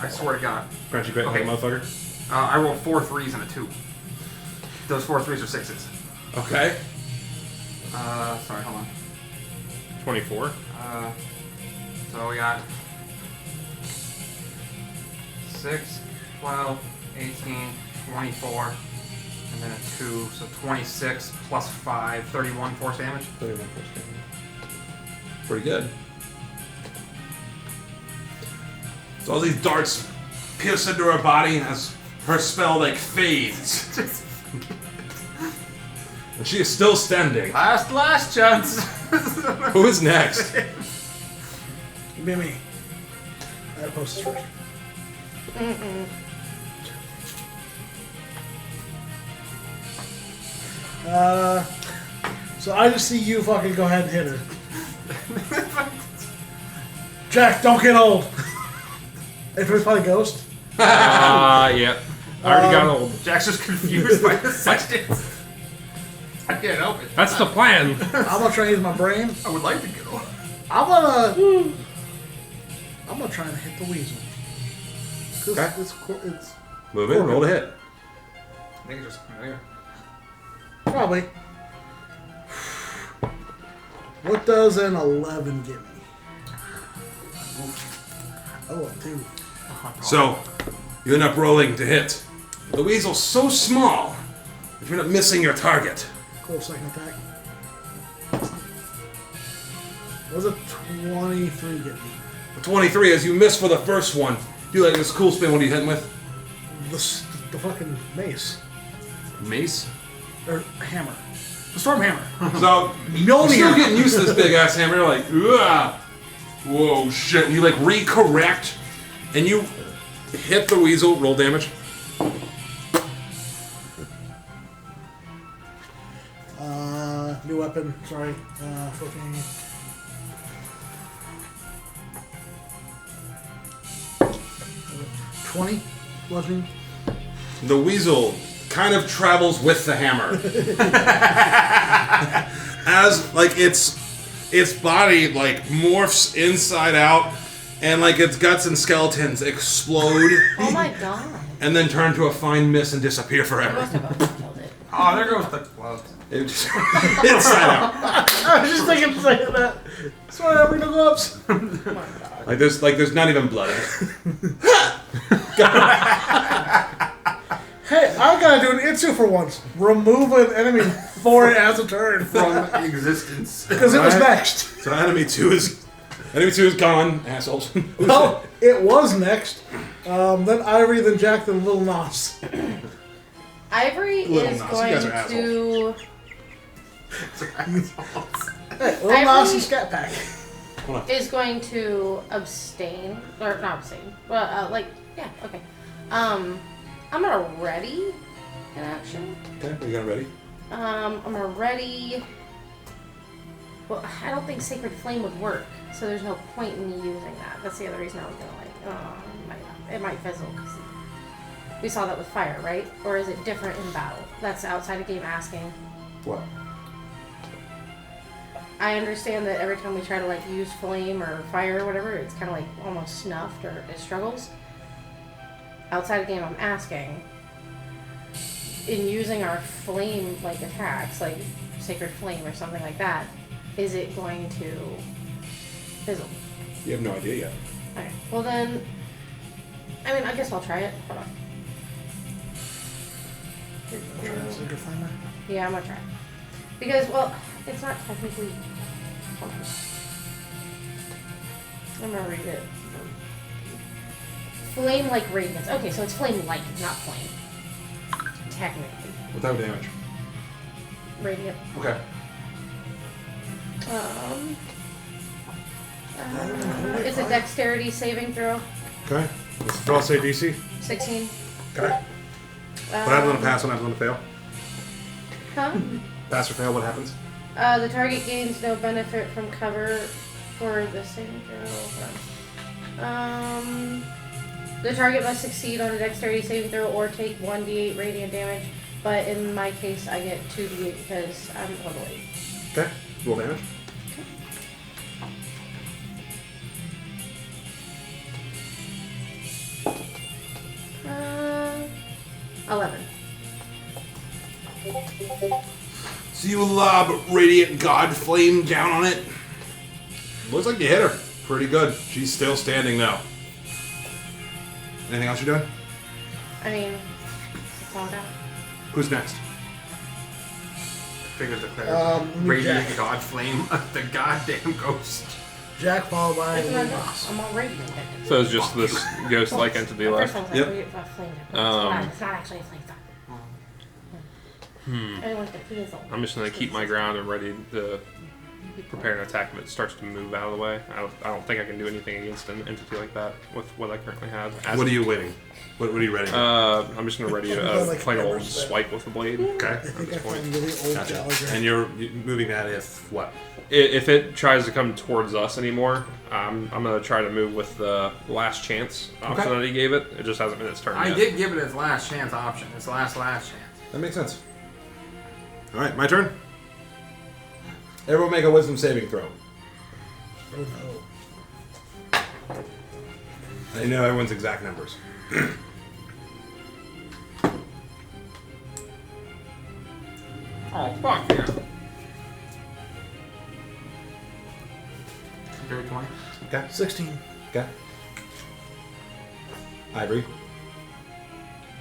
Speaker 3: I swear to God.
Speaker 5: Crunchy crit,
Speaker 3: Okay.
Speaker 5: motherfucker.
Speaker 3: I rolled 4 3s and a 2. Those 4 3s are 6s.
Speaker 5: Okay.
Speaker 3: Sorry, hold on.
Speaker 4: 24.
Speaker 3: So we got 6, 12, 18, 24, and then a 2, so 26 plus 5, 31 force damage.
Speaker 5: 31 force damage. Pretty good. So all these darts pierce into her body as her spell like fades. And she is still standing.
Speaker 8: Last chance.
Speaker 5: Who is next?
Speaker 6: Be me. I gotta post this first. So I just see you fucking go ahead and hit her. Jack, don't get old. If it's probably Ghost.
Speaker 4: Yep. I already got old.
Speaker 3: Jack's just confused by the sentence. I can't help it.
Speaker 4: That's the plan.
Speaker 6: I'm gonna try and use my brain.
Speaker 8: I would like to go.
Speaker 6: I'm gonna try and hit the weasel. 'Cause
Speaker 5: Okay.
Speaker 6: it's
Speaker 5: Move it, roll to hit.
Speaker 3: I think it's just familiar.
Speaker 6: probably. What does an 11 give me? Oh, a 2.
Speaker 5: So, you end up rolling to hit. The weasel's so small that you end up missing your target.
Speaker 6: Cool, second attack. What does a 23 get me?
Speaker 5: 23, as you miss for the first one, do like this cool spin. What are you hitting with?
Speaker 6: The fucking mace.
Speaker 5: Mace?
Speaker 6: Or hammer. The storm hammer.
Speaker 5: So, you're still getting used to this big ass hammer. You're like, ugh. Whoa, shit. And you like recorrect, and you hit the weasel. Roll damage.
Speaker 6: New weapon, sorry. 14. $20 bludgeoning.
Speaker 5: The weasel kind of travels with the hammer. As like its body like morphs inside out, and like its guts and skeletons explode
Speaker 2: Oh my god.
Speaker 5: and then turn to a fine mist and disappear
Speaker 2: I
Speaker 5: forever.
Speaker 2: must have killed it.
Speaker 3: Oh, there goes the gloves.
Speaker 5: It just inside out.
Speaker 6: I was just thinking saying that. Sorry, I bring no gloves.
Speaker 2: Oh my god.
Speaker 5: Like there's not even blood.
Speaker 6: Hey, I gotta do an Itsu for once. Remove an enemy for it as a turn.
Speaker 3: From existence.
Speaker 6: Because it was next.
Speaker 5: So enemy two is gone, assholes. Who's
Speaker 6: Well, it was next. Then Ivory, then Jack, then Little Nos.
Speaker 2: Ivory
Speaker 5: Little
Speaker 2: is
Speaker 5: Nas, you
Speaker 2: going
Speaker 5: guys are
Speaker 2: to.
Speaker 6: Hey, Little Nos
Speaker 2: Ivory-
Speaker 6: and Scat Pack.
Speaker 2: Is going to abstain. Or not abstain. Well, yeah, okay. I'm gonna ready an action.
Speaker 5: Okay, are you gonna ready?
Speaker 2: I'm gonna ready. Well, I don't think Sacred Flame would work, so there's no point in me using that. That's the other reason I was gonna it might fizzle. 'Cause we saw that with fire, right? Or is it different in battle? That's outside of game asking.
Speaker 5: What?
Speaker 2: I understand that every time we try to use flame or fire or whatever, it's kind of almost snuffed or it struggles. Outside of game, I'm asking. In using our flame attacks, like Sacred Flame or something like that, is it going to fizzle?
Speaker 5: You have no idea yet.
Speaker 2: Okay. Well then, I mean, I guess I'll try it. Hold on.
Speaker 6: Sacred Flamer.
Speaker 2: Yeah, I'm gonna try. Because, well, it's not technically. Hold on. I'm gonna read it. Flame like radiance. Okay, so it's flame like, not flame. Technically.
Speaker 5: What type of damage?
Speaker 2: Radiant.
Speaker 5: Okay.
Speaker 2: It's a dexterity saving throw.
Speaker 1: Okay. What's the throw say DC?
Speaker 2: 16.
Speaker 1: Okay. What happens on a pass? What happens on a fail?
Speaker 2: Huh?
Speaker 1: Pass or fail, what happens?
Speaker 2: The target gains no benefit from cover for the saving throw. The target must succeed on a dexterity saving throw or take 1d8 radiant damage. But in my case, I get 2d8 because I'm level 8.
Speaker 1: Okay. Roll damage.
Speaker 2: 11.
Speaker 1: So you lob Radiant God Flame down on it. Looks like you hit her. Pretty good. She's still standing now. Anything else you're doing?
Speaker 2: I mean, that's all I got.
Speaker 1: Who's next?
Speaker 7: Figures declare radiant
Speaker 6: Jack.
Speaker 7: god flame of the goddamn ghost.
Speaker 6: Jack followed by
Speaker 2: It's not
Speaker 6: Boss.
Speaker 2: I'm all radiant.
Speaker 4: So it's just this ghost-like entity
Speaker 2: At
Speaker 4: left.
Speaker 2: first I was like,
Speaker 1: Yep.
Speaker 2: radiant flame. It's not actually a flame. I want the fizzle.
Speaker 4: I'm just gonna keep my ground and ready to prepare an attack if it starts to move out of the way. I don't think I can do anything against an entity like that with what I currently have.
Speaker 1: What are you waiting? What are you ready?
Speaker 4: I'm just gonna ready a
Speaker 6: Like
Speaker 4: plain old
Speaker 6: numbers there.
Speaker 4: swipe with the blade.
Speaker 1: Okay.
Speaker 6: I think I found really old
Speaker 1: Gotcha.
Speaker 6: Gallagher.
Speaker 1: And you're moving that if what?
Speaker 4: If it tries to come towards us anymore, I'm gonna try to move with the last chance option
Speaker 1: Okay.
Speaker 4: that he gave it. It just hasn't been its turn
Speaker 7: I
Speaker 4: yet.
Speaker 7: did give it its last chance option. Its last chance.
Speaker 1: That makes sense. All right, my turn. Everyone make a wisdom saving throw.
Speaker 6: Oh no.
Speaker 1: I know everyone's exact numbers.
Speaker 7: Oh fuck yeah. Dirty 20.
Speaker 1: Okay.
Speaker 6: 16.
Speaker 1: Okay. Ivory,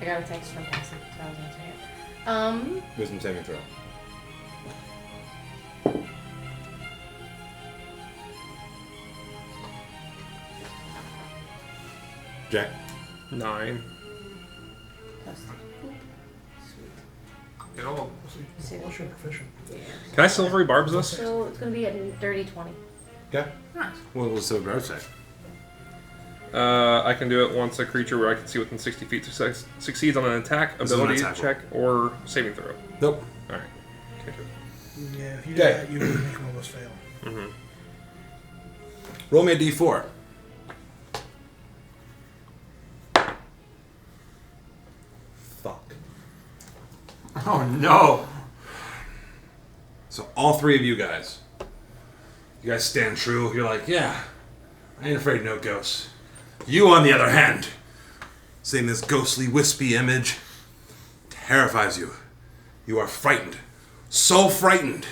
Speaker 2: I got a text from Cassie, so I was gonna say it.
Speaker 1: wisdom saving throw. Jack.
Speaker 4: 9.
Speaker 7: Get old.
Speaker 6: What's your proficient?
Speaker 4: Can I silvery barbs this?
Speaker 2: So it's gonna be at 30-20.
Speaker 1: Okay.
Speaker 7: Nice.
Speaker 1: What was the growth say?
Speaker 4: I can do it once a creature where I can see within 60 feet succeeds on an attack,
Speaker 1: This is an
Speaker 4: ability
Speaker 1: attack
Speaker 4: check, or saving throw.
Speaker 1: Nope.
Speaker 4: Alright. Can't do it.
Speaker 6: Yeah, if you do
Speaker 1: Okay.
Speaker 6: that, you can make one of us fail.
Speaker 4: Mm-hmm.
Speaker 1: Roll me a d4. Fuck.
Speaker 7: Oh no.
Speaker 1: So all three of you guys stand true. You're like, yeah, I ain't afraid of no ghosts. You, on the other hand, seeing this ghostly, wispy image terrifies you. You are frightened. So frightened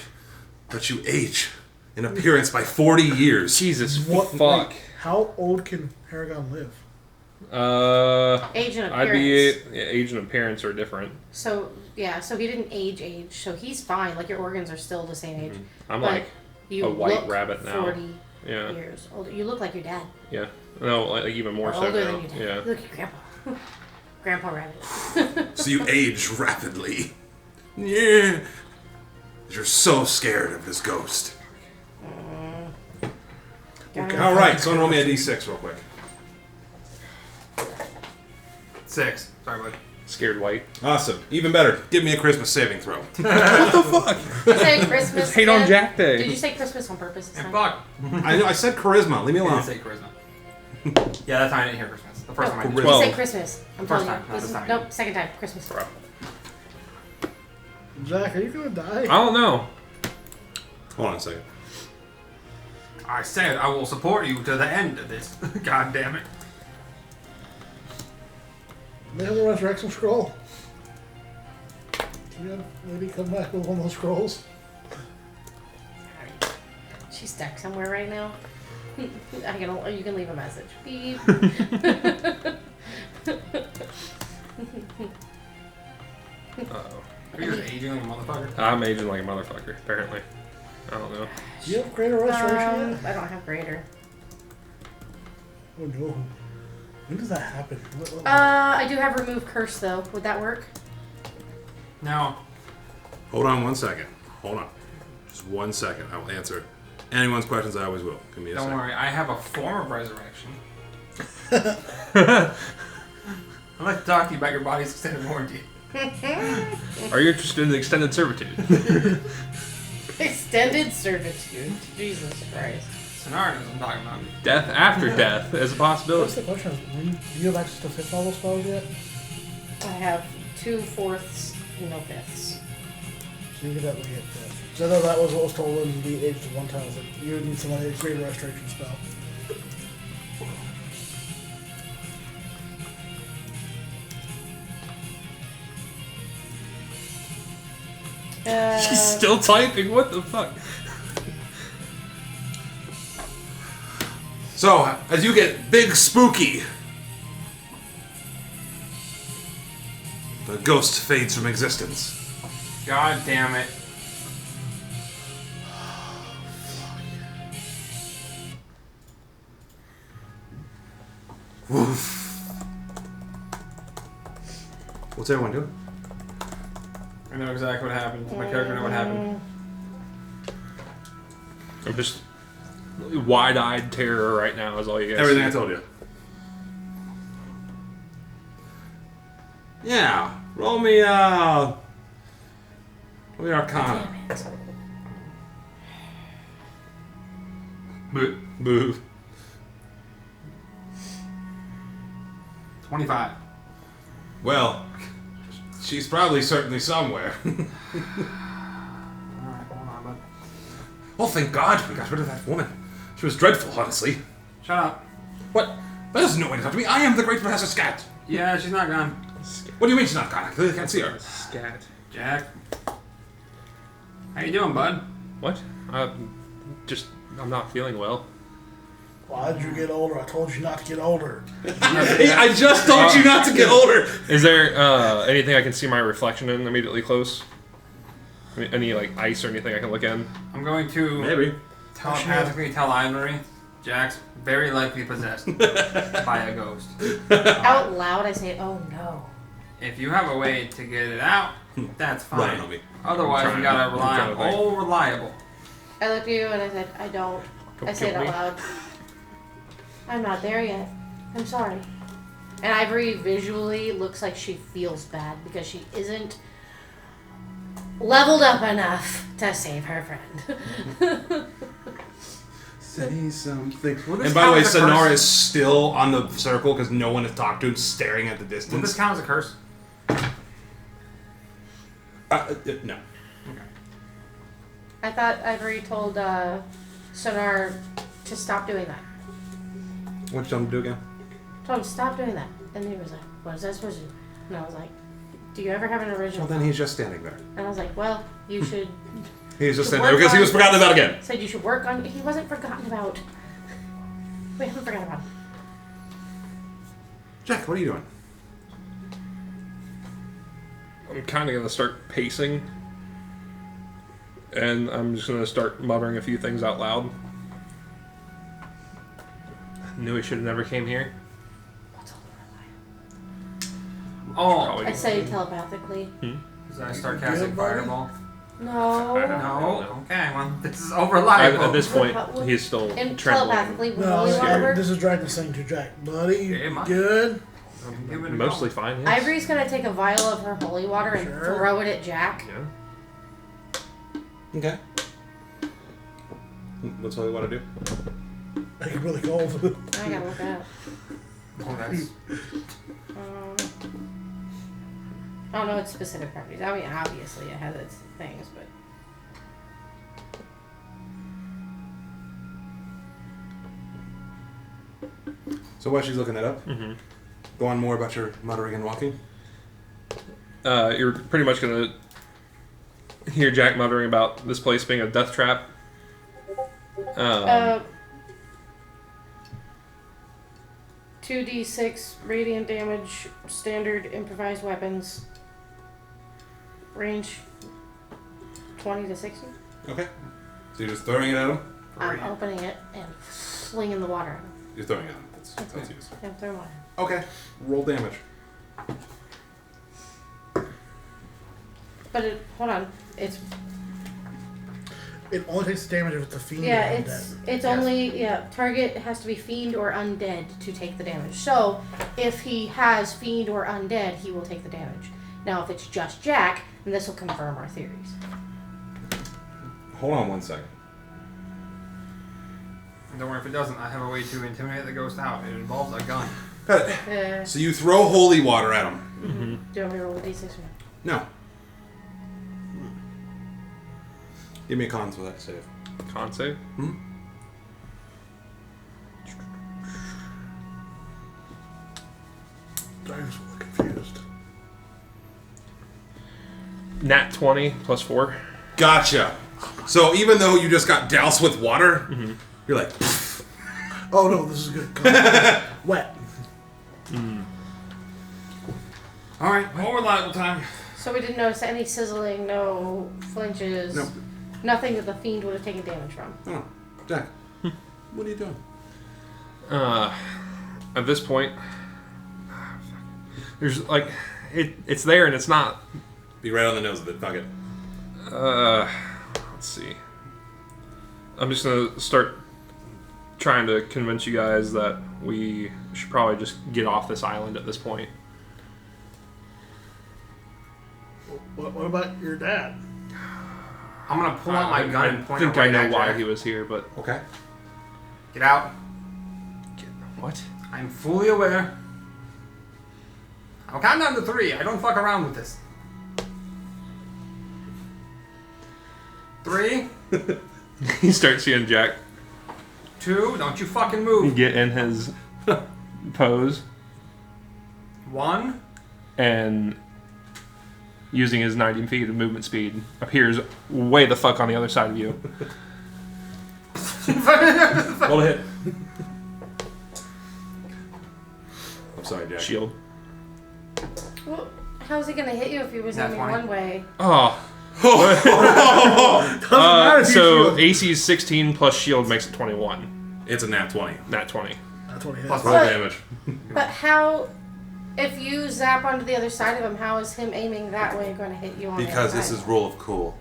Speaker 1: that you age in appearance by 40 years.
Speaker 4: Jesus
Speaker 6: What?
Speaker 4: fuck.
Speaker 6: Wait, how old can Paragon live?
Speaker 2: Age and
Speaker 4: I'd
Speaker 2: appearance.
Speaker 4: be age and appearance are different.
Speaker 2: So yeah, so he didn't age, so he's fine. Like your organs are still the same age.
Speaker 4: I'm
Speaker 2: But
Speaker 4: like
Speaker 2: you
Speaker 4: a white
Speaker 2: look
Speaker 4: rabbit now.
Speaker 2: 40
Speaker 4: Yeah.
Speaker 2: years older. You look like your dad.
Speaker 4: Yeah. No, like even more
Speaker 2: Or
Speaker 4: so
Speaker 2: older
Speaker 4: now.
Speaker 2: than your dad.
Speaker 4: Yeah.
Speaker 2: You look like your grandpa. Grandpa Rabbit.
Speaker 1: So you age rapidly. Yeah. You're so scared of this ghost. All right, so roll me a d6 real quick.
Speaker 7: 6. Sorry, bud.
Speaker 4: Scared white.
Speaker 1: Awesome. Even better. Give me a Christmas saving throw.
Speaker 2: You said Christmas.
Speaker 4: Hate on
Speaker 2: again?
Speaker 4: Jack Day.
Speaker 2: Did you say Christmas on purpose? this
Speaker 7: And
Speaker 2: time?
Speaker 7: fuck.
Speaker 1: I know. I said charisma. Leave me
Speaker 7: I
Speaker 1: alone.
Speaker 7: didn't say charisma. Yeah, that time I didn't hear Christmas. The first time I did.
Speaker 2: You
Speaker 4: 12.
Speaker 2: said Christmas. I'm
Speaker 7: First
Speaker 2: telling
Speaker 7: time,
Speaker 2: you.
Speaker 7: not
Speaker 2: This
Speaker 7: this
Speaker 2: is,
Speaker 7: time.
Speaker 2: nope, second time. Christmas.
Speaker 4: Bro.
Speaker 6: Jack, are you gonna die?
Speaker 4: I don't know.
Speaker 1: Hold on a second.
Speaker 7: I said I will support you to the end of this. God damn it.
Speaker 6: They have a resurrection scroll. You gotta maybe come back with one of those scrolls.
Speaker 2: She's stuck somewhere right now. You can leave a message. Beep.
Speaker 4: Uh-oh.
Speaker 7: Are you just aging like a motherfucker?
Speaker 4: I'm aging like a motherfucker, apparently. I don't know.
Speaker 6: Do you have greater restoration yet?
Speaker 2: I don't have greater.
Speaker 6: Oh no. When does that happen?
Speaker 2: I do have remove curse though. Would that work?
Speaker 7: No.
Speaker 1: Hold on 1 second. Hold on. Just 1 second. I will answer. Anyone's questions, I always will. Give me a
Speaker 3: Don't
Speaker 1: second.
Speaker 3: worry, I have a form of resurrection. I'd like to talk to you about your body's extended warranty.
Speaker 4: Are you interested in the extended servitude?
Speaker 2: Extended servitude. Jesus Christ.
Speaker 3: Scenarios I'm talking about.
Speaker 4: Death after death is a
Speaker 6: What's
Speaker 4: possibility.
Speaker 6: the question? Do you have access to 5th level spells yet?
Speaker 2: I have 2 4ths, no 5ths.
Speaker 6: So you could definitely get 5th. So I know that was what was told when you aged one time. Was like you would need somebody with great restoration spell.
Speaker 4: She's still typing. What the fuck?
Speaker 1: So, as you get big spooky, the ghost fades from existence.
Speaker 3: God damn it.
Speaker 1: What's everyone doing?
Speaker 3: I know exactly what happened. My character know what happened.
Speaker 4: I'm just wide-eyed terror right now. Is all you guys.
Speaker 1: Everything I
Speaker 4: see.
Speaker 1: told you. Yeah. Roll me Arcana.
Speaker 2: Damn it.
Speaker 3: Boo.
Speaker 1: Boo.
Speaker 3: 25.
Speaker 1: Well, she's probably certainly somewhere.
Speaker 3: Alright, hold on, bud.
Speaker 1: Oh, thank God we got rid of that woman. She was dreadful, honestly.
Speaker 3: Shut up.
Speaker 1: What? There's no way to talk to me. I am the great Professor Scat.
Speaker 3: Yeah, she's not gone.
Speaker 1: What do you mean she's not gone? I clearly can't see her.
Speaker 4: Scat.
Speaker 3: Jack. How you doing, bud?
Speaker 4: What? I'm not feeling well.
Speaker 6: Why'd you get older? I told you not to get older.
Speaker 1: I just told you not to get older.
Speaker 4: Is there anything I can see my reflection in immediately close? Any like ice or anything I can look in?
Speaker 3: I'm going to
Speaker 1: Maybe.
Speaker 3: telepathically tell Ivory Jack's very likely possessed by a ghost.
Speaker 2: Out loud, I say, oh no.
Speaker 3: If you have a way to get it out, that's
Speaker 1: Run
Speaker 3: fine.
Speaker 1: on me.
Speaker 3: Otherwise, we gotta rely
Speaker 4: trying
Speaker 3: on
Speaker 4: to think.
Speaker 3: all reliable.
Speaker 2: I looked at you and I said, I don't. I
Speaker 4: Don't
Speaker 2: said it
Speaker 4: kill
Speaker 2: out
Speaker 4: me.
Speaker 2: loud. I'm not there yet. I'm sorry. And Ivory visually looks like she feels bad because she isn't leveled up enough to save her friend.
Speaker 1: Say something.
Speaker 3: Will this
Speaker 1: And by the way,
Speaker 3: count as a
Speaker 1: Sonar
Speaker 3: curse?
Speaker 1: is still on the circle because no one has talked to him, staring at the
Speaker 3: Will this
Speaker 1: distance.
Speaker 3: count as a curse?
Speaker 1: No.
Speaker 2: I thought Ivory told Sonar to stop doing that.
Speaker 1: What you tell him to do again?
Speaker 2: Told him stop doing that. And he was like, what is that supposed to do? And I was like, do you ever have an original?
Speaker 1: Well, then he's just standing there.
Speaker 2: And I was like, well, you should.
Speaker 1: He's just
Speaker 2: To
Speaker 1: standing there
Speaker 2: work
Speaker 1: because he
Speaker 2: on-
Speaker 1: was forgotten about again.
Speaker 2: Said you should work on. He wasn't forgotten about. We haven't forgotten about him.
Speaker 1: Jack, what are you doing?
Speaker 4: I'm kind of gonna start pacing, and I'm just gonna start muttering a few things out loud. Knew he should have never came here.
Speaker 3: Oh,
Speaker 4: Probably.
Speaker 2: I say telepathically.
Speaker 3: does I start casting
Speaker 6: Good, buddy.
Speaker 3: fireball?
Speaker 2: No.
Speaker 3: No. Okay, well, this is over-reliable.
Speaker 4: At this point, he's still
Speaker 2: And
Speaker 4: trembling.
Speaker 2: telepathically with
Speaker 6: No,
Speaker 2: holy water.
Speaker 6: this is Dragon saying to Jack, buddy, you
Speaker 3: Yeah, mine.
Speaker 6: good?
Speaker 3: Give it a
Speaker 4: Mostly
Speaker 3: go.
Speaker 4: fine. Yes.
Speaker 2: Ivory's gonna take a vial of her holy water and
Speaker 6: Sure.
Speaker 2: throw it at Jack.
Speaker 4: Yeah.
Speaker 1: Okay. What's all you want to do?
Speaker 6: I get really cold.
Speaker 2: I gotta look it up.
Speaker 3: Oh, that's...
Speaker 2: I don't know its specific properties. I mean, obviously it has its things, but.
Speaker 1: So while she's looking that up,
Speaker 4: Mm-hmm.
Speaker 1: go on more about your muttering and walking.
Speaker 4: You're pretty much gonna hear Jack muttering about this place being a death trap.
Speaker 2: 2d6 radiant damage, standard improvised weapons, range 20 to 60.
Speaker 1: Okay. So you're just throwing it at him?
Speaker 2: I'm opening it and slinging the water at him.
Speaker 1: You're throwing it at him. That's used.
Speaker 2: Yeah, I'm throwing water.
Speaker 1: Okay. Roll damage.
Speaker 2: But hold on, it's
Speaker 6: It only takes damage if it's a fiend.
Speaker 2: Yeah,
Speaker 6: or
Speaker 2: it's only target has to be fiend or undead to take the damage. So if he has fiend or undead, he will take the damage. Now if it's just Jack, then this will confirm our theories.
Speaker 1: Hold on 1 second.
Speaker 7: Don't worry if it doesn't. I have a way to intimidate the ghost out. It involves a gun.
Speaker 1: So you throw holy water at him.
Speaker 2: Mm-hmm. Do you want me to roll a d6 or no?
Speaker 1: No. Give me a con for that save.
Speaker 4: Con save?
Speaker 1: Hmm?
Speaker 6: I'm just a little confused.
Speaker 4: Nat 20 plus 4.
Speaker 1: Gotcha. So even though you just got doused with water, you're like,
Speaker 6: Oh no, this is good. Wet.
Speaker 7: Alright, more reliable time.
Speaker 2: So we didn't notice any sizzling, no flinches,
Speaker 1: Nope.
Speaker 2: nothing that the fiend would have taken damage from.
Speaker 1: oh, Jack, what are you doing?
Speaker 4: At this point, there's like, it's there and it's not.
Speaker 1: Be right on the nose of it. Fuck it.
Speaker 4: Let's see. I'm just gonna start trying to convince you guys that we should probably just get off this island at this point.
Speaker 6: What about your dad?
Speaker 7: I'm gonna pull out my gun and point
Speaker 4: I
Speaker 7: it
Speaker 4: think
Speaker 7: right
Speaker 4: I know
Speaker 7: at
Speaker 4: why
Speaker 7: Jack.
Speaker 4: he was here, but
Speaker 1: Okay.
Speaker 7: Get out.
Speaker 4: what?
Speaker 7: I'm fully aware. I'll count down to 3. I don't fuck around with this. 3,
Speaker 4: He starts seeing Jack
Speaker 7: 2, don't you fucking move.
Speaker 4: get in his pose
Speaker 7: 1,
Speaker 4: and using his 90 feet of movement speed appears way the fuck on the other side of you.
Speaker 1: Roll a hit. I'm sorry, Jack.
Speaker 4: Shield.
Speaker 2: Well, how's he gonna hit you if he was
Speaker 7: Nat
Speaker 2: aiming
Speaker 7: 20.
Speaker 2: one way?
Speaker 4: Oh.
Speaker 6: matter if you
Speaker 4: So
Speaker 6: shield.
Speaker 4: AC is 16 plus shield makes it 21.
Speaker 1: It's a nat 20.
Speaker 4: Nat 20.
Speaker 6: That's what he
Speaker 7: Plus
Speaker 6: has.
Speaker 1: Roll
Speaker 2: But-
Speaker 1: damage.
Speaker 2: But how, if you zap onto the other side of him, how is him aiming that way going to hit you on the
Speaker 1: Because
Speaker 2: other
Speaker 1: this
Speaker 2: side?
Speaker 1: is rule of cool.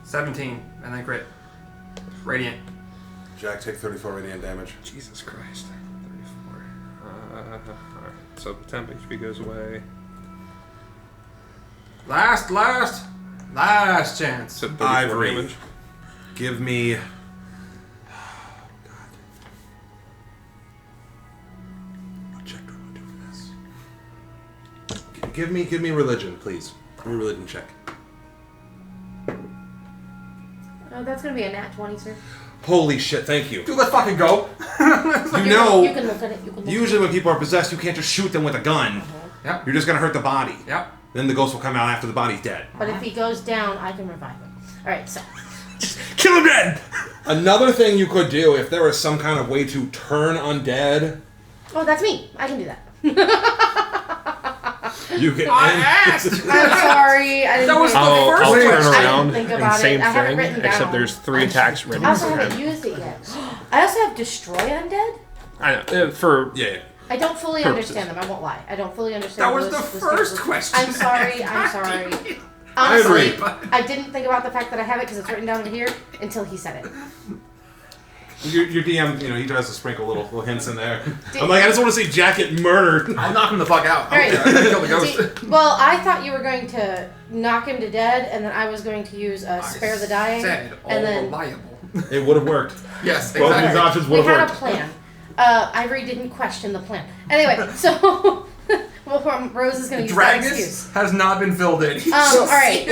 Speaker 7: 17, and then crit. Radiant.
Speaker 1: Jack, take 34 radiant damage.
Speaker 4: Jesus Christ. 34. Alright. So temp HP goes away.
Speaker 7: Last chance.
Speaker 4: So 34
Speaker 1: Ivory.
Speaker 4: damage.
Speaker 1: Give me. What check do I want to do for this? Give me religion, please. Give me a religion check.
Speaker 2: That's going to be a nat 20, sir.
Speaker 1: Holy shit! Thank you.
Speaker 7: Dude, let's fucking go.
Speaker 1: You know,
Speaker 2: You can look at it. You can look
Speaker 1: usually when people are possessed, you can't just shoot them with a gun.
Speaker 7: Yep.
Speaker 1: You're just gonna hurt the body.
Speaker 7: Yep.
Speaker 1: Then the ghost will come out after the body's dead.
Speaker 2: But if he goes down, I can revive him. Alright, so.
Speaker 4: Kill him dead!
Speaker 1: Another thing you could do, if there was some kind of way to turn undead,
Speaker 2: Oh, that's me. I can do that.
Speaker 1: you could.
Speaker 7: asked.
Speaker 2: I'm sorry. I didn't
Speaker 7: That was
Speaker 2: think-
Speaker 7: the
Speaker 4: I'll
Speaker 7: first
Speaker 4: turn
Speaker 7: question.
Speaker 2: I
Speaker 4: around
Speaker 2: didn't think
Speaker 4: and
Speaker 2: about
Speaker 4: same
Speaker 2: it. I have it
Speaker 4: thing,
Speaker 2: written
Speaker 4: except
Speaker 2: down.
Speaker 4: there's 3 attacks ready
Speaker 2: I also
Speaker 4: for
Speaker 2: haven't
Speaker 4: him.
Speaker 2: used it yet. I also have Destroy Undead.
Speaker 4: I know. For
Speaker 1: Yeah.
Speaker 2: I don't fully
Speaker 4: Purposes.
Speaker 2: understand them. I won't lie. I don't fully understand
Speaker 7: That was
Speaker 2: those-
Speaker 7: the
Speaker 2: those
Speaker 7: first
Speaker 2: skills.
Speaker 7: question.
Speaker 2: I'm sorry. I'm sorry.
Speaker 1: I
Speaker 2: Honestly,
Speaker 1: agree.
Speaker 2: I didn't think about the fact that I have it because it's written down over here until he said it.
Speaker 1: Your DM, he tries to sprinkle little hints in there. I'm like, I just want to see Jack get murdered.
Speaker 7: I'll knock him the fuck out.
Speaker 2: Alright.
Speaker 7: I'm gonna kill the ghost.
Speaker 2: See, well, I thought you were going to knock him to dead, and then I was going to use Spare the Dying.
Speaker 7: Said all
Speaker 2: and then
Speaker 7: reliable.
Speaker 1: It would have worked.
Speaker 7: Yes,
Speaker 1: Both of these
Speaker 7: exactly.
Speaker 1: options
Speaker 2: we
Speaker 1: would
Speaker 2: had
Speaker 1: have
Speaker 2: a
Speaker 1: worked.
Speaker 2: plan. Ivory didn't question the plan. Anyway, so Rose is going to use that excuse.
Speaker 7: Dragus has not been filled in.
Speaker 2: All right.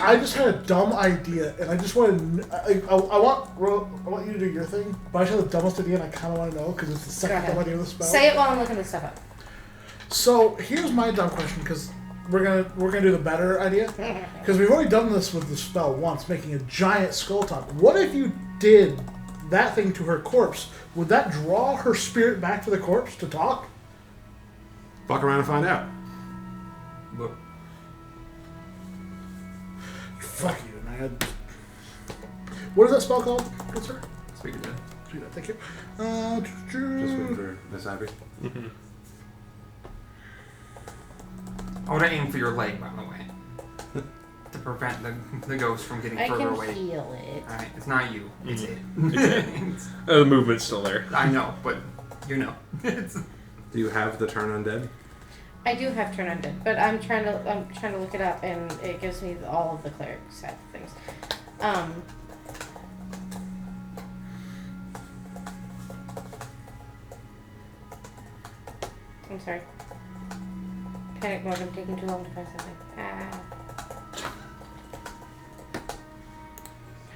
Speaker 6: I just had a dumb idea, and I just wanted. I want you to do your thing, but I just had the dumbest idea, and I kind of want to know because it's the second
Speaker 2: ahead.
Speaker 6: dumb idea of the spell.
Speaker 2: Say it while I'm looking this stuff up.
Speaker 6: So here's my dumb question, because we're gonna do the better idea, because we've already done this with the spell once, making a giant skull talk. What if you did that thing to her corpse? Would that draw her spirit back to the corpse to talk?
Speaker 1: Fuck around and find out.
Speaker 6: Fuck you, man. What is that spell called? Good sir.
Speaker 7: Speak of dead.
Speaker 6: Sweet, thank you.
Speaker 1: Just waiting for Miss Ivory.
Speaker 7: I would aim for your leg, by the way.
Speaker 3: to prevent the ghost from getting
Speaker 2: I
Speaker 3: further
Speaker 2: can
Speaker 3: away.
Speaker 2: feel it.
Speaker 3: Alright, it's not you. It's it.
Speaker 4: The movement's still there.
Speaker 3: I know, but you know.
Speaker 1: Do you have the turn undead?
Speaker 2: I do have turn undead, but I'm trying to look it up, and it gives me all of the cleric side of things. I'm sorry. Panic mode. I'm taking too long to find something.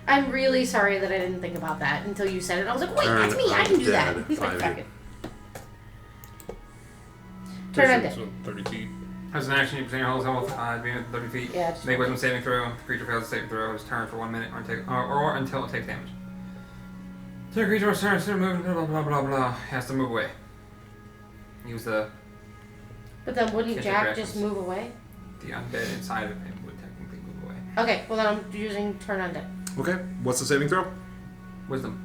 Speaker 2: I'm really sorry that I didn't think about that until you said it. I was like, wait,
Speaker 1: Turn
Speaker 2: that's me. I can do that.
Speaker 1: undead, 5e.
Speaker 2: Fuck it. Turn undead.
Speaker 4: So 30 feet.
Speaker 3: As an action, you present your whole self being at 30 feet.
Speaker 2: Yeah, just
Speaker 3: Make wisdom saving throw. If the creature fails to save throw, it's turn for 1 minute or until it takes damage. So the creature turns to move, blah blah blah blah. Has to move away. Use the
Speaker 2: But then wouldn't
Speaker 3: Can't
Speaker 2: Jack
Speaker 3: take
Speaker 2: just
Speaker 3: reactions.
Speaker 2: move away?
Speaker 3: undead inside of him would technically move away.
Speaker 2: Okay, well then I'm using turn undead.
Speaker 1: Okay. What's the saving throw?
Speaker 3: Wisdom.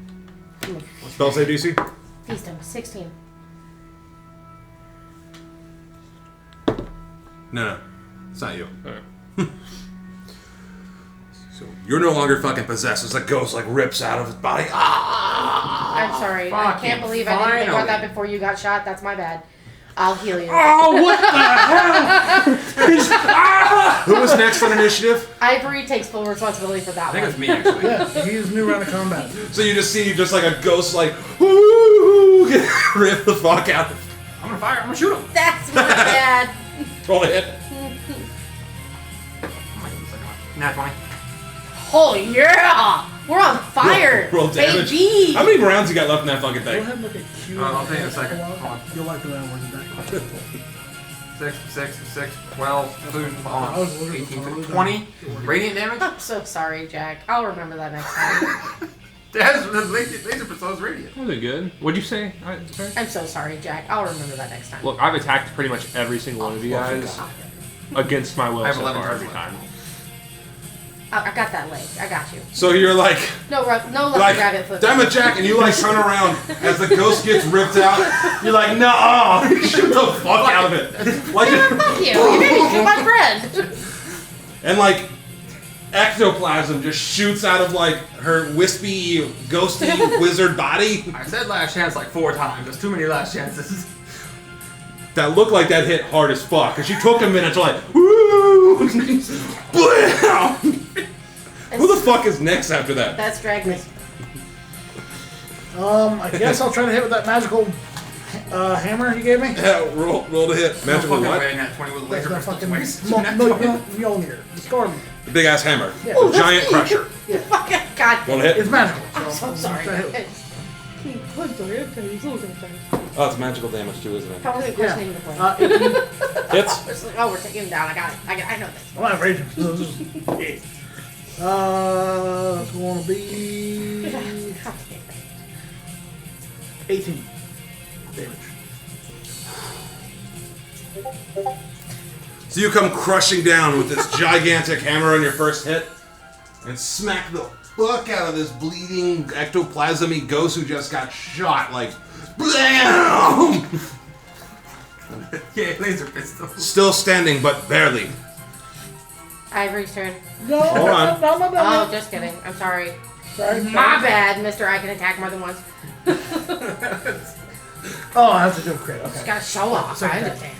Speaker 1: Spell save DC?
Speaker 2: Wisdom, 16.
Speaker 1: No. It's not you.
Speaker 4: Alright.
Speaker 1: So you're no longer fucking possessed as the ghost like rips out of his body.
Speaker 2: I'm sorry. I
Speaker 3: fucking
Speaker 2: can't believe I didn't think about that
Speaker 3: finally.
Speaker 2: before you got shot. That's my bad. I'll heal you.
Speaker 1: Oh, what the hell? Who was next on initiative?
Speaker 2: Ivory takes full responsibility for that
Speaker 3: I think
Speaker 2: one.
Speaker 3: it's me actually.
Speaker 6: Yeah, he's new round of combat.
Speaker 1: So you just see just like a ghost like whoo, rip the fuck out.
Speaker 3: I'm gonna fire. I'm gonna shoot him.
Speaker 2: That's my bad.
Speaker 1: Roll a hit.
Speaker 3: Oh my goodness, Nat 20.
Speaker 2: Oh yeah! We're on fire!
Speaker 1: Roll damage.
Speaker 2: Baby!
Speaker 1: How many rounds you got left in that fucking
Speaker 6: Go
Speaker 1: thing?
Speaker 6: ahead and look at Q.
Speaker 3: I'll tell you in a second. Hold on.
Speaker 6: You'll like the way I'm working back.
Speaker 3: 6, 12, 13,
Speaker 6: I was literally
Speaker 3: 18,
Speaker 6: totally
Speaker 3: 20. Radiant damage?
Speaker 2: I'm so sorry, Jack. I'll remember that next time.
Speaker 3: That's the laser pistol is radiant.
Speaker 9: That was good. What'd you say? Sorry?
Speaker 2: I'm so sorry, Jack. I'll remember that next time.
Speaker 9: Look, I've attacked pretty much every single one of you guys against my will
Speaker 3: I have
Speaker 9: so
Speaker 3: 11
Speaker 9: far every
Speaker 3: turns
Speaker 9: time.
Speaker 2: I got that leg. I got you.
Speaker 1: So you're like
Speaker 2: No, no left
Speaker 1: like
Speaker 2: dragon foot.
Speaker 1: damn it, Jack, and you like turn around as the ghost gets ripped out. You're like, no, shoot the fuck out of it. Like,
Speaker 2: Fuck you. You didn't shoot my friend.
Speaker 1: and like ectoplasm just shoots out of like her wispy, ghosty wizard body.
Speaker 3: I said last chance like 4 times. There's too many last chances.
Speaker 1: That looked like that hit hard as fuck. Cause she took a minute to like, woo, blam. Who the fuck is next after that?
Speaker 2: That's Dragnet.
Speaker 6: I guess I'll try to hit with that magical hammer you gave me.
Speaker 1: Yeah, roll to hit.
Speaker 3: No
Speaker 1: Magical
Speaker 3: fucking
Speaker 1: what?
Speaker 3: way Nat 20 with a
Speaker 6: That's
Speaker 3: laser
Speaker 6: the
Speaker 3: pistol
Speaker 6: fucking
Speaker 3: twice.
Speaker 6: Mjolnir. The storm.
Speaker 1: The big ass hammer.
Speaker 6: Yeah.
Speaker 1: The giant crusher.
Speaker 2: Fucking God.
Speaker 1: Roll to hit.
Speaker 6: It's magical.
Speaker 2: I'm so sorry.
Speaker 6: try to hit.
Speaker 1: Oh, it's magical damage too, isn't it?
Speaker 2: How was it questioning the point?
Speaker 6: 18.
Speaker 1: Hits.
Speaker 2: It's like, oh, we're taking him down. I got it. I know this.
Speaker 6: I'm not raging. It's going to be 18 damage.
Speaker 1: So you come crushing down with this gigantic hammer on your first hit, and smack the fuck out of this bleeding ectoplasm-y ghost who just got shot. Like, blam!
Speaker 3: Yeah, laser pistol.
Speaker 1: Still standing, but barely.
Speaker 2: Ivory's turn.
Speaker 6: No,
Speaker 1: Hold on.
Speaker 6: no,
Speaker 2: Oh, just kidding. I'm sorry.
Speaker 6: Sorry.
Speaker 2: My bad, Mister. I can attack more than once.
Speaker 6: Oh, I have to do a crit. Okay.
Speaker 2: Just gotta show off. I understand.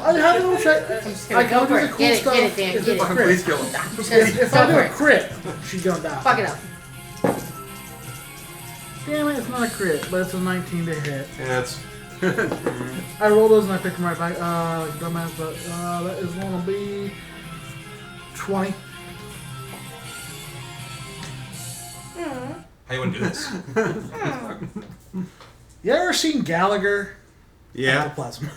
Speaker 6: I have no check.
Speaker 2: I'm just gonna go
Speaker 6: do
Speaker 2: for
Speaker 6: the
Speaker 2: it.
Speaker 6: cool
Speaker 2: Get it,
Speaker 6: stuff.
Speaker 2: get it, Dan.
Speaker 6: It's
Speaker 2: Get
Speaker 6: a
Speaker 2: it.
Speaker 3: Fucking
Speaker 6: crit.
Speaker 3: please kill him.
Speaker 2: Just
Speaker 6: If I
Speaker 2: go
Speaker 6: do
Speaker 2: for
Speaker 6: a
Speaker 2: it.
Speaker 6: crit, she's gonna die.
Speaker 2: Fuck it up.
Speaker 6: Damn it, it's not a crit, but it's a 19 to hit.
Speaker 1: Yeah, it's
Speaker 6: I roll those and I pick them right back. Dumbass, but that is gonna be 20.
Speaker 1: how you want to do this?
Speaker 6: You ever seen Gallagher?
Speaker 1: Yeah.
Speaker 6: Ectoplasm.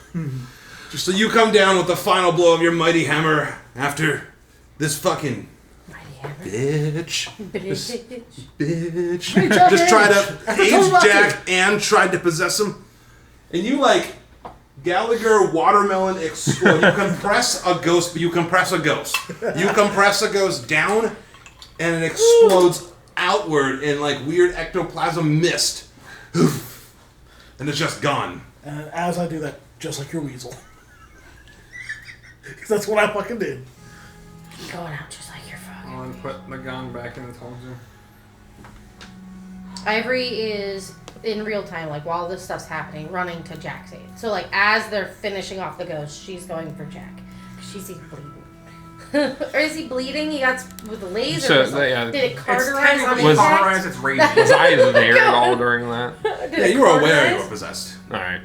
Speaker 1: Just so you come down with the final blow of your mighty hammer after this fucking bitch. Bitch.
Speaker 6: Hey, Jack,
Speaker 1: Just tried to
Speaker 6: After
Speaker 1: age
Speaker 6: total
Speaker 1: Jack and tried to possess him. And you like Gallagher watermelon explode. You compress a ghost, but you compress a ghost. You compress a ghost down and it explodes outward in like weird ectoplasm mist. And it's just gone.
Speaker 6: And as I do that, just like your weasel. Because that's what I fucking did.
Speaker 2: going out just like your fucking.
Speaker 3: I'll put the gun back in the holster.
Speaker 2: Ivory is in real time, like while this stuff's happening, running to Jack's aid. So like as they're finishing off the ghost, she's going for Jack. She's bleeding. Or is he bleeding? He got with the laser.
Speaker 9: So,
Speaker 2: or something.
Speaker 9: yeah.
Speaker 2: Did it
Speaker 3: It's
Speaker 2: cauterize on
Speaker 3: technically
Speaker 2: impact?
Speaker 3: cauterized, it's raging.
Speaker 9: Was I there at all during that?
Speaker 2: Did
Speaker 1: Yeah,
Speaker 2: it
Speaker 1: you were aware you
Speaker 2: cauterize?
Speaker 1: were possessed.
Speaker 9: Alright.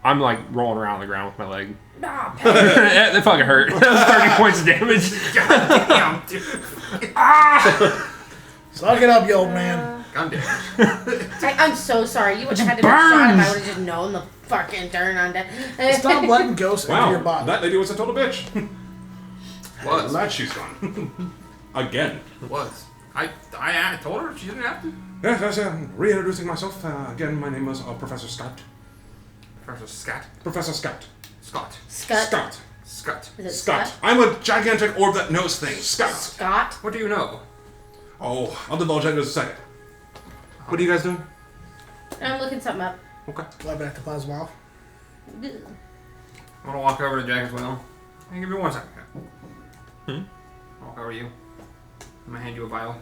Speaker 9: I'm like rolling around on the ground with my leg.
Speaker 2: Nah,
Speaker 9: That fucking hurt. That was 30 points of damage.
Speaker 3: Damn, dude.
Speaker 6: Suck it up, you old man.
Speaker 3: Gun damage.
Speaker 2: I'm so sorry. You would have had to be shot if I would have just known the fucking turn on that.
Speaker 6: Stop letting ghosts into your
Speaker 1: Wow,
Speaker 6: body.
Speaker 1: that lady was a total bitch.
Speaker 3: Was.
Speaker 1: Glad she's gone. Again.
Speaker 3: Was. I told her she didn't have to.
Speaker 1: Yes, reintroducing myself. Again, my name is Professor Scott.
Speaker 3: Professor Scott.
Speaker 1: Professor Scott.
Speaker 3: Scott.
Speaker 2: Scott.
Speaker 1: Scott.
Speaker 3: Scott.
Speaker 2: Is it
Speaker 1: Scott.
Speaker 2: Scott?
Speaker 1: I'm a gigantic orb that knows things. Scott.
Speaker 2: Scott?
Speaker 3: What do you know?
Speaker 1: Oh, I'll divulge that in just a second. What are you guys doing?
Speaker 2: I'm looking something up.
Speaker 1: Okay.
Speaker 6: Fly back to Plasma.
Speaker 3: I'm gonna walk over to Jack as well. Hey, give me 1 second. I'll walk over to you. I'm gonna hand you a vial.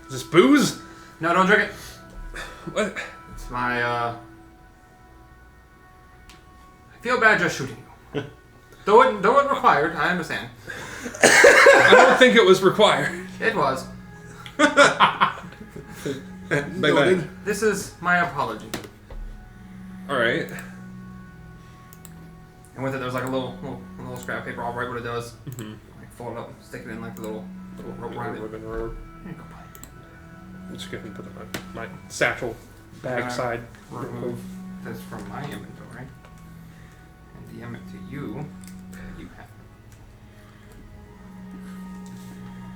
Speaker 9: Is this booze?
Speaker 3: No, don't drink it.
Speaker 9: What?
Speaker 3: It's my, I feel bad just shooting you. Though it required, I understand.
Speaker 9: I don't think it was required.
Speaker 3: It was.
Speaker 1: Bang.
Speaker 3: This is my apology.
Speaker 9: Alright.
Speaker 3: And with it, there's like a little scrap paper. I'll write what it does. Like fold it up, stick it in like the little rope around it.
Speaker 9: Ribbon rope.
Speaker 3: There you go, buddy.
Speaker 9: Let's go ahead and put it in my satchel bag side.
Speaker 3: Remove this from my inventory and DM it to you. You have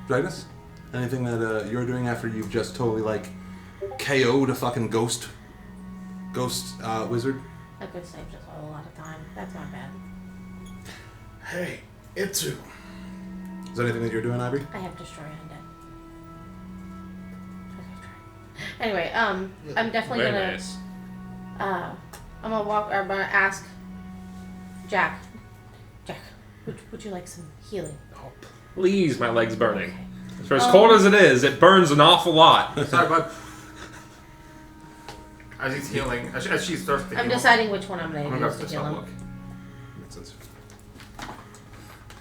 Speaker 1: Dragus? Anything that you're doing after you've just totally like KO'd a fucking ghost wizard?
Speaker 2: That could save us a lot of time. That's not bad.
Speaker 6: Hey, Itsu.
Speaker 1: Is there anything that you're doing, Ivory?
Speaker 2: I have destroy undead. Anyway, I'm definitely
Speaker 9: Very
Speaker 2: gonna.
Speaker 9: nice.
Speaker 2: I'm gonna ask Jack. Jack, would you like some healing?
Speaker 9: Oh, please, my leg's burning.
Speaker 2: Okay.
Speaker 9: For as cold as it is, it burns an awful lot.
Speaker 3: Sorry, bud. As he's healing, as she starts to heal,
Speaker 2: I'm deciding which one I'm
Speaker 3: I'm
Speaker 2: gonna
Speaker 3: gonna
Speaker 2: use
Speaker 3: go
Speaker 2: to
Speaker 3: for
Speaker 2: heal
Speaker 3: spell
Speaker 2: him.
Speaker 3: book.
Speaker 1: Makes sense.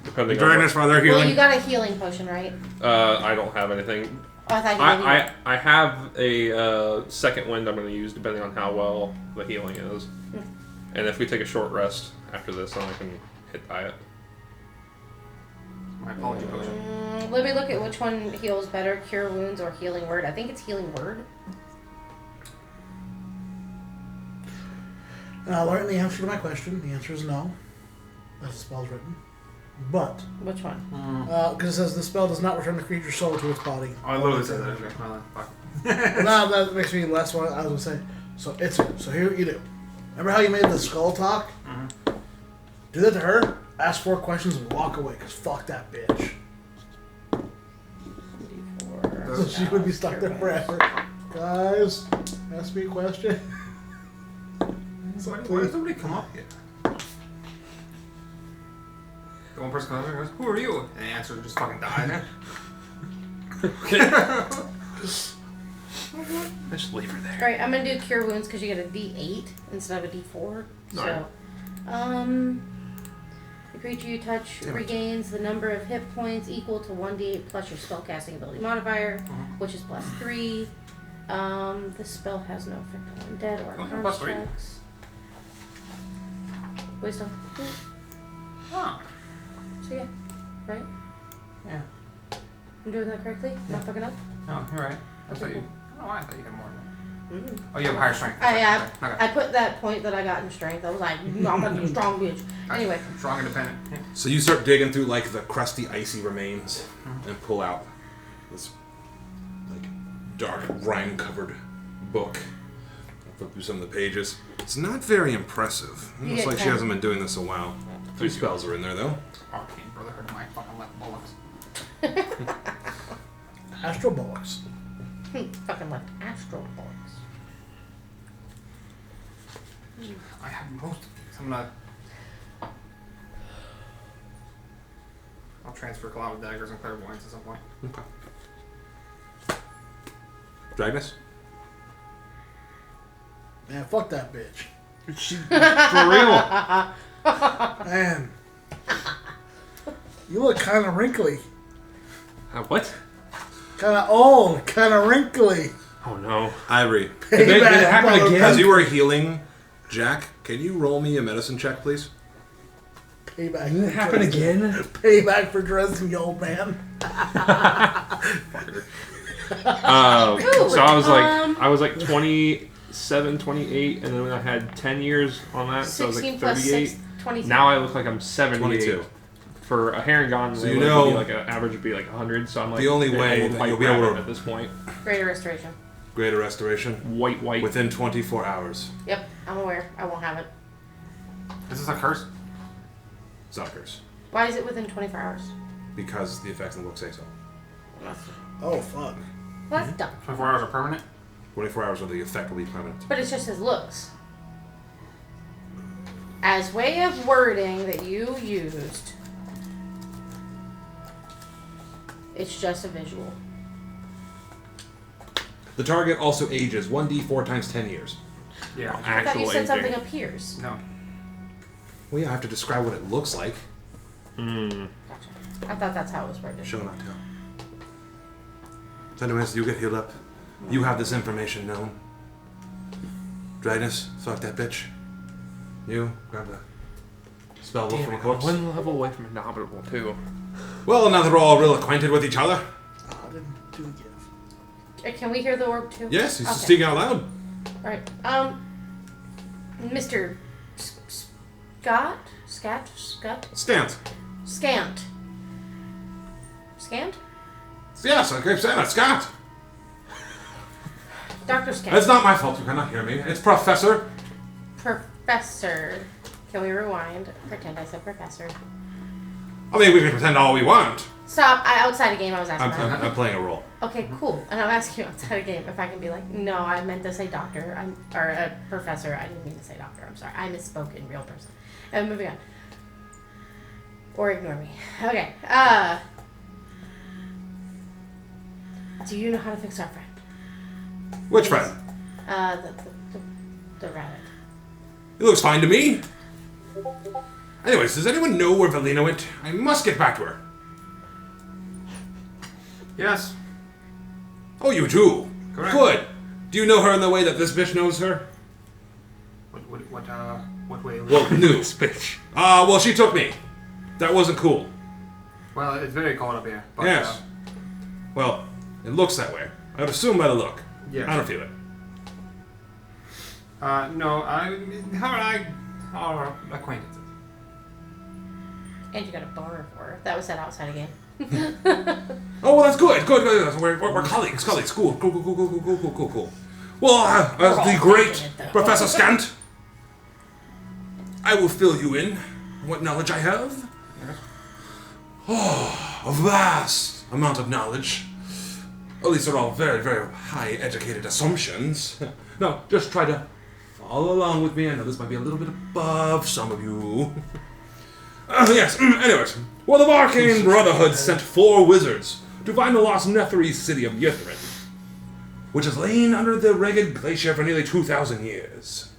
Speaker 9: Depending
Speaker 1: During
Speaker 9: on
Speaker 1: this while they're
Speaker 2: Well,
Speaker 1: healing.
Speaker 2: you got a healing potion, right?
Speaker 9: I don't have anything.
Speaker 2: Oh, I thought you maybe.
Speaker 9: I have a second wind I'm going to use depending on how well the healing is. And if we take a short rest after this, then I can hit diet.
Speaker 3: My apology potion.
Speaker 2: Let me look at which one heals better, Cure Wounds or Healing Word. I think it's Healing Word.
Speaker 6: Now, learn the answer to my question. The answer is no. As the spell's written. But,
Speaker 2: Which one?
Speaker 6: because it says the spell does not return the creature's soul to its body.
Speaker 3: Oh, it literally says that. Okay, well, fuck.
Speaker 6: Now that makes me less what I was going to say. So, Itsu. So here what you do. Remember how you made the skull talk? Do that to her, ask 4 questions, and walk away, because fuck that bitch. So she would be stuck there forever. Guys, ask me a question.
Speaker 3: Why does nobody come up here? The one person comes up and goes, "Who are you?" And the answer just fucking died.
Speaker 9: Just leave her there.
Speaker 2: Alright, I'm gonna do Cure Wounds because you get a D8 instead of a D4. So, the creature you touch regains the number of hit points equal to 1d8 plus your spellcasting ability modifier, which is plus 3. The spell has no effect on undead or
Speaker 3: Okay, plus 3.
Speaker 2: constructs. Wisdom.
Speaker 3: Oh.
Speaker 2: So yeah, right?
Speaker 3: Yeah.
Speaker 2: I'm doing that correctly? Not fucking up?
Speaker 3: No, you're right. I
Speaker 2: Okay,
Speaker 3: thought you.
Speaker 2: cool.
Speaker 3: I don't know why I thought you had more than that.
Speaker 2: Mm.
Speaker 3: Oh, you have higher strength.
Speaker 2: I
Speaker 3: Okay.
Speaker 2: put that point that I got in strength. I was like, I'm gonna be a strong bitch. Anyway.
Speaker 3: Strong independent. Yeah.
Speaker 1: So you start digging through like the crusty, icy remains and pull out this like dark, rime-covered book. I'll flip through some of the pages. It's not very impressive. It
Speaker 2: You
Speaker 1: looks
Speaker 2: get
Speaker 1: like she
Speaker 2: 10.
Speaker 1: hasn't been doing this a while. 3 spells are in there though.
Speaker 3: Arcane Brotherhood of my fucking left bullets.
Speaker 6: Astro Bollocks.
Speaker 2: Fucking left astral bollocks.
Speaker 3: I have most of these. I'm not.
Speaker 7: I'll transfer Cloud Daggers and Clairvoyance at some point.
Speaker 5: Okay. Dragnus?
Speaker 6: Man, fuck that bitch.
Speaker 3: For real.
Speaker 6: Man. You look kind of wrinkly.
Speaker 9: What?
Speaker 6: Kind of old. Kind of wrinkly.
Speaker 9: Oh no.
Speaker 5: Ivory.
Speaker 6: Did
Speaker 5: it happen again? As you were healing Jack, can you roll me a medicine check, please?
Speaker 6: Payback.
Speaker 5: Did it happen again?
Speaker 6: Payback for Dresden, you old man.
Speaker 9: So I was like 27, 28, and then I had 10 years on that, so I was
Speaker 2: 16
Speaker 9: like
Speaker 2: plus
Speaker 9: 38.
Speaker 2: 6, 22.
Speaker 9: Now I look like I'm 78.
Speaker 5: 22.
Speaker 9: For a Herringon,
Speaker 5: So
Speaker 9: they
Speaker 5: you
Speaker 9: would
Speaker 5: know-
Speaker 9: be like an average would be like 100. So I'm like
Speaker 5: The only
Speaker 9: an
Speaker 5: way
Speaker 9: old
Speaker 5: that
Speaker 9: white
Speaker 5: you'll be able
Speaker 9: rabbit
Speaker 5: to-
Speaker 9: at this point.
Speaker 2: Greater Restoration.
Speaker 5: Greater restoration.
Speaker 9: White.
Speaker 5: Within 24 hours.
Speaker 2: Yep, I'm aware. I won't have it.
Speaker 7: Is this a curse?
Speaker 5: Zuckers.
Speaker 2: Why is it within 24 hours?
Speaker 5: Because the effects in the book say so.
Speaker 6: Oh, fuck.
Speaker 2: Well, that's dumb.
Speaker 7: 24 hours are permanent?
Speaker 5: 24 hours or the effect will be permanent.
Speaker 2: But it's just his looks. As way of wording that you used, it's just a visual.
Speaker 5: The target also ages 1d4 times 10 years.
Speaker 7: Yeah.
Speaker 2: I thought
Speaker 9: Actual
Speaker 2: you said
Speaker 9: aging.
Speaker 2: something appears.
Speaker 7: No.
Speaker 5: Well, yeah, I have to describe what it looks like.
Speaker 9: Hmm.
Speaker 2: Gotcha. I thought that's how it was worded.
Speaker 5: Show not tell. So anyways, you get healed up. You have this information known. Dragnus, fuck that bitch. You, grab the spell book
Speaker 9: Damn,
Speaker 5: from a
Speaker 9: I'm
Speaker 5: corpse.
Speaker 9: one level away from Indomitable too.
Speaker 5: Well, now that we're all real acquainted with each other.
Speaker 6: Oh, I didn't do the gift.
Speaker 2: Can we hear the orb too?
Speaker 5: Yes, he's
Speaker 2: Okay.
Speaker 5: speaking out loud.
Speaker 2: Alright. Mr. Scott? Scant?
Speaker 5: Scant.
Speaker 2: Scant. Scant?
Speaker 5: Yes, I keep saying it, Scant.
Speaker 2: Dr. Scant.
Speaker 5: It's not my fault you cannot hear me. It's Professor.
Speaker 2: Professor. Can we rewind? Pretend I said professor.
Speaker 5: I mean, we can pretend all we want.
Speaker 2: Stop. Outside a game, I was asking that.
Speaker 5: I'm playing a role.
Speaker 2: Okay, cool. And I'm asking you outside a game if I can be like, no, I meant to say doctor. Or a professor. I didn't mean to say doctor. I'm sorry. I misspoke in real person. And moving on. Or ignore me. Okay. Do you know how to fix our friend?
Speaker 5: Which friend?
Speaker 2: The rabbit.
Speaker 5: He looks fine to me. Anyways, does anyone know where Valina went? I must get back to her.
Speaker 7: Yes.
Speaker 5: Oh, you do?
Speaker 7: Correct.
Speaker 5: Good. Do you know her in the way that this bitch knows her?
Speaker 7: What way?
Speaker 5: Well, knew. Bitch. Well, she took me. That wasn't cool.
Speaker 7: Well, it's very cold up here. But,
Speaker 5: Yes. Well, it looks that way. I'd assume by the look.
Speaker 7: Yes.
Speaker 5: I don't feel it.
Speaker 7: No, her and I are acquaintances.
Speaker 2: And you got a boner for her. That was said outside a game.
Speaker 5: Oh, well, that's good. Good. We're colleagues. Cool. Cool. Well, as the great
Speaker 2: thinking it, though.
Speaker 5: Professor Scant, I will fill you in what knowledge I have. Oh, a vast amount of knowledge. At least they're all very, very high educated assumptions. No, just try to follow along with me. I know this might be a little bit above some of you. Yes, anyways. Well, the Arcane Brotherhood sent 4 wizards to find the lost Netherese city of Yithrin, which has lain under the ragged glacier for nearly 2,000 years.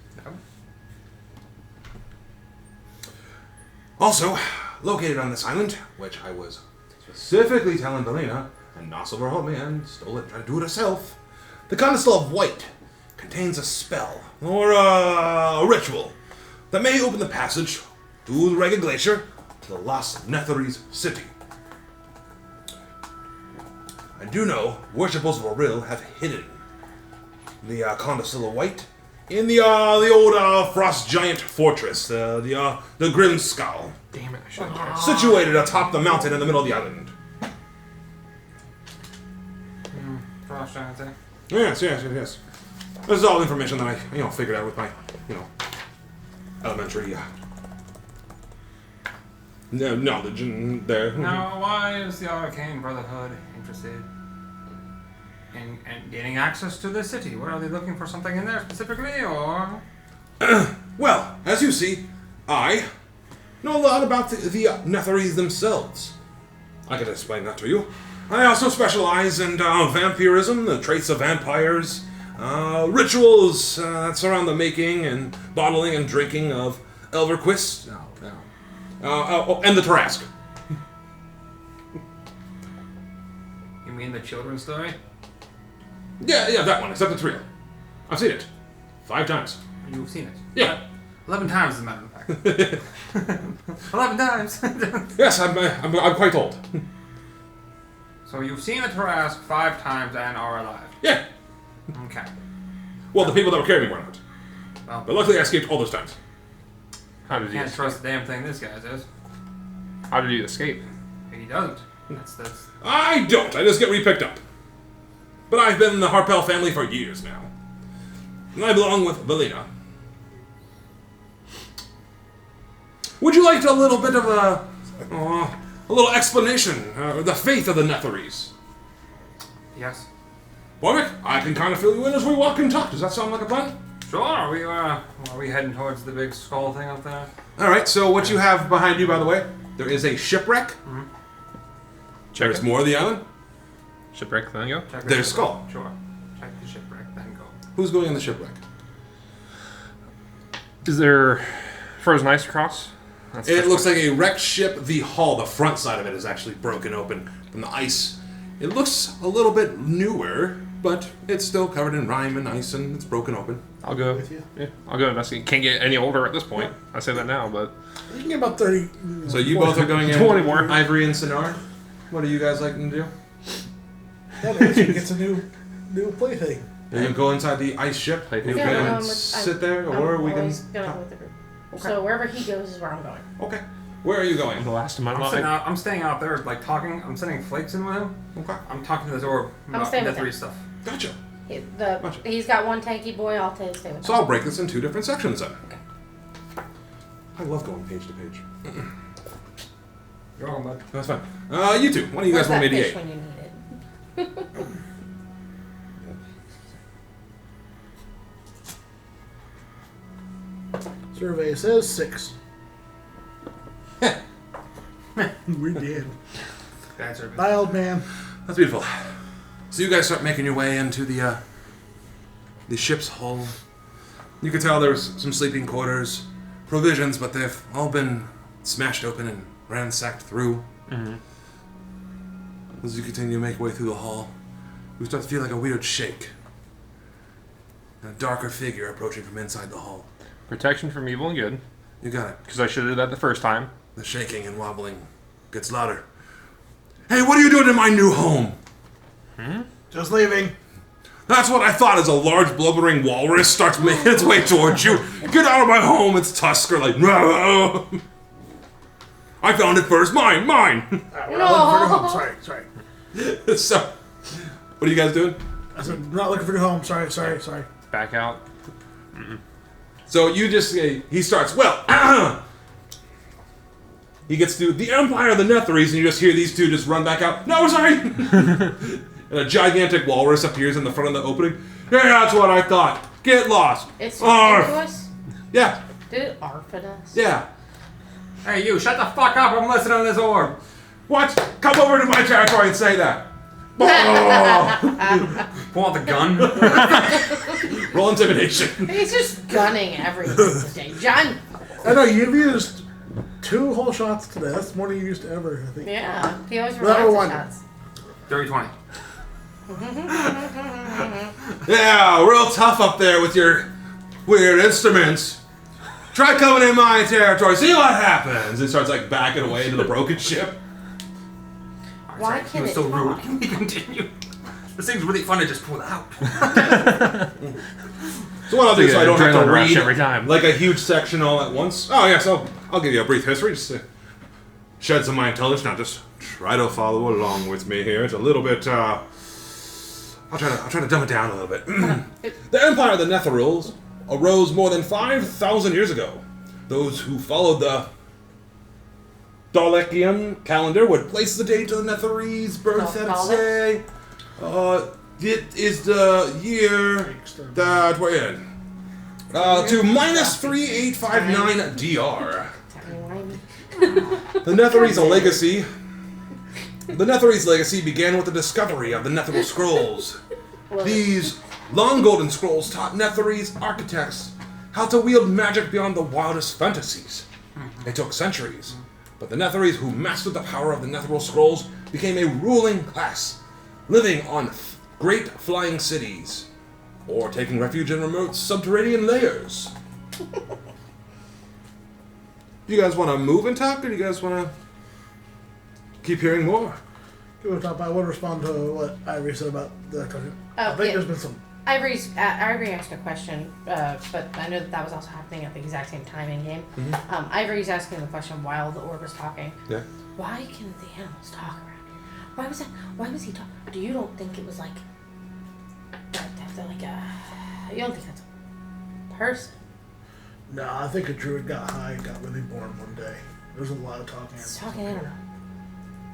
Speaker 5: Also, located on this island, which I was specifically telling Valina, and Nossilver helped me and stole it and tried to do it herself, the Constable of White contains a spell, or a ritual, that may open the passage through the ragged glacier to the lost Netherese city. I do know worshippers of Auril have hidden the Constable of White in the old frost giant fortress, the Grim Skull,
Speaker 9: Damn it! I should have
Speaker 5: situated atop the mountain in the middle of the island.
Speaker 7: Frost giants, eh?
Speaker 5: Yes. This is all information that I, figured out with my, elementary knowledge in there.
Speaker 7: Now, why is the Arcane Brotherhood interested in gaining access to the city? What are they looking for? Something in there specifically, or?
Speaker 5: Well, as you see, I know a lot about the Netherese themselves. I can explain that to you. I also specialize in vampirism, the traits of vampires, rituals that surround the making and bottling and drinking of Elverquist, and the Tarrasque.
Speaker 7: You mean the children's story?
Speaker 5: Yeah, that one, except it's real. I've seen it. 5 times.
Speaker 7: You've seen it?
Speaker 5: Yeah.
Speaker 7: 11 times, as a matter of fact. 11 times!
Speaker 5: Yes, I'm quite old.
Speaker 7: So you've seen the Tarrasque 5 times and are alive?
Speaker 5: Yeah.
Speaker 7: Okay.
Speaker 5: Well, the people that were carrying me were not.
Speaker 7: Well,
Speaker 5: But luckily I escaped all those times.
Speaker 9: How did you
Speaker 7: can't
Speaker 9: escape?
Speaker 7: trust the damn thing this guy says.
Speaker 9: How did you escape?
Speaker 7: He doesn't. That's...
Speaker 5: I don't. I just get re-picked up. But I've been in the Harpel family for years now. And I belong with Valina. Would you like a little bit of a little explanation of the faith of the Netheries?
Speaker 7: Yes.
Speaker 5: Warwick, I can kind of fill you in as we walk and talk. Does that sound like a plan?
Speaker 7: Sure. Are we heading towards the big skull thing up there?
Speaker 1: Alright, so what you have behind you, by the way, there is a shipwreck.
Speaker 9: Check
Speaker 1: There's
Speaker 9: it.
Speaker 1: more of the island.
Speaker 9: Shipwreck, then go.
Speaker 7: Check the
Speaker 1: There's
Speaker 7: shipwreck.
Speaker 1: skull.
Speaker 7: Sure. Check the shipwreck, then go.
Speaker 1: Who's going on the shipwreck?
Speaker 9: Is there frozen ice across? That's
Speaker 1: It
Speaker 9: the
Speaker 1: looks
Speaker 9: first
Speaker 1: like a wrecked ship. The hull, the front side of it, is actually broken open from the ice. It looks a little bit newer, but it's still covered in rime and ice, and it's broken open.
Speaker 9: one. I'll go.
Speaker 6: With you.
Speaker 9: Yeah, I'll go investigate. Can't get any older at this point. I say that now, but
Speaker 6: You can get about 30.
Speaker 1: So you both are going in.
Speaker 9: 20 more.
Speaker 1: Ivory and Sinar. What do you guys like to do?
Speaker 6: That actually gets a new plaything.
Speaker 1: You can go inside the ice ship.
Speaker 9: Play
Speaker 1: You
Speaker 9: things
Speaker 1: can
Speaker 9: Yeah,
Speaker 1: go
Speaker 9: no,
Speaker 1: and sit there,
Speaker 2: I'm
Speaker 1: or we can.
Speaker 2: always going with the group. So wherever he goes is where I'm going.
Speaker 1: Okay. Where are you
Speaker 9: the
Speaker 1: going?
Speaker 9: last of my mind.
Speaker 7: I'm staying out there, like talking. I'm sending flakes in with him.
Speaker 1: Okay.
Speaker 7: I'm talking to this orb about
Speaker 2: staying with
Speaker 7: Netherese
Speaker 2: him.
Speaker 7: stuff.
Speaker 1: Gotcha. Gotcha.
Speaker 2: He's got one tanky boy. I'll stay with him.
Speaker 1: So I'll break this in 2 different sections then.
Speaker 2: Okay.
Speaker 1: I love going page to page.
Speaker 7: You're welcome, bud.
Speaker 1: That's fine. You two. One of you guys
Speaker 2: Where's
Speaker 1: want
Speaker 2: that
Speaker 1: me to
Speaker 2: fish
Speaker 1: eat?
Speaker 2: when you need it?
Speaker 6: Survey says 6. We did.
Speaker 7: Bad service.
Speaker 6: Bye, old man.
Speaker 1: That's beautiful. So you guys start making your way into the ship's hull. You can tell there's some sleeping quarters, provisions, but they've all been smashed open and ransacked through.
Speaker 9: Mm-hmm.
Speaker 1: As you continue to make your way through the hall, you start to feel like a weird shake. And a darker figure approaching from inside the hall.
Speaker 9: Protection from evil and good.
Speaker 1: You got it.
Speaker 9: Because I should have did that the first time.
Speaker 1: The shaking and wobbling gets louder. Hey, what are you doing in my new home?
Speaker 6: Just leaving.
Speaker 1: That's what I thought as a large blubbering walrus starts making its way towards you. Get out of my home, its tusks are like, no. I found it first, mine.
Speaker 6: We're not looking for a new home. Sorry.
Speaker 1: So, what are you guys doing?
Speaker 6: I said, we're not looking for a new home. Sorry.
Speaker 9: Back out.
Speaker 1: So you just, he starts, well, he gets to the Empire of the Netheries, and you just hear these two just run back out. No, sorry. And a gigantic walrus appears in the front of the opening. Yeah, that's what I thought. Get lost.
Speaker 2: It's
Speaker 1: Arf.
Speaker 2: into us?
Speaker 1: Yeah,
Speaker 2: Did it arf at us?
Speaker 1: yeah.
Speaker 7: Hey, you! Shut the fuck up! I'm listening to this orb.
Speaker 1: What? Come over to my territory and say that. Oh.
Speaker 7: Pull out the gun.
Speaker 1: Roll intimidation.
Speaker 2: He's just gunning everything today. John!
Speaker 6: I know, you've used 2 whole shots today. That's more than you used to ever, I think.
Speaker 2: Yeah, he always
Speaker 6: Well, that
Speaker 2: reminds
Speaker 6: one.
Speaker 2: us shots.
Speaker 7: Dirty 20.
Speaker 1: Yeah, real tough up there with your weird instruments. Try coming in my territory, see what happens. It starts like backing away into the broken ship.
Speaker 2: Why
Speaker 7: He
Speaker 2: can't
Speaker 7: was
Speaker 2: it
Speaker 7: so rude.
Speaker 2: talk?
Speaker 7: Can we continue? This thing's really fun to just pull out.
Speaker 1: So what I'll do, so I don't have to
Speaker 9: Adrenaline rush
Speaker 1: read
Speaker 9: every time.
Speaker 1: like a huge section all at once. Oh yes, I'll give you a brief history. Just to shed some of my intelligence. Now just try to follow along with me here. It's a little bit. I'll try to dumb it down a little bit. The Empire of the Netherils arose more than 5,000 years ago. Those who followed the Dalecian calendar would place the date of the Netheries' birth at, say, it is the year that we're in. To minus 3859 DR. The Netheries' legacy
Speaker 5: The Netherese legacy began with the discovery of the Netheril Scrolls.
Speaker 2: Well,
Speaker 5: These long golden scrolls taught Netherese architects how to wield magic beyond the wildest fantasies. It took centuries, but the Netherese who mastered the power of the Netheril Scrolls became a ruling class, living on great flying cities, or taking refuge in remote subterranean layers. Do you guys want to move and talk, or do you guys want to keep hearing more?
Speaker 6: I would respond to what Ivory said about the question. I think there's been some.
Speaker 2: Ivory asked a question, but I know that was also happening at the exact same time in game.
Speaker 5: Mm-hmm.
Speaker 2: Ivory's asking the question while the orb was talking.
Speaker 5: Yeah.
Speaker 2: Why can the animals talk around here? Why was that? Why was he talking? Do you don't think it was like you don't think that's a person?
Speaker 6: No, I think a druid got high and got really bored one day. There's a lot of talking.
Speaker 2: It's talking animal.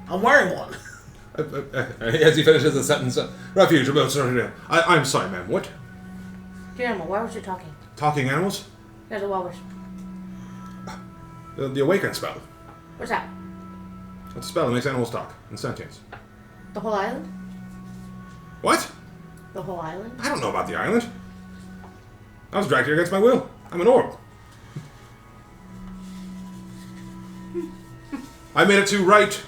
Speaker 6: I'm wearing one.
Speaker 5: As he finishes the sentence, refuge, remote subterranean. I'm sorry, ma'am. What?
Speaker 2: Dear animal, why was you talking?
Speaker 5: Talking animals?
Speaker 2: There's a walrus.
Speaker 5: The awaken spell.
Speaker 2: What's that?
Speaker 5: It's a spell that makes animals talk in sentience.
Speaker 2: The whole island?
Speaker 5: What?
Speaker 2: The whole island?
Speaker 5: I don't know about the island. I was dragged here against my will. I'm an orb. I made it to right.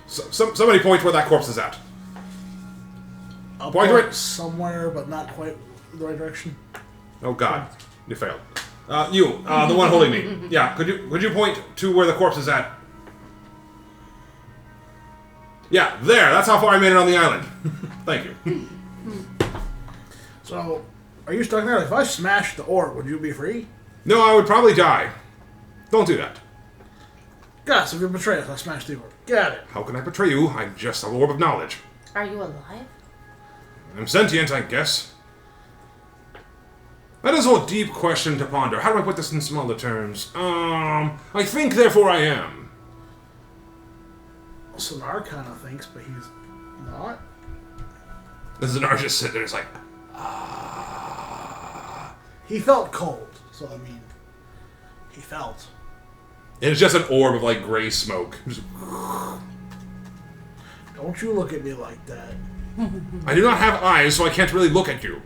Speaker 5: Somebody point where that corpse is at.
Speaker 6: I'll
Speaker 5: Point
Speaker 6: point
Speaker 5: right.
Speaker 6: somewhere, but not quite the right direction.
Speaker 5: Oh God, you failed. You, the one holding me. Yeah, could you point to where the corpse is at? Yeah, there. That's how far I made it on the island. Thank you.
Speaker 6: So, are you stuck there? If I smashed the orb, would you be free?
Speaker 5: No, I would probably die. Don't do that.
Speaker 6: Gus, if you betray us, I smashed the orb. Got it.
Speaker 5: How can I betray you? I'm just an orb of knowledge.
Speaker 2: Are you alive?
Speaker 5: I'm sentient, I guess. That is a deep question to ponder. How do I put this in smaller terms? I think, therefore I am.
Speaker 6: Sonar kind of thinks, but he's not.
Speaker 5: This is an artist sitting there, it's like,
Speaker 6: He felt cold, so I mean, he felt.
Speaker 5: and it's just an orb of like gray smoke. Just-
Speaker 6: Don't you look at me like that.
Speaker 5: I do not have eyes, so I can't really look at you.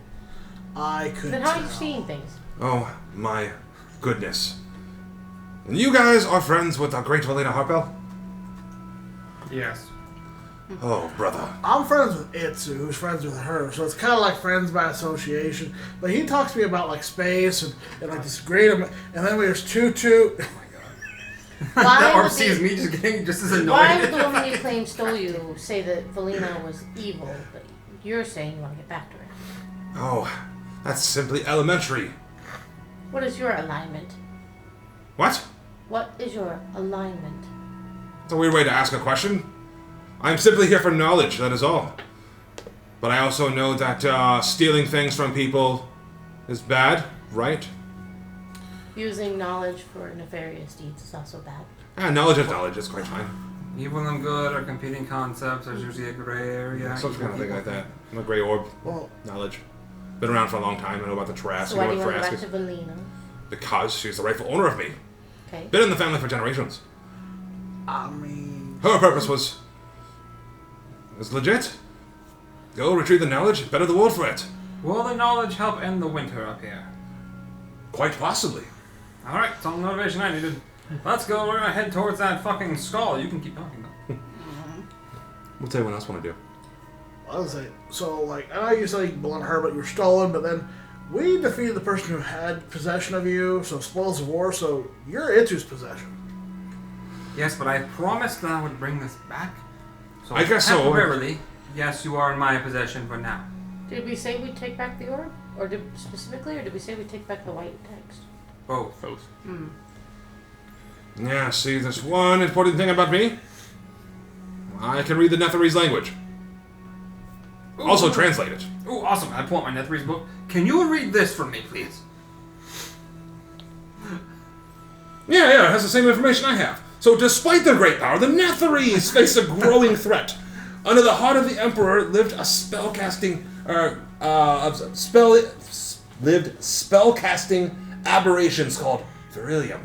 Speaker 6: I could
Speaker 2: Then how are you
Speaker 6: tell.
Speaker 2: seeing things?
Speaker 5: Oh, my goodness. And you guys are friends with the great Valina Harpel?
Speaker 7: Yes.
Speaker 5: Oh, brother.
Speaker 6: I'm friends with Itsu, who's friends with her, so it's kind of like friends by association. But he talks to me about like space and like this great, and then there's Tutu.
Speaker 2: Why
Speaker 7: That
Speaker 2: would
Speaker 7: orb sees
Speaker 2: the,
Speaker 7: me just getting just as
Speaker 2: why would
Speaker 7: annoyed.
Speaker 2: the woman you claim stole you say that Valina was evil, but you're saying you want to get back to her?
Speaker 5: Oh, that's simply elementary.
Speaker 2: What is your alignment?
Speaker 5: What?
Speaker 2: What is your alignment?
Speaker 5: It's a weird way to ask a question. I'm simply here for knowledge, that is all. But I also know that stealing things from people is bad, right?
Speaker 2: Using knowledge for nefarious deeds is also bad.
Speaker 5: Knowledge is knowledge, it's quite fine.
Speaker 7: Evil and good are competing concepts. There's usually a gray area.
Speaker 5: Some kind of thing like that. I'm a gray orb.
Speaker 6: Well,
Speaker 5: Knowledge. Been around for a long time, I know about the Trask.
Speaker 2: So why do
Speaker 5: you
Speaker 2: you
Speaker 5: know
Speaker 2: want
Speaker 5: what
Speaker 2: to go
Speaker 5: Trask
Speaker 2: back
Speaker 5: is?
Speaker 2: to Valina?
Speaker 5: Because she's the rightful owner of me.
Speaker 2: Okay.
Speaker 5: Been in the family for generations.
Speaker 6: I mean,
Speaker 5: Her purpose was legit. Go retrieve the knowledge, better the world for it.
Speaker 7: Will the knowledge help end the winter up here?
Speaker 5: Quite possibly.
Speaker 7: Alright, it's all the motivation I needed. Let's go, we're gonna head towards that fucking skull. You can keep talking though.
Speaker 5: What's anyone else want to do?
Speaker 6: I was like, so like, I know you say you belong to her, but you were stolen. But then we defeated the person who had possession of you, so spoils of war. So you're Itsu's possession.
Speaker 7: Yes, but I promised that I would bring this back. So
Speaker 5: I guess so.
Speaker 7: temporarily, yes, you are in my possession for now.
Speaker 2: Did we say we'd take back the orb? Or did we say we'd take back the white text?
Speaker 7: Both.
Speaker 5: Yeah, see, there's one important thing about me. I can read the Netherese language.
Speaker 7: Ooh.
Speaker 5: Also translate it.
Speaker 7: Ooh, awesome. I pull out my Netherese book. Can you read this for me, please?
Speaker 5: Yeah, it has the same information I have. So despite their great power, the Netherese face a growing threat. Under the heart of the Emperor lived a spellcasting aberrations called Ferilium.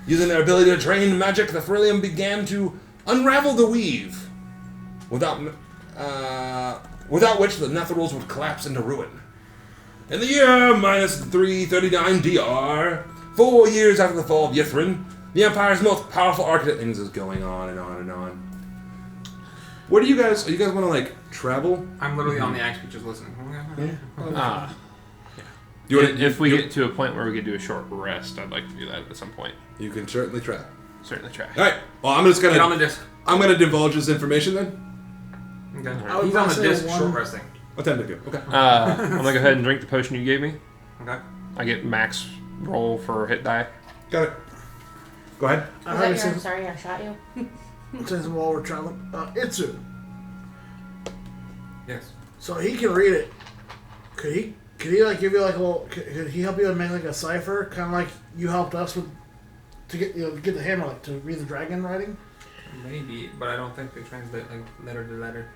Speaker 5: Using their ability to drain magic, the Ferilium began to unravel the weave, without which the Netherworlds would collapse into ruin. In the year minus 339 DR, 4 years after the fall of Yithrin, the Empire's most powerful architect, and this is going on and on and on. Where do you guys want to like travel?
Speaker 7: I'm literally on the axe, just listening.
Speaker 9: If we get to a point where we could do a short rest, I'd like to do that at some point.
Speaker 5: You can certainly try.
Speaker 9: Certainly try.
Speaker 5: All right. Well, I'm just
Speaker 7: Get on
Speaker 5: gonna
Speaker 7: the disc.
Speaker 5: I'm gonna divulge this information then.
Speaker 7: Okay.
Speaker 6: I would
Speaker 7: He's on the
Speaker 6: say
Speaker 7: disc,
Speaker 6: one-
Speaker 7: short resting.
Speaker 5: What time to do? Okay.
Speaker 9: I'm gonna go ahead and drink the potion you gave me.
Speaker 7: Okay.
Speaker 9: I get max roll for hit die.
Speaker 5: Got it. Go ahead.
Speaker 6: I
Speaker 2: Was
Speaker 6: haven't
Speaker 2: that your, I'm
Speaker 6: seen
Speaker 2: sorry I shot you?
Speaker 6: since while we're traveling. Itsu.
Speaker 7: Yes.
Speaker 6: So he can read it. Could he like give you like a little? Could he help you and make like a cipher, kind of like you helped us with to get get the hammer like to read the dragon writing?
Speaker 7: Maybe, but I don't think they translate like letter to letter.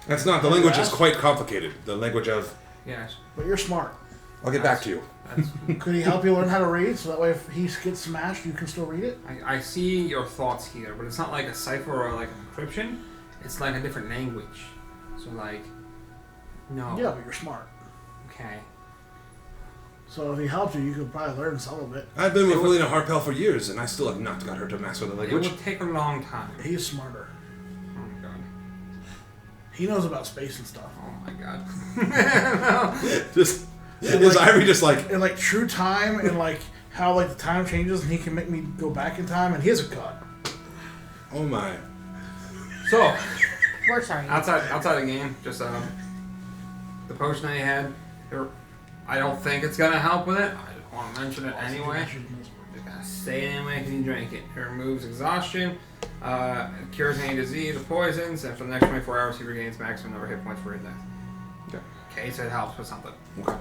Speaker 5: That's not the language is quite complicated. The language of
Speaker 7: Yes.
Speaker 6: But you're smart.
Speaker 5: I'll get back to you.
Speaker 7: That's,
Speaker 6: Could he help you learn how to read so that way if he gets smashed, you can still read it?
Speaker 7: I see your thoughts here, but it's not like a cipher or like encryption. It's like a different language. So like, no.
Speaker 6: Yeah, but you're smart.
Speaker 7: Okay.
Speaker 6: So if he helped you, you could probably learn some of it.
Speaker 5: I've been with William Harpel for years, and I still have not got her to master the
Speaker 7: It
Speaker 5: language.
Speaker 7: will take a long time.
Speaker 6: He's smarter.
Speaker 7: Oh my god.
Speaker 6: He knows about space and stuff.
Speaker 7: Oh my god.
Speaker 5: Just is Ivory just like
Speaker 6: And like true time and like how like the time changes and he can make me go back in time and he has a god.
Speaker 5: oh my.
Speaker 7: So,
Speaker 2: We're sorry.
Speaker 7: outside the game, just the potion that you had. I don't think it's gonna help with it. I just want to mention it anyway. Just gonna say it anyway because you drank it. It removes exhaustion, cures any disease or poisons, and for the next 24 hours he regains maximum number of hit points for his death.
Speaker 5: Okay.
Speaker 7: Okay, so it helps with something.
Speaker 5: Okay.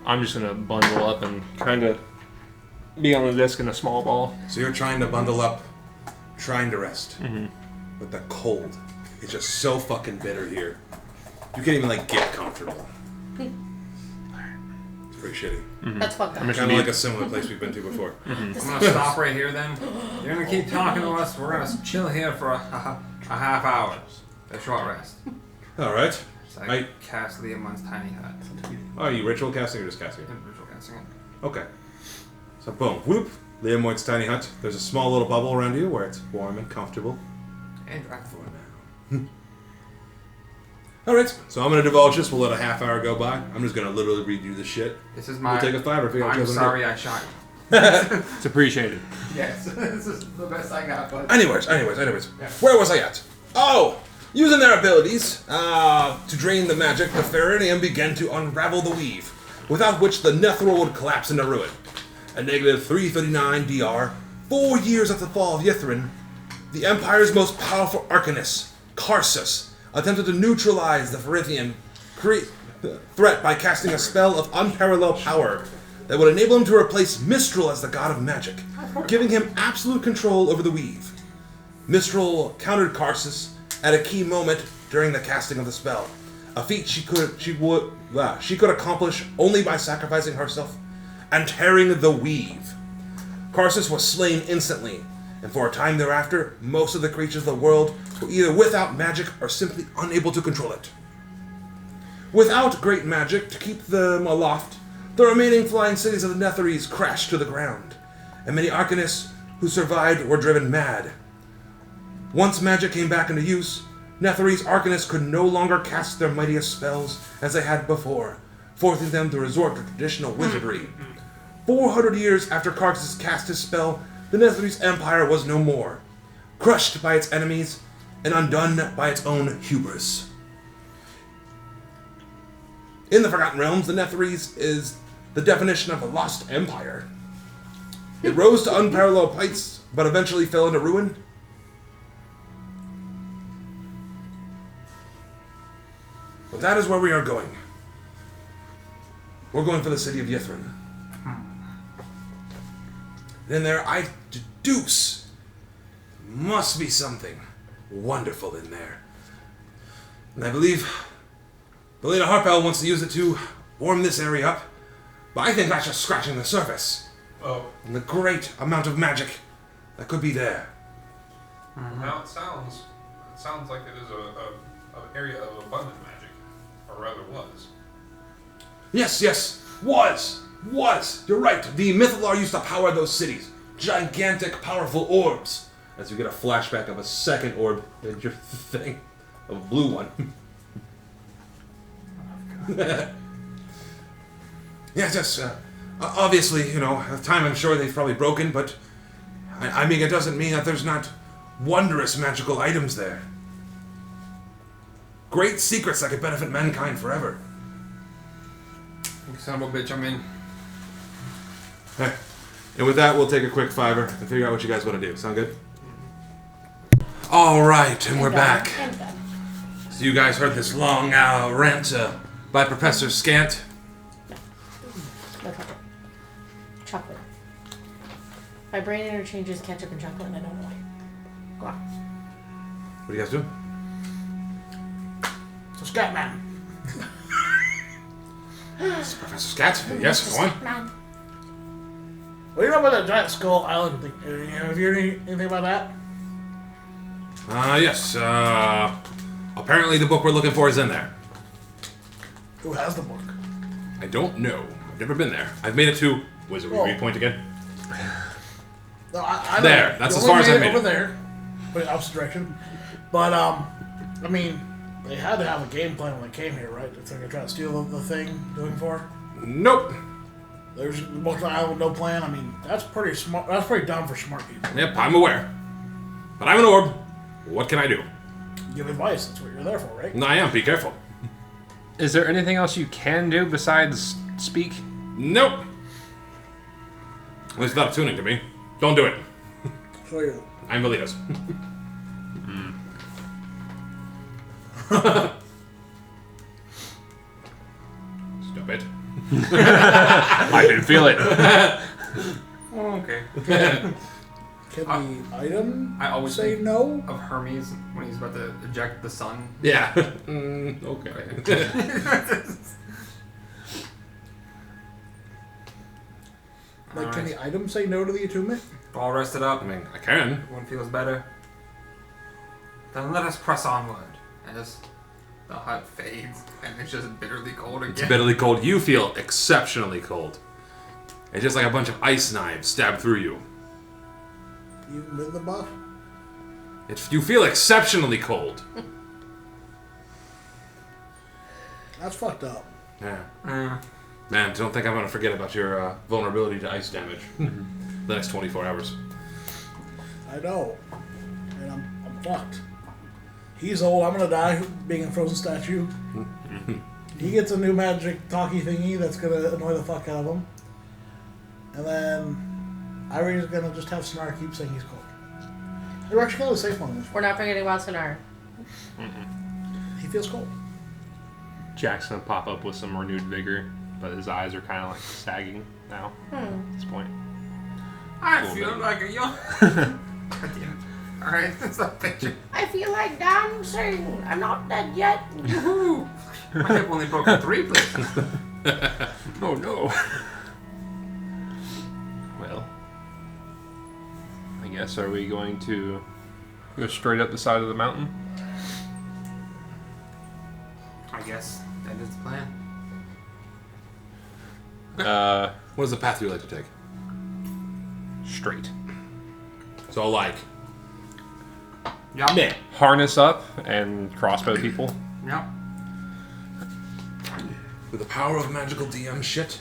Speaker 9: I'm just gonna bundle up and kind of be on the disc in a small ball.
Speaker 5: So you're trying to bundle up, trying to rest.
Speaker 9: Mm-hmm.
Speaker 5: But the cold is just so fucking bitter here. You can't even like get comfortable. It's pretty shitty.
Speaker 2: That's fucked up.
Speaker 9: I'm just
Speaker 5: Kind
Speaker 9: gonna
Speaker 5: of
Speaker 9: be,
Speaker 5: like a similar place we've been to before.
Speaker 7: I'm gonna stop right here then. You're gonna keep talking to us. We're gonna chill here for a half hour. A short rest.
Speaker 5: All right.
Speaker 7: So I cast Liamon's tiny hut.
Speaker 5: Oh, are you ritual casting or just casting it?
Speaker 7: Visual casting it.
Speaker 5: Okay. So boom, whoop. Liamoid's tiny hut. There's a small little bubble around you where it's warm and comfortable.
Speaker 7: And dry.
Speaker 5: For now. All right. So I'm gonna divulge this. We'll let a half hour go by. I'm just gonna literally read you the shit.
Speaker 7: This is
Speaker 5: We'll
Speaker 7: my.
Speaker 5: take a fiver. Figure out what you
Speaker 7: I'm
Speaker 5: guys wanna
Speaker 7: sorry I shot you.
Speaker 9: it's appreciated.
Speaker 7: Yes, this is the best I got, but.
Speaker 5: do. Anyways. Where was I at? Oh, using their abilities to drain the magic, the Ferinium began to unravel the weave, without which the Netherworld would collapse into ruin. At negative 339 DR, 4 years after the fall of Yithrin, the Empire's most powerful Arcanist, Karsus, attempted to neutralize the Ferithian threat by casting a spell of unparalleled power that would enable him to replace Mistral as the god of magic, giving him absolute control over the weave. Mistral countered Karsus at a key moment during the casting of the spell, a feat she could accomplish only by sacrificing herself and tearing the weave. Karsus was slain instantly, and for a time thereafter, most of the creatures of the world were either without magic or simply unable to control it. Without great magic to keep them aloft, the remaining flying cities of the Netherese crashed to the ground, and many Arcanists who survived were driven mad. Once magic came back into use, Netherese Arcanists could no longer cast their mightiest spells as they had before, forcing them to resort to traditional wizardry. 400 years after Karsus cast his spell, the Netherese Empire was no more, crushed by its enemies and undone by its own hubris. In the Forgotten Realms, the Netherese is the definition of a lost empire. It rose to unparalleled heights, but eventually fell into ruin. But that is where we are going. We're going for the city of Yithrin. And in there, I deduce must be something wonderful in there. And I believe Belina Harpel wants to use it to warm this area up
Speaker 1: But I think that's just scratching the surface.
Speaker 9: Oh.
Speaker 1: And the great amount of magic that could be there.
Speaker 9: Now it sounds like it is an area of abundant magic, or rather was.
Speaker 1: Yes, was. You're right. The Mythalar used to power those cities. Gigantic, powerful orbs. As you get a flashback of a second orb in your thing. A blue one. Yes. Obviously, at the time I'm sure they've probably broken, but I mean, it doesn't mean that there's not wondrous magical items there. Great secrets that could benefit mankind forever.
Speaker 7: You son of a bitch, I'm in.
Speaker 1: And with that, we'll take a quick $5 and figure out what you guys want to do. Sound good? All right, and we're back.
Speaker 2: And done.
Speaker 1: So you guys heard this long rant by Professor Scant.
Speaker 2: No ketchup. Chocolate. My brain interchanges ketchup and chocolate, and I don't know why. Go on.
Speaker 1: What do you guys do?
Speaker 6: So Scatman.
Speaker 1: It's Professor Scat. Yes, go on.
Speaker 2: Man.
Speaker 6: What do you know about that giant skull island thing? Have you heard anything about that?
Speaker 1: Yes. Apparently the book we're looking for is in there.
Speaker 6: Who has the book?
Speaker 1: I don't know. I've never been there. I've made it to... Wizard,
Speaker 6: Whoa.
Speaker 1: point again?
Speaker 6: No, I
Speaker 1: There,
Speaker 6: know.
Speaker 1: that's
Speaker 6: You
Speaker 1: as far
Speaker 6: only
Speaker 1: as I
Speaker 6: made it
Speaker 1: made
Speaker 6: over
Speaker 1: it.
Speaker 6: there, but in opposite direction. But I mean, they had to have a game plan when they came here, right? If they're gonna try to steal the thing they're looking for.
Speaker 1: Nope.
Speaker 6: There's most of the island with no plan. I mean, that's pretty smart. That's pretty dumb for smart people.
Speaker 1: Yep, I'm aware. But I'm an orb. What can I do?
Speaker 6: Give advice. That's what you're there for, right?
Speaker 1: No, I am. Be careful.
Speaker 10: Is there anything else you can do besides speak?
Speaker 1: Nope. At least not tuning to me. Don't do it.
Speaker 6: So you.
Speaker 1: I'm Velitas. Stop it.
Speaker 10: I can feel it.
Speaker 7: Oh, okay.
Speaker 6: Can the item
Speaker 7: I always
Speaker 6: say
Speaker 7: think
Speaker 6: no?
Speaker 7: of Hermes when he's about to eject the sun.
Speaker 1: Yeah. Okay.
Speaker 6: Like, can the item say no to the attunement?
Speaker 7: All rested up.
Speaker 1: I mean, I can.
Speaker 7: Everyone feels better. Then let us press onward as the hut fades and it's just bitterly cold again.
Speaker 1: It's bitterly cold. You feel exceptionally cold. It's just like a bunch of ice knives stabbed through you.
Speaker 6: Even with the buff?
Speaker 1: You feel exceptionally cold.
Speaker 6: That's fucked up.
Speaker 1: Yeah. Man, don't think I'm going to forget about your vulnerability to ice damage the next 24 hours.
Speaker 6: I know. And I'm fucked. He's old. I'm gonna die being a frozen statue. He gets a new magic talkie thingy that's gonna annoy the fuck out of him. And then Irie's gonna just have Sonar keep saying he's cold. We're actually kind of safe on this.
Speaker 2: We're not forgetting about Sonar.
Speaker 6: He feels cold.
Speaker 10: Jack's gonna pop up with some renewed vigor, but his eyes are kind of like sagging now at this point.
Speaker 7: I
Speaker 10: Cool,
Speaker 7: feel
Speaker 10: baby.
Speaker 7: like a young. God damn it. Alright, stop bitching.
Speaker 2: I feel like dancing. I'm not dead yet.
Speaker 7: Woohoo! My hip only broke in 3 places.
Speaker 10: Oh no. Well, I guess are we going to go straight up the side of the mountain?
Speaker 7: I guess that is the plan.
Speaker 1: What is the path you like to take?
Speaker 10: Straight.
Speaker 1: So, like,
Speaker 7: Yep.
Speaker 10: Harness up and crossbow people.
Speaker 7: Yep.
Speaker 1: with the power of magical DM shit.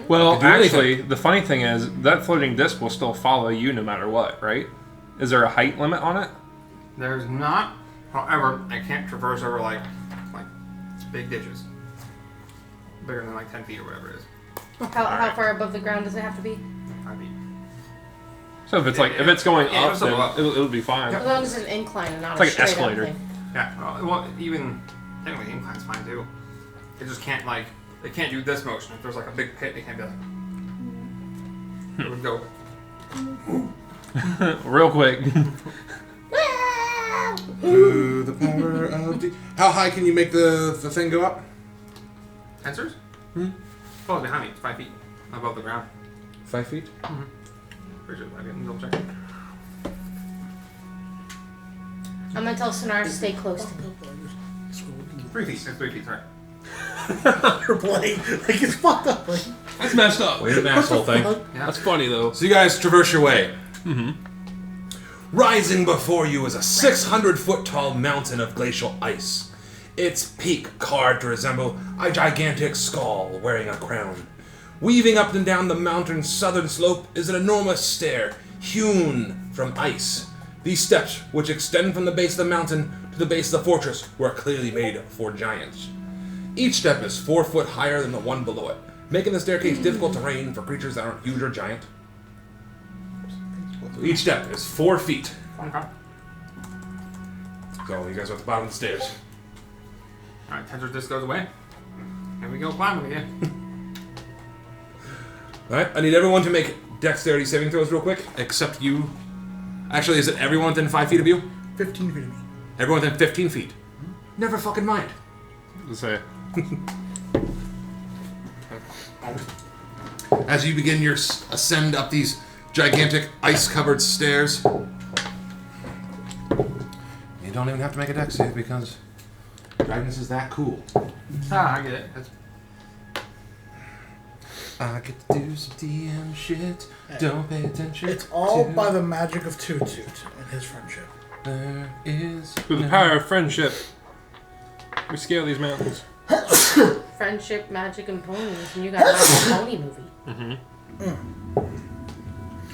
Speaker 10: Well,
Speaker 1: Could do
Speaker 10: actually, the funny thing is that floating disc will still follow you no matter what, right? Is there a height limit on it?
Speaker 7: There's not. However, I can't traverse over like big ditches. Bigger than like 10 feet or whatever it is.
Speaker 2: How far above the ground does it have to be?
Speaker 7: 5 feet.
Speaker 10: So if it's like if it's going
Speaker 7: Yeah,
Speaker 10: up,
Speaker 7: it's
Speaker 10: then
Speaker 7: up.
Speaker 10: it'll be fine.
Speaker 2: As long as it's an incline and not
Speaker 10: It's
Speaker 2: a
Speaker 10: like an
Speaker 2: straight
Speaker 10: escalator.
Speaker 2: up thing.
Speaker 7: Yeah. Well, even technically, incline's fine too. It just can't they can't do this motion. If there's like a big pit, they can't be like. It would go.
Speaker 10: Real quick.
Speaker 1: Through the power of D. How high can you make the thing go up?
Speaker 7: Sensors? Well, behind me, it's 5 feet. above the ground.
Speaker 1: 5 feet?
Speaker 7: Pretty sure I didn't double check.
Speaker 2: I'm gonna tell Sonar to stay close to me.
Speaker 7: 3 feet. It's 3 feet, sorry.
Speaker 6: You're playing. Like, it's fucked up. Like,
Speaker 10: That's messed up.
Speaker 1: Wait an asshole thing.
Speaker 7: Yeah.
Speaker 10: That's funny though.
Speaker 1: So you guys traverse your way.
Speaker 10: Mm-hmm.
Speaker 1: Rising before you is a 600-foot tall mountain of glacial ice. Its peak carved to resemble a gigantic skull wearing a crown. Weaving up and down the mountain's southern slope is an enormous stair hewn from ice. These steps, which extend from the base of the mountain to the base of the fortress, were clearly made for giants. Each step is 4 foot higher than the one below it, making the staircase difficult terrain for creatures that aren't huge or giant. So each step is 4 feet.
Speaker 7: Okay.
Speaker 1: So you guys are at the bottom of the stairs.
Speaker 7: Alright, Tensor disc goes away. Here we go climbing again.
Speaker 1: Alright, I need everyone to make dexterity saving throws real quick, except you. Actually, is it everyone within 5 feet of you?
Speaker 6: 15 feet of me.
Speaker 1: Everyone within 15 feet. Never fucking mind.
Speaker 10: Let's say.
Speaker 1: As you begin your ascend up these gigantic ice-covered stairs, you don't even have to make a dex save because guidance is that cool.
Speaker 7: Ah, I get it. That's
Speaker 1: I get to do some DM shit. Don't pay attention.
Speaker 6: It's all
Speaker 1: to
Speaker 6: by the magic of Toot Toot and his friendship.
Speaker 1: There is
Speaker 10: Through the power of friendship, we scale these mountains.
Speaker 2: Friendship, magic, and ponies, and you got a pony movie.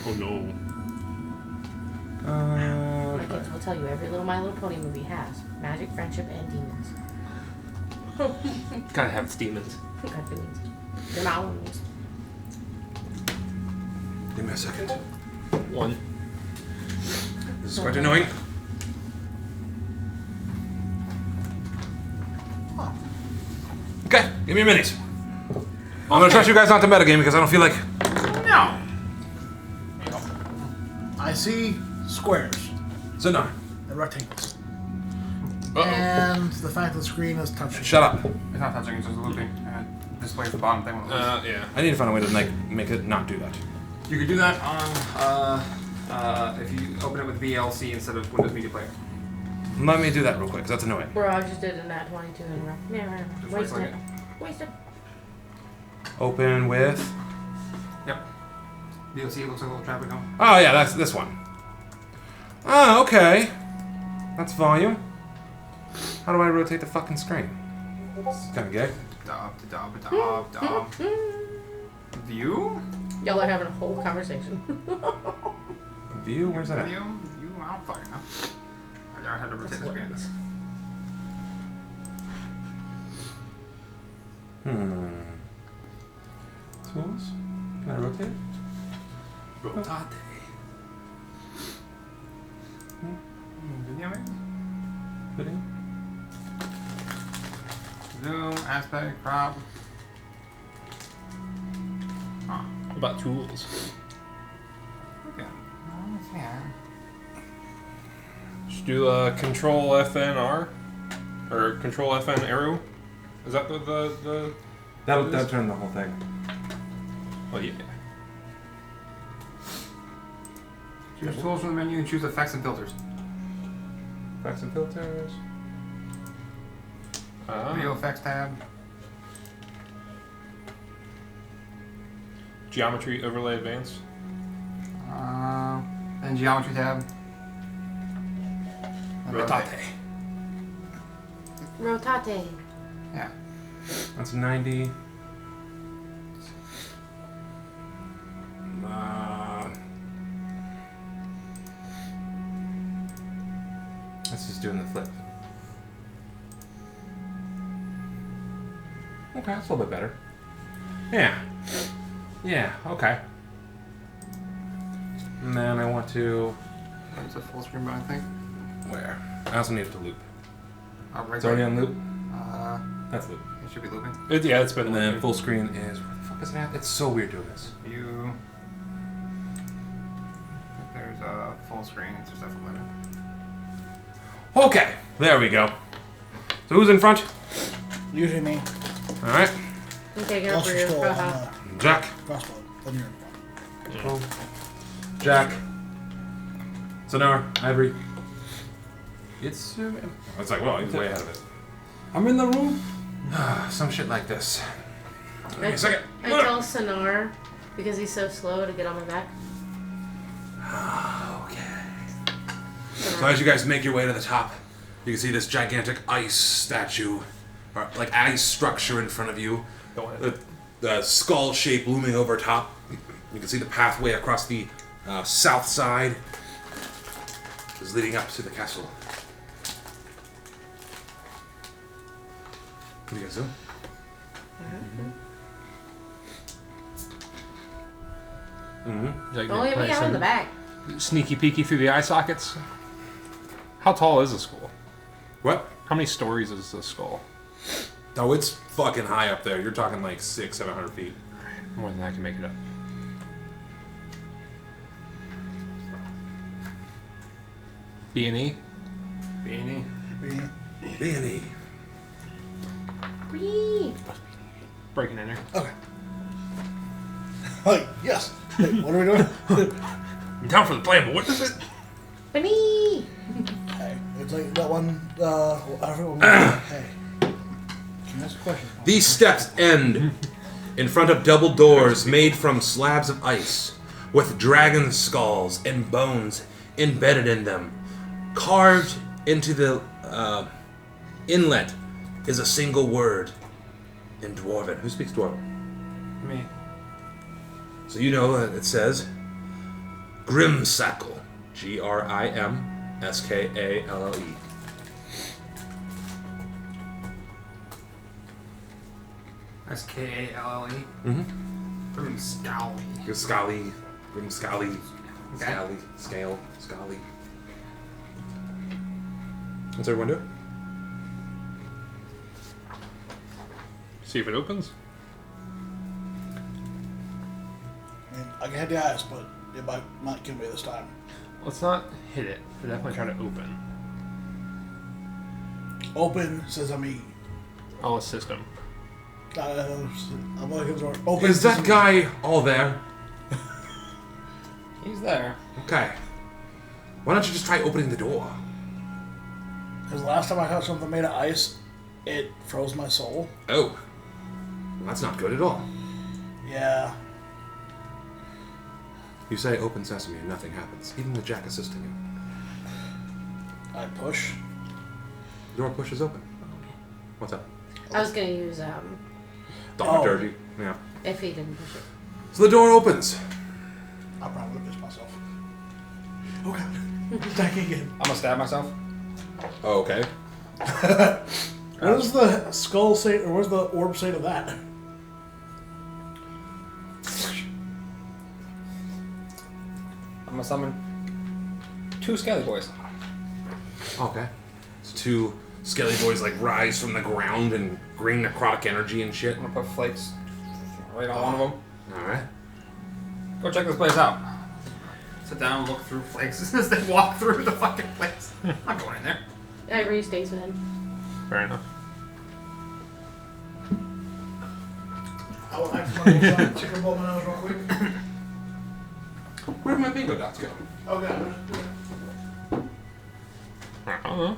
Speaker 10: Oh no.
Speaker 2: My kids will tell you every little My Little Pony movie has magic, friendship, and demons.
Speaker 10: Gotta have its demons.
Speaker 2: Got demons. They're mountains.
Speaker 1: Give me a second.
Speaker 10: 1.
Speaker 1: This is quite annoying. Okay, give me a minute. I'm gonna trust you guys not to metagame because I don't feel like.
Speaker 7: no.
Speaker 6: I see squares
Speaker 1: So no.
Speaker 6: and rectangles.
Speaker 10: Uh-oh.
Speaker 6: And the fact that the screen is touching.
Speaker 1: Shut up.
Speaker 7: It's not touching, it's just looping. It displays the bottom thing when it loops.
Speaker 10: Yeah.
Speaker 1: I need to find a way to make it not do that.
Speaker 7: You could do that on if you open it with VLC instead of Windows Media Player.
Speaker 1: Let me do that real quick because that's annoying.
Speaker 2: Bro, I just did a nat 22 in a row. Yeah,
Speaker 7: Just
Speaker 2: wasted
Speaker 7: like
Speaker 2: it. Wasted.
Speaker 1: Open with.
Speaker 7: Yep. VLC looks like a little traffic cone.
Speaker 1: Oh yeah, that's this one. Oh, okay. That's volume. How do I rotate the fucking screen? It's kind of gay.
Speaker 7: View?
Speaker 2: Y'all are having a whole conversation.
Speaker 1: View? Where's that at?
Speaker 7: View? I don't fucking know. I had to rotate the screen.
Speaker 1: Tools? Can I rotate?
Speaker 10: Rotate.
Speaker 7: Video maybe?
Speaker 1: Video?
Speaker 7: Zoom, aspect, crop.
Speaker 10: What about tools?
Speaker 7: Okay. Yeah.
Speaker 10: Should do Control FNR or Control FN arrow. Is that the?
Speaker 1: That'll turn the whole thing.
Speaker 10: Oh yeah.
Speaker 7: Choose tools from the menu and choose effects and filters.
Speaker 1: Effects and filters.
Speaker 7: Video effects tab.
Speaker 10: Geometry overlay advanced.
Speaker 7: Then geometry tab. And
Speaker 10: Rotate.
Speaker 2: Rotate.
Speaker 7: Yeah.
Speaker 1: That's 90. That's just doing the flip. Okay, that's a little bit better. Yeah. Yeah, okay. And then I want to...
Speaker 7: It's a full screen, but I think.
Speaker 1: Where? I also need it to loop.
Speaker 7: Right
Speaker 1: It's already on loop?
Speaker 7: That's
Speaker 1: loop.
Speaker 7: It should be looping.
Speaker 10: Yeah, it's been.
Speaker 1: And then full screen is... Where the fuck is it at? It's so weird doing this.
Speaker 7: View. There's a full screen. It's just F11.
Speaker 1: Okay, there we go. So who's in front?
Speaker 6: Usually me.
Speaker 1: Alright.
Speaker 2: I'm taking her
Speaker 6: Lost
Speaker 2: for
Speaker 6: your
Speaker 2: you.
Speaker 6: skull on
Speaker 2: Haha.
Speaker 1: Jack.
Speaker 6: crossbow. Then you're in one.
Speaker 1: Jack. Sonar. Ivory. It's like, well, he's way ahead of it.
Speaker 8: I'm in the room.
Speaker 1: Some shit like this. Give me a second.
Speaker 2: I tell Sonar, because he's so slow, to get on my back.
Speaker 1: Okay. So as you guys make your way to the top, you can see this gigantic ice statue, or like ice structure in front of you.
Speaker 9: Go ahead.
Speaker 1: The skull shape looming over top. You can see the pathway across the south side is leading up to the castle. What do you guys do?
Speaker 10: Like
Speaker 2: Don't leave me out in the back.
Speaker 10: Sneaky peeky through the eye sockets. How tall is the skull?
Speaker 1: What?
Speaker 10: How many stories is the skull?
Speaker 1: Oh, it's fucking high up there. You're talking like 600-700 feet.
Speaker 10: More than I can make it up. B&E?
Speaker 3: Beanie.
Speaker 1: B&E.
Speaker 2: Whee!
Speaker 10: Breaking in there.
Speaker 6: Okay. Like, yes. Hey, what are we doing?
Speaker 10: I'm down for the plan, but what is it?
Speaker 2: Bunny!
Speaker 6: Hey, it's like that one, I forgot what hey. Can you ask a question?
Speaker 1: These steps end in front of double doors made from slabs of ice, with dragon skulls and bones embedded in them. Carved into the inlet is a single word in Dwarven. Who speaks Dwarven?
Speaker 3: Me.
Speaker 1: So you know that it says Grimsackle. Grimskale.
Speaker 3: Skale.
Speaker 1: Mm-hmm.
Speaker 3: From Scally.
Speaker 1: Scally. Grimscally.
Speaker 3: Okay.
Speaker 1: Scally. Scale. Scally. What's everyone doing?
Speaker 10: See if it opens.
Speaker 6: I mean, I can hit the eyes, but it might not kill me this time.
Speaker 10: Let's not hit it, but definitely try to open.
Speaker 6: Open, says I'm E.
Speaker 10: I'll assist him.
Speaker 6: I'm looking for open.
Speaker 1: Is that guy all there?
Speaker 3: He's there.
Speaker 1: Okay. Why don't you just try opening the door?
Speaker 6: Because last time I caught something made of ice, it froze my soul.
Speaker 1: Oh. Well, that's not good at all.
Speaker 6: Yeah.
Speaker 1: You say open sesame and nothing happens, even with Jack assisting you.
Speaker 6: I push.
Speaker 1: The door pushes open. What's up?
Speaker 2: I was gonna use,
Speaker 1: Thaumaturgy. Yeah.
Speaker 2: if he didn't push it.
Speaker 1: So the door opens.
Speaker 6: I'll probably piss myself. Okay. Attacking again.
Speaker 3: I'm gonna stab myself.
Speaker 1: Oh, okay.
Speaker 6: What does the skull say, or what does the orb say to that?
Speaker 3: I'm gonna summon 2 Scaly Boys.
Speaker 1: Okay. So two skelly boys like rise from the ground and green necrotic energy and shit.
Speaker 3: I'm gonna put flakes right on one of them.
Speaker 1: Alright.
Speaker 3: Go check this place out. Sit down and look through flakes as they walk through the fucking place. I'm going in there.
Speaker 2: Ivory stays with him.
Speaker 10: Fair enough.
Speaker 6: I will actually chicken blow my nose real quick.
Speaker 1: Where'd my bingo dots go?
Speaker 6: Okay.
Speaker 10: I don't know.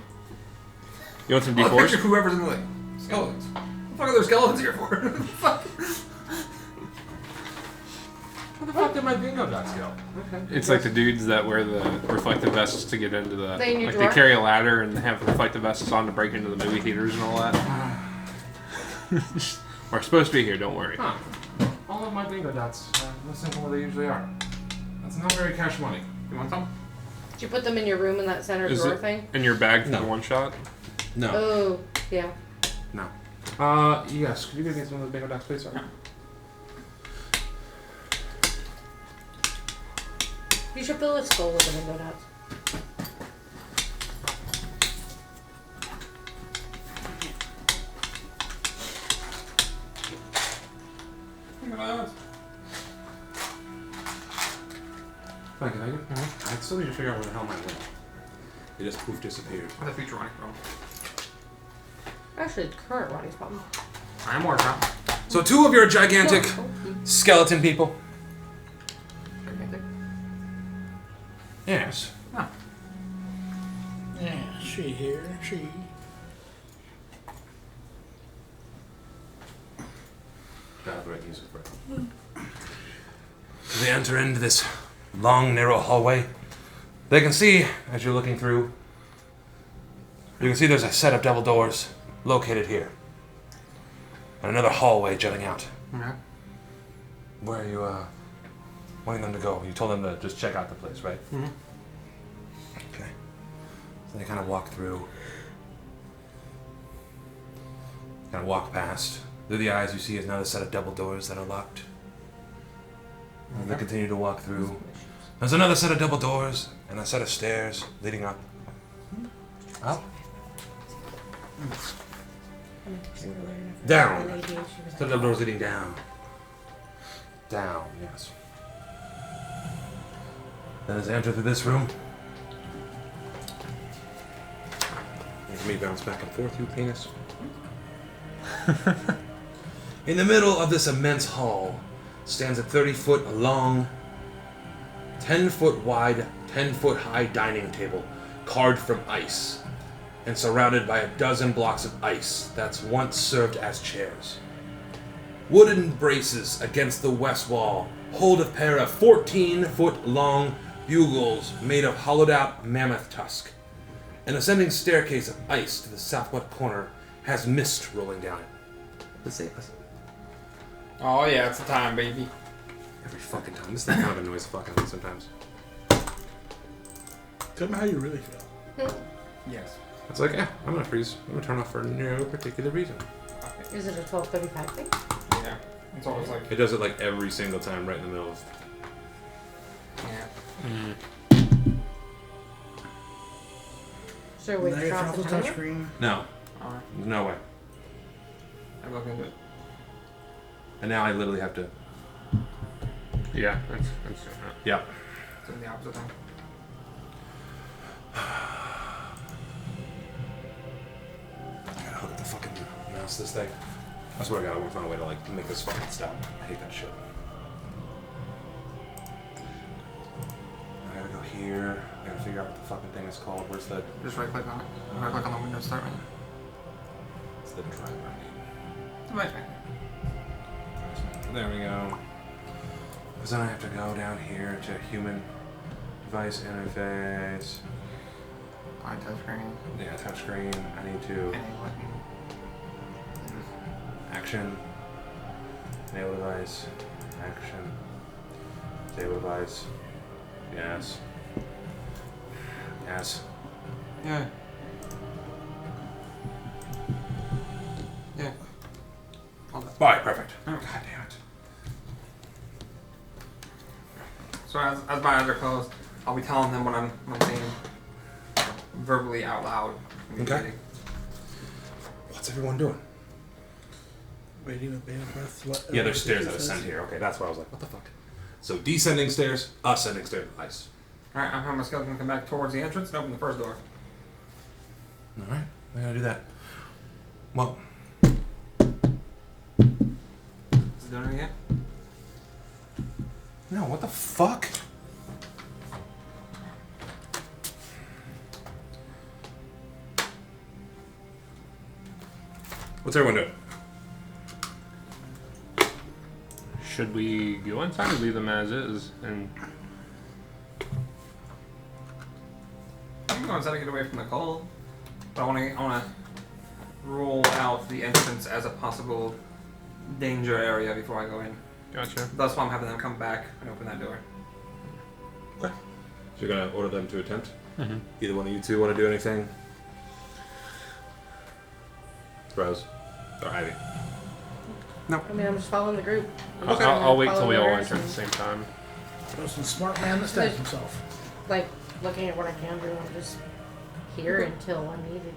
Speaker 10: You want some
Speaker 3: I'll picture
Speaker 10: D4s?
Speaker 3: whoever's in the way. Skeletons. What the fuck are there skeletons here for? Fuck.
Speaker 1: Where the fuck did my bingo dots go? Okay.
Speaker 10: It's like the dudes that wear the reflective vests to get into the...
Speaker 2: They in your
Speaker 10: like
Speaker 2: drawer?
Speaker 10: they carry a ladder and have reflective vests on to break into the movie theaters and all that. We're supposed to be here, don't worry.
Speaker 1: Huh. All of my bingo dots are less than what they usually are. That's not very cash money.
Speaker 3: You want some?
Speaker 2: Did you put them in your room in that center
Speaker 10: Is
Speaker 2: drawer
Speaker 10: it
Speaker 2: thing?
Speaker 10: in your bag for
Speaker 1: No.
Speaker 10: the one shot?
Speaker 1: No.
Speaker 2: Oh, yeah.
Speaker 1: No. Yes. Could you give me some of those bingo dots, please? Sorry.
Speaker 2: You should fill a skull with the window dots.
Speaker 1: Thank you, thank you. I still need to figure out where the hell mine went. It just poof disappeared.
Speaker 3: Where's the future running from?
Speaker 2: Actually, it's current Ronnie's problem.
Speaker 3: I am Warcraft.
Speaker 1: So 2 of your gigantic skeleton people.
Speaker 7: Gigantic.
Speaker 1: Yes.
Speaker 6: Yeah, she here, she.
Speaker 1: They enter into this long, narrow hallway. They can see, as you're looking through, you can see there's a set of double doors located here. And another hallway jutting out.
Speaker 7: Yeah.
Speaker 1: Where are you wanting them to go? You told them to just check out the place, right?
Speaker 7: Mhm.
Speaker 1: Okay. So they kind of walk through. Kind of walk past. Through the eyes you see is another set of double doors that are locked. And they continue to walk through. There's another set of double doors and a set of stairs leading up. Up. Down. Set of double doors leading down. Down, yes. Then as they enter through this room, let me bounce back and forth, you penis. In the middle of this immense hall stands a 30-foot long, 10-foot wide, 10-foot high dining table carved from ice and surrounded by a dozen blocks of ice that's once served as chairs. Wooden braces against the west wall hold a pair of 14-foot long bugles made of hollowed out mammoth tusk. An ascending staircase of ice to the southwest corner has mist rolling down it. Let's see.
Speaker 7: Oh yeah, it's the time, baby.
Speaker 1: Every fucking time. This thing kind of annoys the fuck out of me sometimes.
Speaker 6: Tell me how you really feel.
Speaker 7: Yes.
Speaker 1: It's like, yeah, I'm gonna freeze. I'm gonna turn off for no particular reason.
Speaker 7: Okay.
Speaker 2: Is it a 12:35 thing?
Speaker 7: Yeah. It's always like.
Speaker 1: It does it like every single time right in the middle of...
Speaker 7: Yeah.
Speaker 2: So we
Speaker 6: Now you
Speaker 2: turn
Speaker 6: turn
Speaker 2: off
Speaker 6: off
Speaker 2: the
Speaker 6: the
Speaker 2: timer?
Speaker 6: touchscreen.
Speaker 1: No.
Speaker 7: Alright.
Speaker 1: No way.
Speaker 7: I'm looking into it.
Speaker 1: And now I literally have to...
Speaker 10: Yeah, that's
Speaker 1: Yeah.
Speaker 7: It's in the opposite time.
Speaker 1: I gotta hook up the fucking mouse to this thing. I swear I gotta work my way to like make this fucking stop. I hate that shit. I gotta go here. I gotta figure out what the fucking thing is called. Where's the...
Speaker 7: Just right click on it. Right click on the Windows Start menu.
Speaker 1: It's the driver I need.
Speaker 7: Right click.
Speaker 1: There we go. Because then I have to go down here to human device interface.
Speaker 7: Find touchscreen.
Speaker 1: Yeah, touchscreen. I need to
Speaker 7: Any button.
Speaker 1: action. Enable device. Action. Disable device. Yes. Yes.
Speaker 7: Yeah. Yeah. All that.
Speaker 1: Alright, perfect.
Speaker 7: Oh.
Speaker 1: God damn it.
Speaker 7: So as my eyes are closed, I'll be telling them what I'm saying verbally out loud.
Speaker 1: Okay. What's everyone doing?
Speaker 6: Waiting with bated breath. What,
Speaker 1: Yeah, there's stairs that ascend here. Okay, that's why I was like, what the fuck? So descending stairs, ascending stairs, ice.
Speaker 7: Alright, I'm having my skeleton come back towards the entrance and open the first door.
Speaker 1: Alright, I gotta do that. Well,
Speaker 7: Is it doing it again?
Speaker 1: no, what the fuck? What's everyone doing?
Speaker 10: Should we go inside or leave them as is? And
Speaker 7: I'm going to get away from the cold, but I want to rule out the entrance as a possible danger area before I go in.
Speaker 10: gotcha.
Speaker 7: That's why I'm having them come back and open that door.
Speaker 1: So you're gonna order them to attempt?
Speaker 10: Mm-hmm.
Speaker 1: Either one of you two want to do anything? Rose or Ivy?
Speaker 2: I mean, I'm just following the group. I'm just
Speaker 10: I'll wait till
Speaker 2: following
Speaker 10: we all
Speaker 2: orders
Speaker 10: enter at the
Speaker 2: and,
Speaker 10: same time.
Speaker 6: There's a smart man that stabs himself.
Speaker 2: like, looking at what I can do. I'm just here until I'm needed.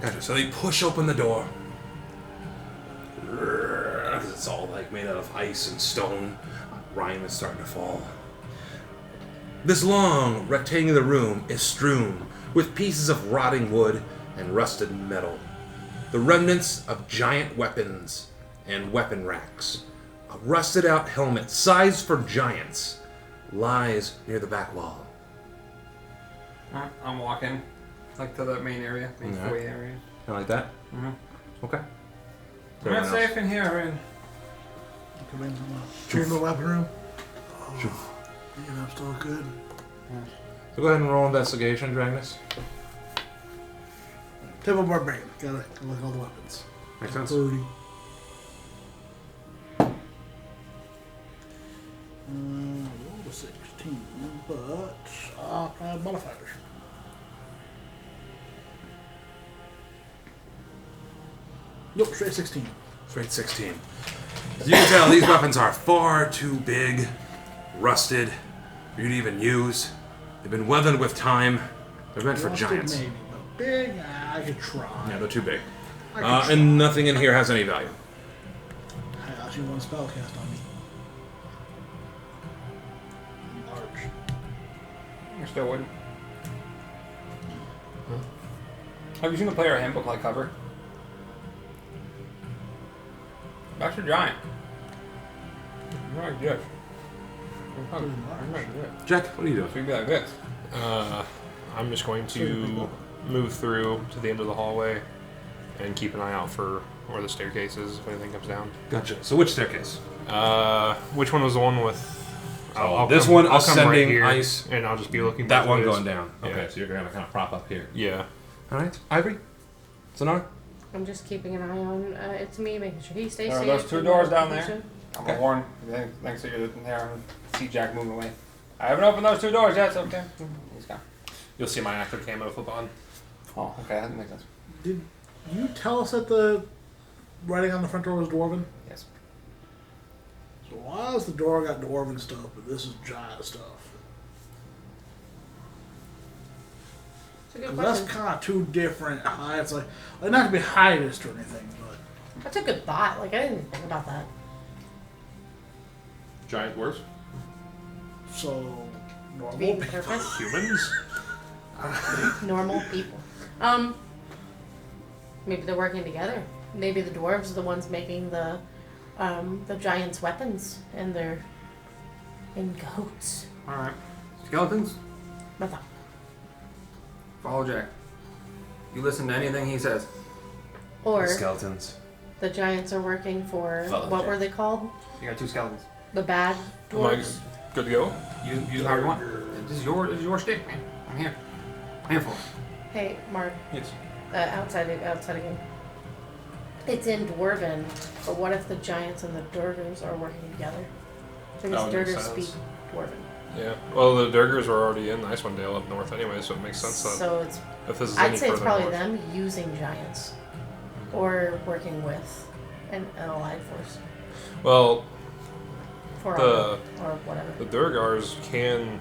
Speaker 1: Gotcha. So they push open the door. Because it's all like made out of ice and stone. Rime is starting to fall. This long, rectangular room is strewn with pieces of rotting wood and rusted metal. the remnants of giant weapons and weapon racks. A rusted out helmet sized for giants lies near the back wall.
Speaker 7: I'm walking, like to the main area, main
Speaker 1: Alright.
Speaker 7: foyer area.
Speaker 1: I like that.
Speaker 7: Mm-hmm.
Speaker 1: Okay.
Speaker 7: We're not safe in here, Rin.
Speaker 6: Come in from the chamber weapon room. Oh, man, I'm still good.
Speaker 1: So go ahead and roll investigation, Dragnus.
Speaker 6: Table barbarian. Gotta look at all the weapons.
Speaker 1: Makes sense.
Speaker 6: 30. Roll a 16, but I'll add modifiers. Nope, straight 16.
Speaker 1: Straight 16. As you can tell, these weapons are far too big, rusted, for you to even use. They've been weathered with time. They're meant for
Speaker 6: Rusted
Speaker 1: giants.
Speaker 6: Maybe, but big, I could try.
Speaker 1: Yeah, they're too big.
Speaker 6: I could try.
Speaker 1: And nothing in here has any value.
Speaker 6: I actually one spell cast on me. Large.
Speaker 7: I still wouldn't. Have you seen the player handbook like cover? That's a giant. You're like this. You're like this.
Speaker 1: Jack, what are you doing?
Speaker 7: So you'd be like this.
Speaker 9: I'm just going to move through to the end of the hallway and keep an eye out for where the staircase is if anything comes down.
Speaker 1: Gotcha. So which staircase?
Speaker 9: Which one was the one with?
Speaker 1: This one ascending ice.
Speaker 9: and I'll just be looking.
Speaker 1: That
Speaker 9: both
Speaker 1: one
Speaker 9: ways.
Speaker 1: going down. Okay,
Speaker 9: Yeah.
Speaker 1: so you're gonna kind of prop up here.
Speaker 9: Yeah.
Speaker 1: All right, Ivory, Sonar.
Speaker 2: I'm just keeping an eye on it's me, making sure he stays
Speaker 7: There are
Speaker 2: safe.
Speaker 7: those two
Speaker 2: and
Speaker 7: doors
Speaker 2: the
Speaker 7: down there.
Speaker 2: position.
Speaker 7: I'm gonna warn. Thanks that you're there. I see Jack moving away. I haven't opened those two doors yet, so okay. He's gone.
Speaker 9: You'll see my active camo flip on.
Speaker 7: Oh, okay, that makes sense.
Speaker 6: Did you tell us that the writing on the front door was dwarven?
Speaker 7: Yes.
Speaker 6: So why has the door got dwarven stuff, but this is giant stuff?
Speaker 2: It's a good
Speaker 6: 'Cause that's
Speaker 2: question.
Speaker 6: kind of two different heights. Like not to be highest or anything, but
Speaker 2: That's a good thought. Like, I didn't even think about that.
Speaker 9: Giant dwarves.
Speaker 6: so normal
Speaker 2: Being
Speaker 6: people.
Speaker 2: purpose.
Speaker 9: Humans.
Speaker 2: Normal people. Maybe they're working together. Maybe the dwarves are the ones making the giants' weapons, and they're in goats.
Speaker 7: Alright. Skeletons,
Speaker 2: My thought.
Speaker 7: follow Jack. You listen to anything he says.
Speaker 2: Or
Speaker 1: Skeletons.
Speaker 2: the giants are working for
Speaker 1: Follow
Speaker 2: what
Speaker 1: Jack.
Speaker 2: were they called?
Speaker 7: You got two skeletons.
Speaker 2: The bad
Speaker 9: Am I
Speaker 2: dwarves.
Speaker 9: good to go?
Speaker 7: Use it how you want. This is your stick, man. I'm here. I'm here for it.
Speaker 2: Hey, Mark.
Speaker 9: Yes.
Speaker 2: Outside again. It's in Dwarven, but what if the giants and the Durgers are working together? So
Speaker 9: That would make
Speaker 2: Durgers
Speaker 9: sense.
Speaker 2: speak Dwarven.
Speaker 9: Yeah. Well, the Durgers were already in Icewind Dale up north anyway, so it makes sense that
Speaker 2: So it's
Speaker 9: if this is
Speaker 2: I'd
Speaker 9: any
Speaker 2: say it's
Speaker 9: further
Speaker 2: probably
Speaker 9: north.
Speaker 2: them using giants, or working with an allied force,
Speaker 9: Well,
Speaker 2: for
Speaker 9: The-
Speaker 2: or whatever.
Speaker 9: the Durgars can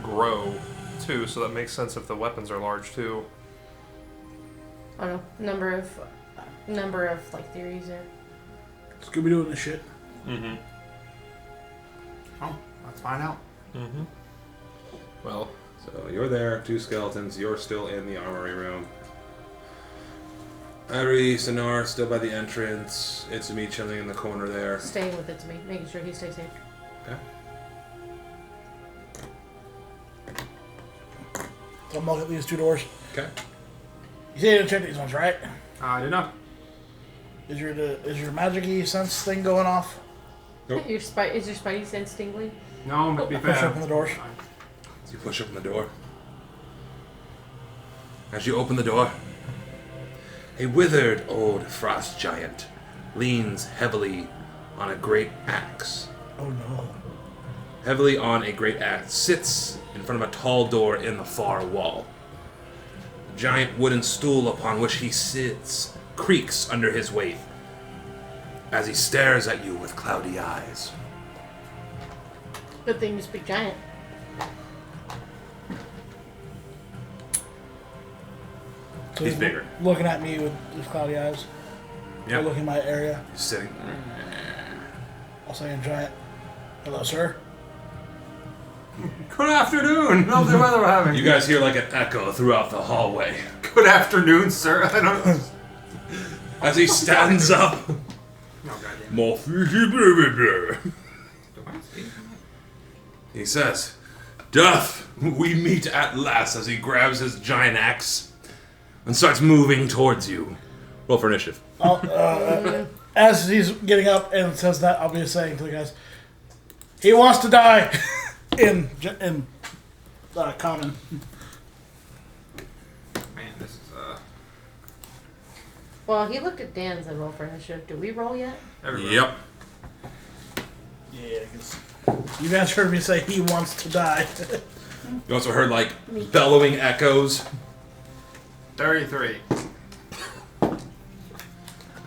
Speaker 9: grow too, so that makes sense if the weapons are large too.
Speaker 2: I don't know. Number of like theories there.
Speaker 6: Scooby doing this shit.
Speaker 9: Mm-hmm.
Speaker 7: Oh, let's find out.
Speaker 9: Mm-hmm. Well,
Speaker 1: So you're there, two skeletons. You're still in the armory room. Ivory, Sonar still by the entrance. It's me chilling in the corner there.
Speaker 2: Staying with it to me, making sure he stays safe.
Speaker 1: Okay.
Speaker 6: So I'm looking at these two doors.
Speaker 1: Okay.
Speaker 6: You say you didn't check these ones, right?
Speaker 7: I did not.
Speaker 6: Is your magic-y sense thing going off?
Speaker 1: Nope.
Speaker 2: Is your spidey sense tingling?
Speaker 7: No, but be
Speaker 6: Push
Speaker 7: fair.
Speaker 6: open the doors.
Speaker 1: So you push open the door. As you open the door, a withered old frost giant leans heavily on a great axe.
Speaker 6: Oh no.
Speaker 1: Heavily on a great axe, sits in front of a tall door in the far wall. The giant wooden stool upon which he sits creaks under his weight as he stares at you with cloudy eyes.
Speaker 2: Good thing you speak giant.
Speaker 6: So
Speaker 1: He's bigger.
Speaker 6: Looking at me with his cloudy eyes.
Speaker 1: Yeah.
Speaker 6: Looking at my area.
Speaker 1: He's sitting.
Speaker 6: I'll say in giant. Hello, sir.
Speaker 7: Good afternoon. How's the weather we're having?
Speaker 1: You guys hear like an echo throughout the hallway.
Speaker 7: Good afternoon, sir. I don't know.
Speaker 1: as he stands up.
Speaker 7: Oh, goddamn.
Speaker 1: More. He says, "Death, we meet at last," as he grabs his giant axe and starts moving towards you. Roll for initiative.
Speaker 6: As he's getting up and says that, I'll be saying to the guys, "He wants to die," in common.
Speaker 7: Man, this is
Speaker 2: Well, he looked at Dan and said, roll for initiative. Do we roll yet?
Speaker 7: everybody.
Speaker 1: Yep.
Speaker 6: Yeah, because you guys heard me say he wants to die.
Speaker 1: You also heard like bellowing echoes.
Speaker 7: 33.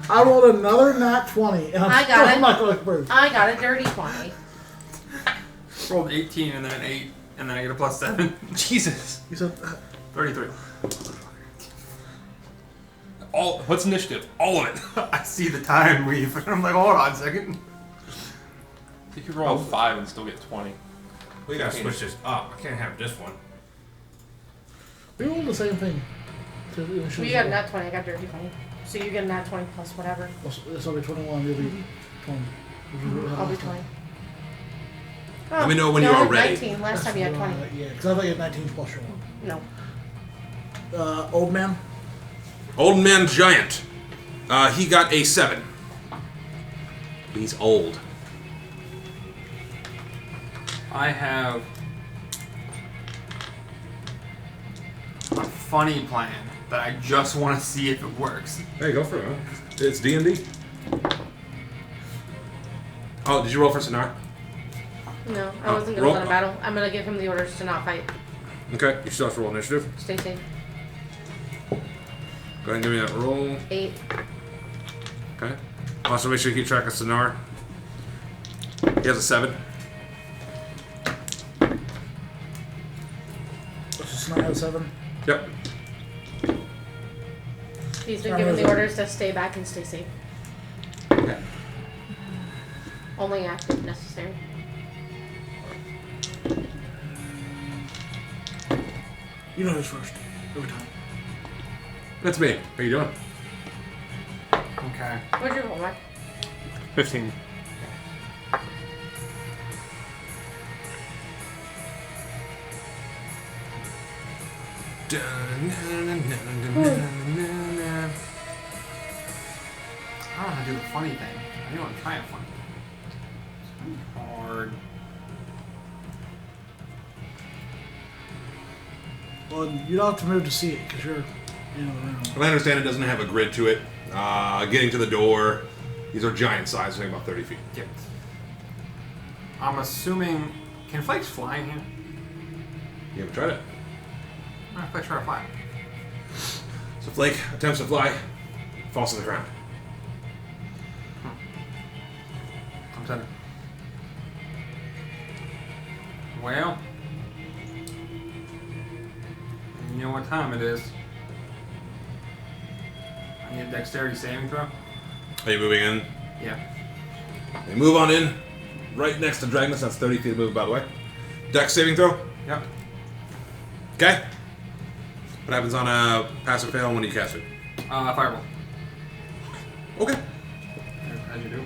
Speaker 6: I rolled another nat 20, and
Speaker 2: I got it.
Speaker 6: not going to prove.
Speaker 2: I got a dirty 20.
Speaker 7: Rolled 18 and then an 8, and then I get a plus 7.
Speaker 9: Jesus.
Speaker 6: You said
Speaker 7: 33.
Speaker 9: All. What's initiative? All of it.
Speaker 7: I see the time weave, and I'm like, hold on a second.
Speaker 9: You could roll a 5 and still get 20.
Speaker 3: We gotta switch this up. I can't have this one.
Speaker 6: we rolled the same thing.
Speaker 2: Well, you got a nat 20, I got dirty 20. So you get a nat 20 plus whatever.
Speaker 6: This will be 21. You'll be 20.
Speaker 2: I'll be 20. Oh,
Speaker 1: Let me know when
Speaker 2: no,
Speaker 1: you
Speaker 2: I
Speaker 1: are
Speaker 2: had
Speaker 1: ready.
Speaker 2: 19. Last time you had 20.
Speaker 6: Yeah, because I thought you had 19 plus your one.
Speaker 2: No.
Speaker 6: Old man.
Speaker 1: Old man giant. He got a 7. He's old.
Speaker 7: I have a funny plan that I just want to see if it works.
Speaker 1: Hey, go for it. Huh? It's D&D. Oh, did you roll for Sonar?
Speaker 2: No, I
Speaker 1: Oh,
Speaker 2: wasn't
Speaker 1: roll-
Speaker 2: going to let him battle. I'm going to give him the orders to not fight.
Speaker 1: Okay, you still have to roll initiative.
Speaker 2: Stay safe.
Speaker 1: Go ahead and give me that roll.
Speaker 2: 8.
Speaker 1: Okay. Also, make sure you keep track of Sonar. He has a 7.
Speaker 6: Which is not a 7.
Speaker 1: Yep.
Speaker 2: He's been given the orders to stay back and stay safe.
Speaker 1: Okay.
Speaker 2: Only act if necessary.
Speaker 6: You know who's first. Every time.
Speaker 1: That's me. How you doing?
Speaker 7: Okay.
Speaker 2: What'd you roll, Mark?
Speaker 10: 15.
Speaker 7: I don't want to do the funny thing. I do want to try a funny thing. Hard.
Speaker 6: Well, you don't have to move to see it because you're in the room.
Speaker 1: Well, I understand it doesn't have a grid to it. Getting to the door. These are giant size, so about 30 feet.
Speaker 7: Yep. I'm assuming. Can flakes fly in here?
Speaker 1: You haven't tried it.
Speaker 7: What if I try to fly?
Speaker 1: So Flake attempts to fly, falls to the ground.
Speaker 7: I'm setting. Well, you know what time it is. I need a dexterity saving throw.
Speaker 1: Are you moving in?
Speaker 7: Yeah.
Speaker 1: You move on in, right next to Dragnus. That's 30 feet of movement, by the way. Dex saving throw.
Speaker 7: Yep.
Speaker 1: Okay. What happens on a pass or fail when you cast it?
Speaker 7: Fireball.
Speaker 1: Okay.
Speaker 7: As you do.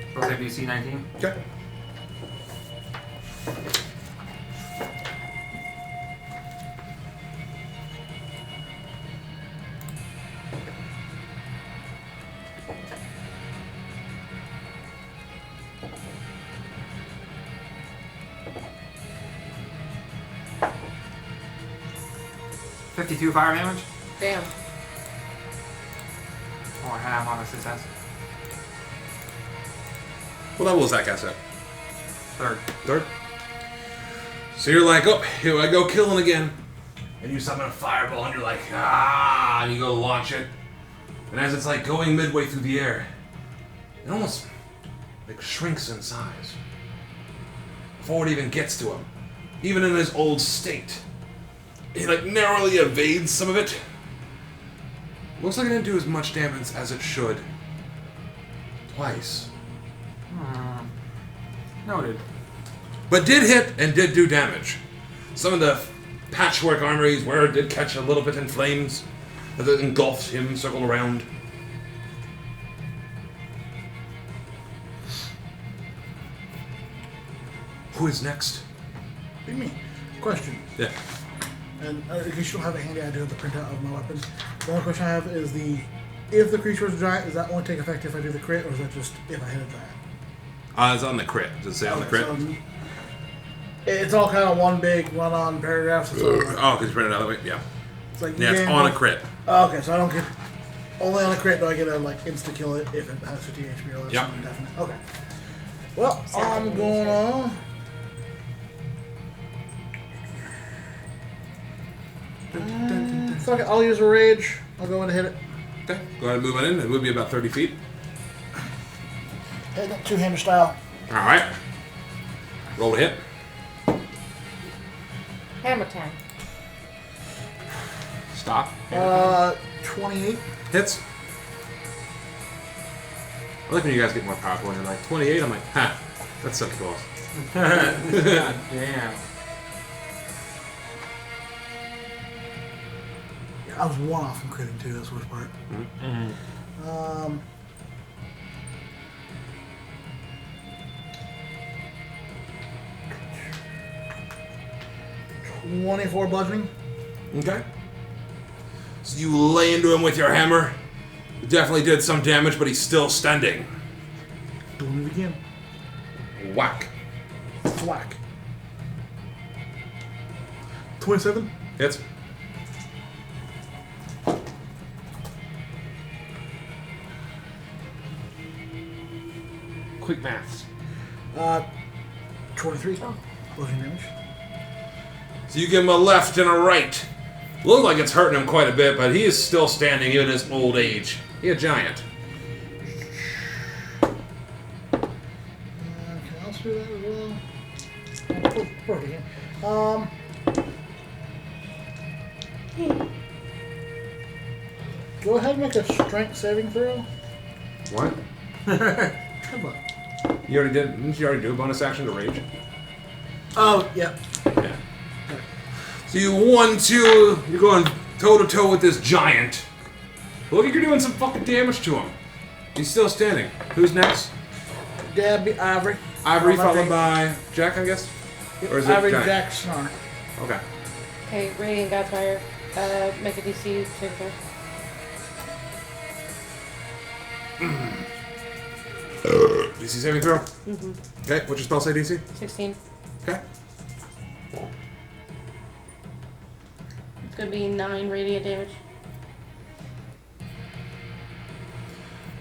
Speaker 7: Supposed to have DC 19.
Speaker 1: Okay.
Speaker 7: $52 fire damage.
Speaker 2: Damn.
Speaker 7: Or half on a success.
Speaker 1: What level is that cast at?
Speaker 7: Third.
Speaker 1: Third. So you're like, oh, here I go killing again. And you summon a fireball and you're like, ah, and you go launch it. And as it's like going midway through the air, it almost like shrinks in size. Before it even gets to him. Even in his old state. He like narrowly evades some of it. Looks like it didn't do as much damage as it should. Twice.
Speaker 7: Noted.
Speaker 1: But did hit and did do damage. Some of the patchwork armor he's wearing did catch a little bit in flames.
Speaker 5: as it engulfs him, circle around. Who is next?
Speaker 6: Be me. Question.
Speaker 5: Yeah.
Speaker 6: And you still have a handy, I do have the printout of my weapons. The only question I have is if the creature is a giant, does that only take effect if I do the crit, or is that just if I hit a giant?
Speaker 5: It's on the crit. Does it say on the crit?
Speaker 6: So it's all kind of one big run-on paragraph. So it's
Speaker 5: Oh, because you printed it out that way? Yeah.
Speaker 6: it's like
Speaker 5: Yeah, it's on a crit.
Speaker 6: Oh, okay, so I don't get only on a crit. Do I get a insta kill it if it has 50 HP or less?
Speaker 5: Yep.
Speaker 6: Something definite. Okay. Well, I'm going on. Fuck it, I'll use a rage. I'll go in and hit it.
Speaker 5: Okay. Go ahead and move it in. It would be about 30 feet.
Speaker 6: Hit it two-hander style.
Speaker 5: Alright. Roll to hit.
Speaker 2: Hammer time.
Speaker 10: Stop.
Speaker 6: 28.
Speaker 5: Hits. I like when you guys get more powerful and you're like, 28? I'm like, ha, that's so cool.
Speaker 3: God damn.
Speaker 6: Yeah, I was one off from critting too, that's the worst part.
Speaker 10: Mm-hmm.
Speaker 6: 24 bludgeoning.
Speaker 5: Okay. So you lay into him with your hammer. You definitely did some damage, but he's still standing.
Speaker 6: Doing it again.
Speaker 5: Whack.
Speaker 6: Thwack. 27.
Speaker 5: Hits.
Speaker 10: Quick maths.
Speaker 6: 23. Bludgeoning damage.
Speaker 5: So you give him a left and a right. Looks like it's hurting him quite a bit, but he is still standing even in his old age. He's a giant.
Speaker 6: Okay, I'll do that as well. Perfect again. Go ahead and make a strength saving throw.
Speaker 5: What?
Speaker 6: Come on.
Speaker 5: You already did. Didn't you already do a bonus action to rage?
Speaker 6: Oh, yeah.
Speaker 5: Yeah. So you 1-2, you're going toe to toe with this giant. Look like you're doing some fucking damage to him. He's still standing. Who's next?
Speaker 6: That'd be Ivory.
Speaker 5: Ivory
Speaker 6: Oh, my
Speaker 5: followed
Speaker 6: thing.
Speaker 5: by Jack, I guess? Or is it
Speaker 6: Ivory,
Speaker 5: Giant?
Speaker 6: Jack, Snar.
Speaker 5: Okay.
Speaker 2: Okay, Radiant Godfire. Make a DC saving throw.
Speaker 5: DC saving throw?
Speaker 2: Mm-hmm.
Speaker 5: Okay, what's your spell say DC?
Speaker 2: 16.
Speaker 5: Okay.
Speaker 2: It's gonna be 9 radiant damage.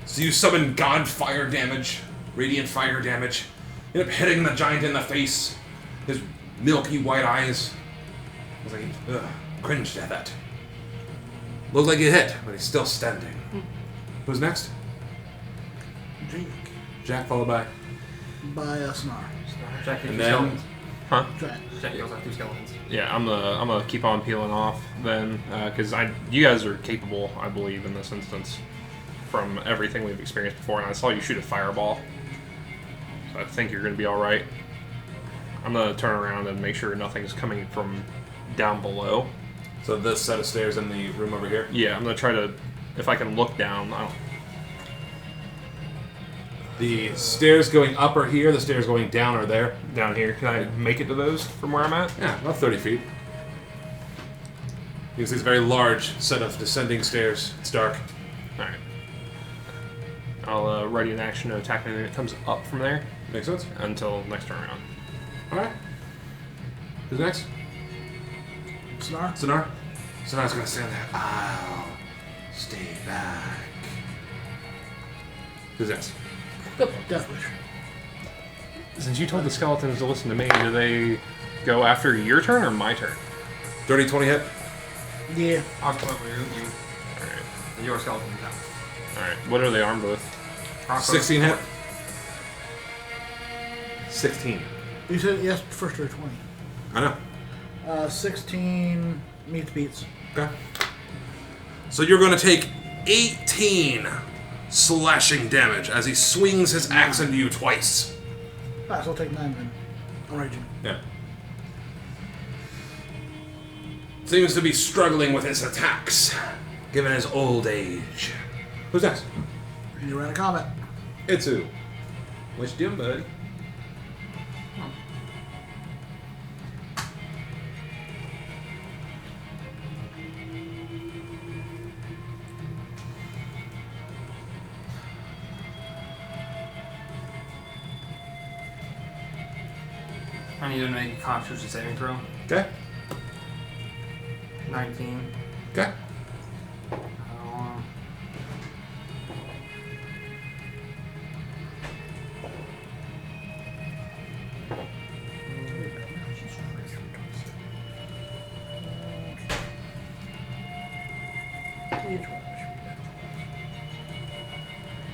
Speaker 5: So you summon God Fire damage, Radiant Fire damage. You end up hitting the giant in the face. His milky white eyes. I was like, cringed at that. Looked like he hit, but he's still standing. Who's next?
Speaker 6: Jake.
Speaker 5: Jack followed by.
Speaker 6: By Snar.
Speaker 3: Jack has
Speaker 5: And
Speaker 3: two
Speaker 5: then-
Speaker 3: skeletons.
Speaker 6: Giant.
Speaker 3: Jack also has 2 skeletons.
Speaker 10: Yeah, I'm gonna keep on peeling off then, because you guys are capable, I believe, in this instance, from everything we've experienced before. And I saw you shoot a fireball, so I think you're gonna be all right. I'm gonna turn around and make sure nothing's coming from down below.
Speaker 5: So this set of stairs in the room over here.
Speaker 10: Yeah, I'm gonna try to, if I can look down.
Speaker 5: The stairs going up are here. The stairs going down are there.
Speaker 10: Down here, can I make it to those from where I'm at?
Speaker 5: Yeah, about 30 feet. You can see this very large set of descending stairs. It's dark.
Speaker 10: All right. I'll ready an action to attack anything that comes up from there
Speaker 5: Makes sense?
Speaker 10: until next turn around.
Speaker 5: Alright. Who's next?
Speaker 6: Snar.
Speaker 5: Sonar? Sonar's gonna stand there. I'll stay back. Who's next?
Speaker 6: Death Wish.
Speaker 10: Since you told the skeletons to listen to me, do they go after your turn or my turn?
Speaker 5: Dirty 20 hit?
Speaker 6: Yeah.
Speaker 3: I'll come over you.
Speaker 10: Alright.
Speaker 3: Your skeleton down.
Speaker 10: Alright. What are they armed with?
Speaker 5: 16 hit? 16.
Speaker 6: You said yes, first or 20.
Speaker 5: I know.
Speaker 6: 16 meets beats.
Speaker 5: Okay. So you're gonna take 18 slashing damage as he swings his axe into you twice.
Speaker 6: Alright, so I'll take 9 then. I'm raging.
Speaker 5: Yeah. Seems to be struggling with his attacks.
Speaker 1: given his old age. Who's next?
Speaker 6: You ran a comment.
Speaker 1: It's who? What you doing, buddy?
Speaker 3: I need to make a Constitution saving throw.
Speaker 1: Okay.
Speaker 3: 19.
Speaker 1: Okay.
Speaker 3: Um,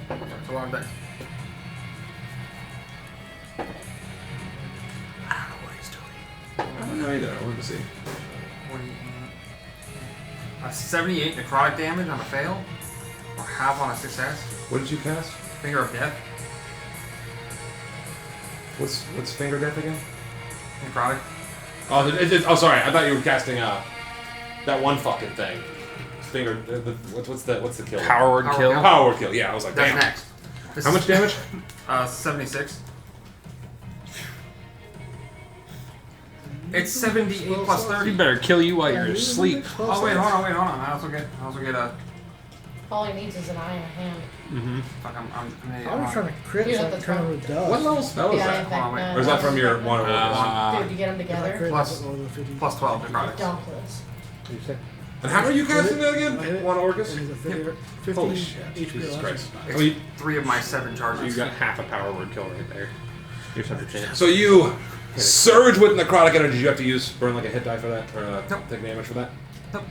Speaker 3: That's a lot of that.
Speaker 1: I don't know either. I wanted to see.
Speaker 3: 78 necrotic damage on a fail, or half on a success.
Speaker 1: What did you cast?
Speaker 3: Finger of Death.
Speaker 1: What's Finger Death again?
Speaker 3: Necrotic.
Speaker 1: Oh, sorry. I thought you were casting that one fucking thing. Finger. What's the kill?
Speaker 10: Power word
Speaker 3: Power
Speaker 10: kill.
Speaker 3: kill.
Speaker 1: Power kill. Yeah, I was like,
Speaker 3: That's
Speaker 1: damn.
Speaker 3: next. This
Speaker 1: How much damage?
Speaker 3: 76. It's 78 plus 30.
Speaker 10: He better kill you while you're asleep.
Speaker 3: Oh wait, hold on. I also get a.
Speaker 2: All he needs is an eye and a hand.
Speaker 10: Mm-hmm.
Speaker 3: Fuck, I'm
Speaker 6: I was trying to crit
Speaker 2: You
Speaker 6: so I
Speaker 2: have
Speaker 6: can
Speaker 2: the
Speaker 6: turn
Speaker 2: trump.
Speaker 6: with dust.
Speaker 1: What level spell is
Speaker 2: Yeah,
Speaker 1: that?
Speaker 2: in fact,
Speaker 3: Or
Speaker 2: no.
Speaker 1: Or is that from your one?
Speaker 2: Dude, you get them
Speaker 6: If I
Speaker 2: together.
Speaker 6: crit,
Speaker 3: Plus-
Speaker 6: that's over the 50.
Speaker 3: plus 12 necrotics.
Speaker 2: Dumplings.
Speaker 1: And how are you casting that
Speaker 6: I hit
Speaker 1: again?
Speaker 6: it.
Speaker 1: One Orcus?
Speaker 6: It is a 50
Speaker 1: Holy shit.
Speaker 6: HP
Speaker 1: Jesus
Speaker 6: less.
Speaker 1: Christ.
Speaker 3: It's
Speaker 1: I mean,
Speaker 3: 3 of my 7 charges.
Speaker 10: You got half a power word kill right there. Here's another chance.
Speaker 1: so you surge with necrotic energy. You have to use burn like a hit die for that, or
Speaker 3: Nope.
Speaker 1: take damage for that.
Speaker 3: Nope.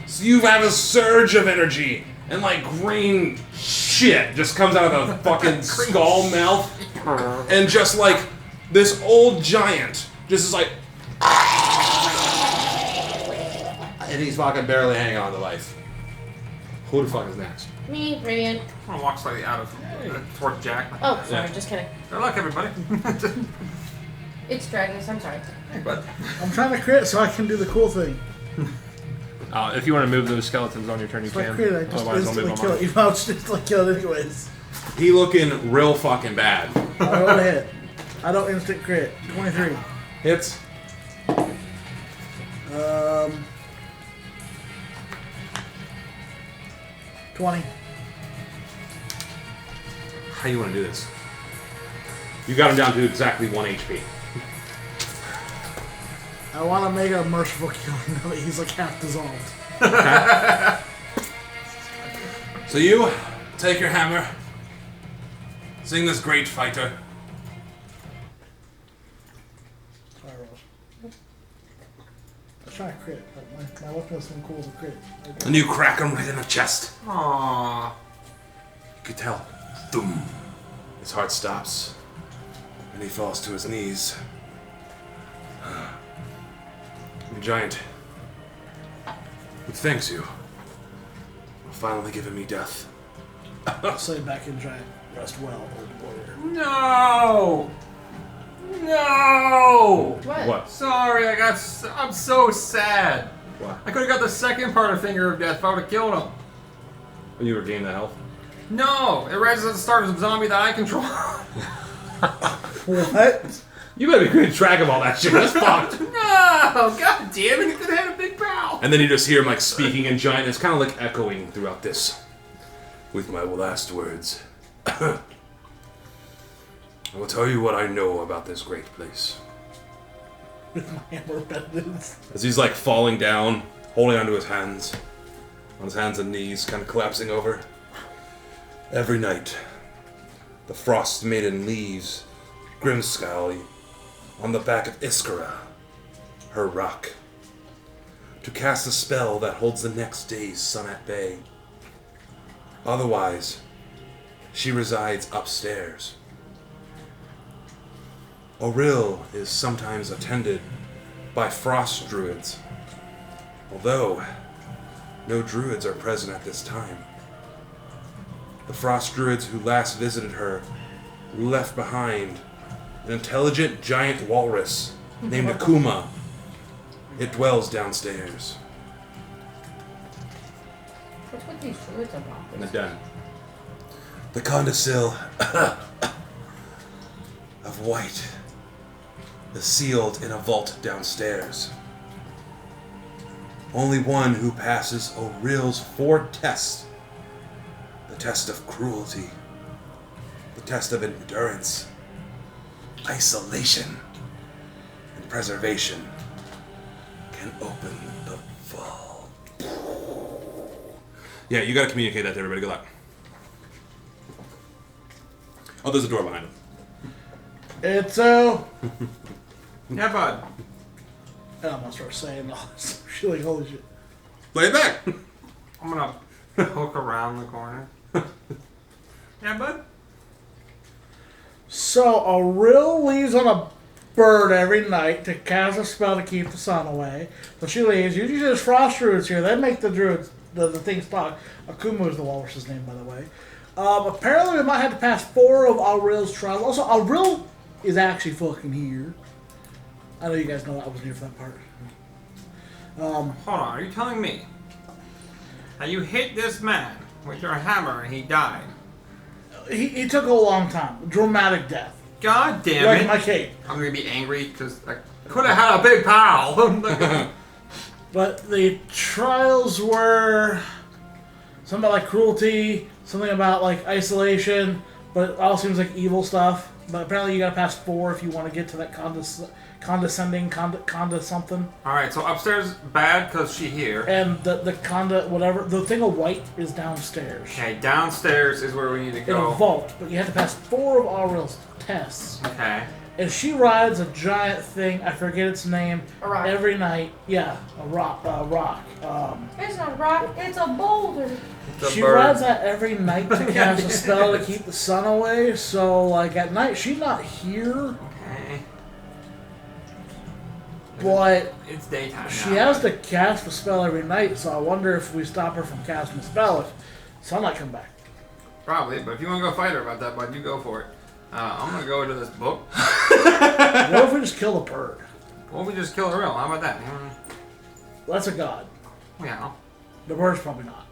Speaker 1: So you have a surge of energy, and like green shit just comes out of the fucking skull mouth, and just like this old giant just is like, and he's fucking barely hanging on to life. Who the fuck is next?
Speaker 2: Me, Radiant.
Speaker 3: I'm gonna walk slightly out of towards Jack.
Speaker 2: Oh, sorry,
Speaker 1: Yeah.
Speaker 2: just kidding.
Speaker 3: Good luck, everybody.
Speaker 2: It's Dragonus, I'm sorry.
Speaker 3: Hey, bud.
Speaker 6: I'm trying to crit so I can do the cool thing.
Speaker 10: If you want to move those skeletons on your turn, you
Speaker 6: If I
Speaker 10: can.
Speaker 6: crit, I just
Speaker 10: Otherwise, I'll move
Speaker 6: instantly
Speaker 10: them
Speaker 6: kill
Speaker 10: on.
Speaker 6: it. Even though it's just like kill it anyways.
Speaker 1: He looking real fucking bad.
Speaker 6: I roll a hit. I don't instant crit. 23.
Speaker 1: Hits.
Speaker 6: 20.
Speaker 1: How you want to do this? You got him down to exactly 1 HP.
Speaker 6: I want to make a merciful kill now that he's like half dissolved.
Speaker 1: So you take your hammer, sing this great fighter.
Speaker 6: Sorry, Ross. I was trying to crit, but my weapon isn't cool as a crit.
Speaker 1: And you crack him right in the chest.
Speaker 3: Aww.
Speaker 1: You could tell. Thum. His heart stops. And he falls to his knees. The giant, who thanks you for finally giving me death.
Speaker 6: Say back in giant. Rest well, old warrior.
Speaker 3: No. No.
Speaker 2: What?
Speaker 1: What?
Speaker 3: Sorry, I'm so sad.
Speaker 1: What?
Speaker 3: I could have got the second part of Finger of Death if I would have killed him.
Speaker 1: When you regain the health?
Speaker 3: No, it rises at the start of the zombie that I control.
Speaker 6: What?
Speaker 1: You better be keeping track of all that shit. That's fucked.
Speaker 3: No, god damn it, he could have had a big pal.
Speaker 1: And then you just hear him like speaking in giant. It's kind of like echoing throughout this. With my last words. I will tell you what I know about this great place.
Speaker 6: With my hammer pendants.
Speaker 1: As he's like falling down, holding onto his hands. On his hands and knees, kind of collapsing over. Every night, the Frost Maiden leaves Grimskull on the back of Iskara, her rock, to cast a spell that holds the next day's sun at bay. Otherwise, she resides upstairs. Auril is sometimes attended by frost druids, although no druids are present at this time. The frost druids who last visited her left behind an intelligent giant walrus named Akuma. It dwells downstairs.
Speaker 2: Put these fluids up off
Speaker 5: And
Speaker 2: this.
Speaker 5: they're done. The condicil of white is sealed in a vault downstairs. Only one who passes O'Reilly's 4 tests. The test of cruelty, the test of endurance, isolation, and preservation can open the vault. Yeah, you gotta communicate that to everybody. Good luck. Oh, there's a door behind him.
Speaker 6: It's
Speaker 7: Yeah, bud.
Speaker 6: and I'm gonna start saying all this shit like holy shit.
Speaker 5: Play it back.
Speaker 7: I'm gonna poke around the corner. Yeah, bud.
Speaker 6: So Auril leaves on a bird every night to cast a spell to keep the sun away. So she leaves. Usually there's frost druids here. They make the druids the things talk. Akumu is the walrus's name, by the way. Apparently we might have to pass 4 of Auril's trials. Also, Auril is actually fucking here. I know you guys know I wasn't here for that part.
Speaker 7: Hold on, are you telling me that you hit this man with your hammer and he died?
Speaker 6: He took a long time. Dramatic death.
Speaker 7: God damn
Speaker 6: Like
Speaker 7: it.
Speaker 6: my cape.
Speaker 7: I'm gonna be angry because I could have had a big pal.
Speaker 6: But the trials were something about like cruelty, something about like isolation, but it all seems like evil stuff. But apparently you gotta pass 4 if you want to get to that condescending, conda something.
Speaker 7: Alright, so upstairs bad because she here.
Speaker 6: And the conda, whatever, the thing of white is downstairs.
Speaker 7: Okay, downstairs is where we need to
Speaker 6: In
Speaker 7: go.
Speaker 6: a vault, but you have to pass 4 of Auril's tests.
Speaker 7: Okay.
Speaker 6: And she rides a giant thing, I forget its name,
Speaker 2: A rock.
Speaker 6: every night. Yeah, a rock.
Speaker 2: It's not a rock, it's a boulder.
Speaker 7: It's a
Speaker 6: She
Speaker 7: bird.
Speaker 6: rides that every night to cast a spell to keep the sun away. So, like, at night, she's not here,
Speaker 7: Okay.
Speaker 6: but
Speaker 7: It's daytime now.
Speaker 6: she has to cast a spell every night. So I wonder if we stop her from casting a spell, if sunlight come back.
Speaker 7: Probably, but if you want to go fight her about that, bud, you go for it. I'm gonna go into this book.
Speaker 6: What if we just kill the bird?
Speaker 7: What if we just kill her real? How about that?
Speaker 6: That's a god.
Speaker 7: You know,
Speaker 6: The bird's probably not.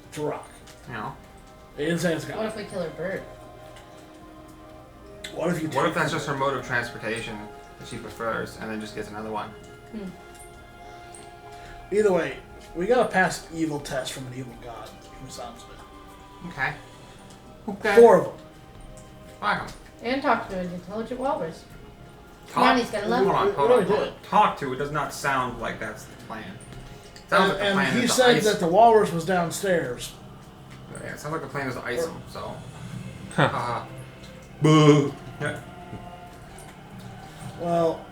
Speaker 6: It's a rock.
Speaker 7: you know.
Speaker 6: They didn't say it's a
Speaker 2: What
Speaker 6: god.
Speaker 2: if we kill her bird?
Speaker 6: What if you
Speaker 7: What
Speaker 6: take
Speaker 7: if that's
Speaker 6: the
Speaker 7: just her
Speaker 6: bird?
Speaker 7: mode of transportation that she prefers, and then just gets another one?
Speaker 6: Either way, we gotta pass evil tests from an evil god. From the sounds of it.
Speaker 7: Okay. Okay.
Speaker 6: 4 of them.
Speaker 7: Fuck 'em.
Speaker 2: And talk to an intelligent walrus.
Speaker 7: Talk.
Speaker 2: Money's gonna love
Speaker 7: Hold on,
Speaker 6: it.
Speaker 7: hold
Speaker 6: We
Speaker 7: on,
Speaker 6: already
Speaker 7: hold on.
Speaker 6: did.
Speaker 7: Talk to it does not sound like that's the plan. It sounds like the
Speaker 6: And
Speaker 7: plan
Speaker 6: he
Speaker 7: is to
Speaker 6: said
Speaker 7: ice.
Speaker 6: that the walrus was downstairs.
Speaker 7: Yeah, it sounds like the plan is to ice him. So.
Speaker 5: Boo.
Speaker 7: Yeah.
Speaker 6: Well,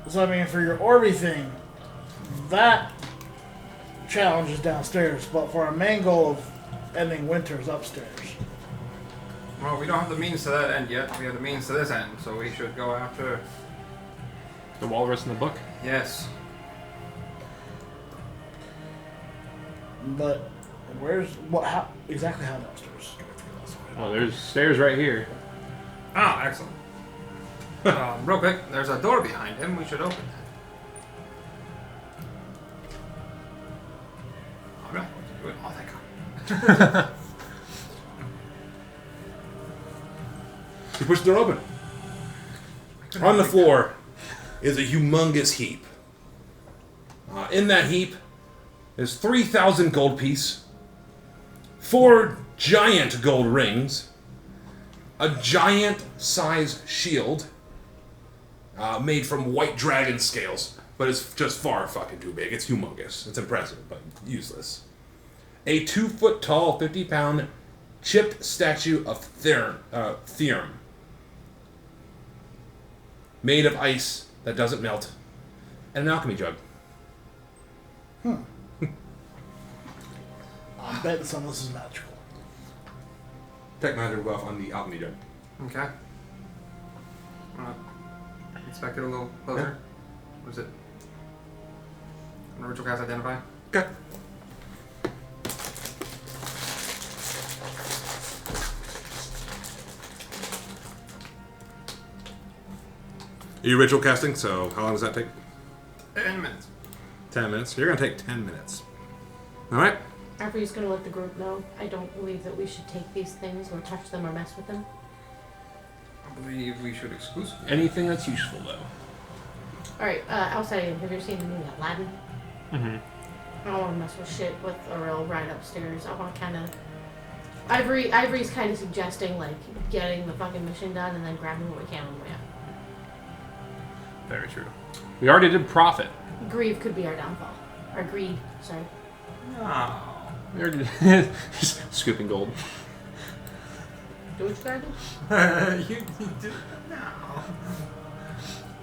Speaker 6: so I mean, for your Orby thing, that challenge is downstairs, but for our main goal of ending winter is upstairs.
Speaker 7: Well, we don't have the means to that end yet. We have the means to this end, so we should go after.
Speaker 10: The walrus in the book.
Speaker 7: Yes.
Speaker 6: But where's what? How exactly how downstairs?
Speaker 10: Oh, there's stairs right here.
Speaker 7: Ah, excellent. Real quick, there's a door behind him. We should open that. I'm not going to do it. Oh, thank God.
Speaker 5: You push the door open. On the floor is a humongous heap. In that heap is 3,000 gold piece, 4 giant gold rings, a giant size shield made from white dragon scales, but it's just far fucking too big. It's humongous. It's impressive, but useless. A 2-foot tall, 50-pound chipped statue of Theorm, made of ice that doesn't melt, and an alchemy jug.
Speaker 6: I'm betting some of this is magical.
Speaker 5: Tech magic buff on the alchemy jug.
Speaker 7: Okay. Inspect it a little closer. What is it? Ritual cast identify.
Speaker 5: Okay. Are you ritual casting? So how long does that take?
Speaker 7: 10 minutes.
Speaker 5: 10 minutes. You're gonna take 10 minutes. All right.
Speaker 2: Our Ivory's gonna let the group know. I don't believe that we should take these things or touch them or mess with them.
Speaker 7: I believe we should exclusively.
Speaker 10: Anything that's useful, though.
Speaker 2: Alright, outside, have you ever seen the movie Aladdin?
Speaker 10: Mm-hmm.
Speaker 2: I don't want to mess with shit with a real ride upstairs. I want to kind of... Ivory's kind of suggesting, like, getting the fucking mission done and then grabbing what we can on the way out.
Speaker 10: Very true. We already did profit.
Speaker 2: Grieve could be our downfall. Or greed, sorry.
Speaker 7: Oh.
Speaker 10: We already did. Scooping gold.
Speaker 2: Do what you gotta do.
Speaker 7: you did. No.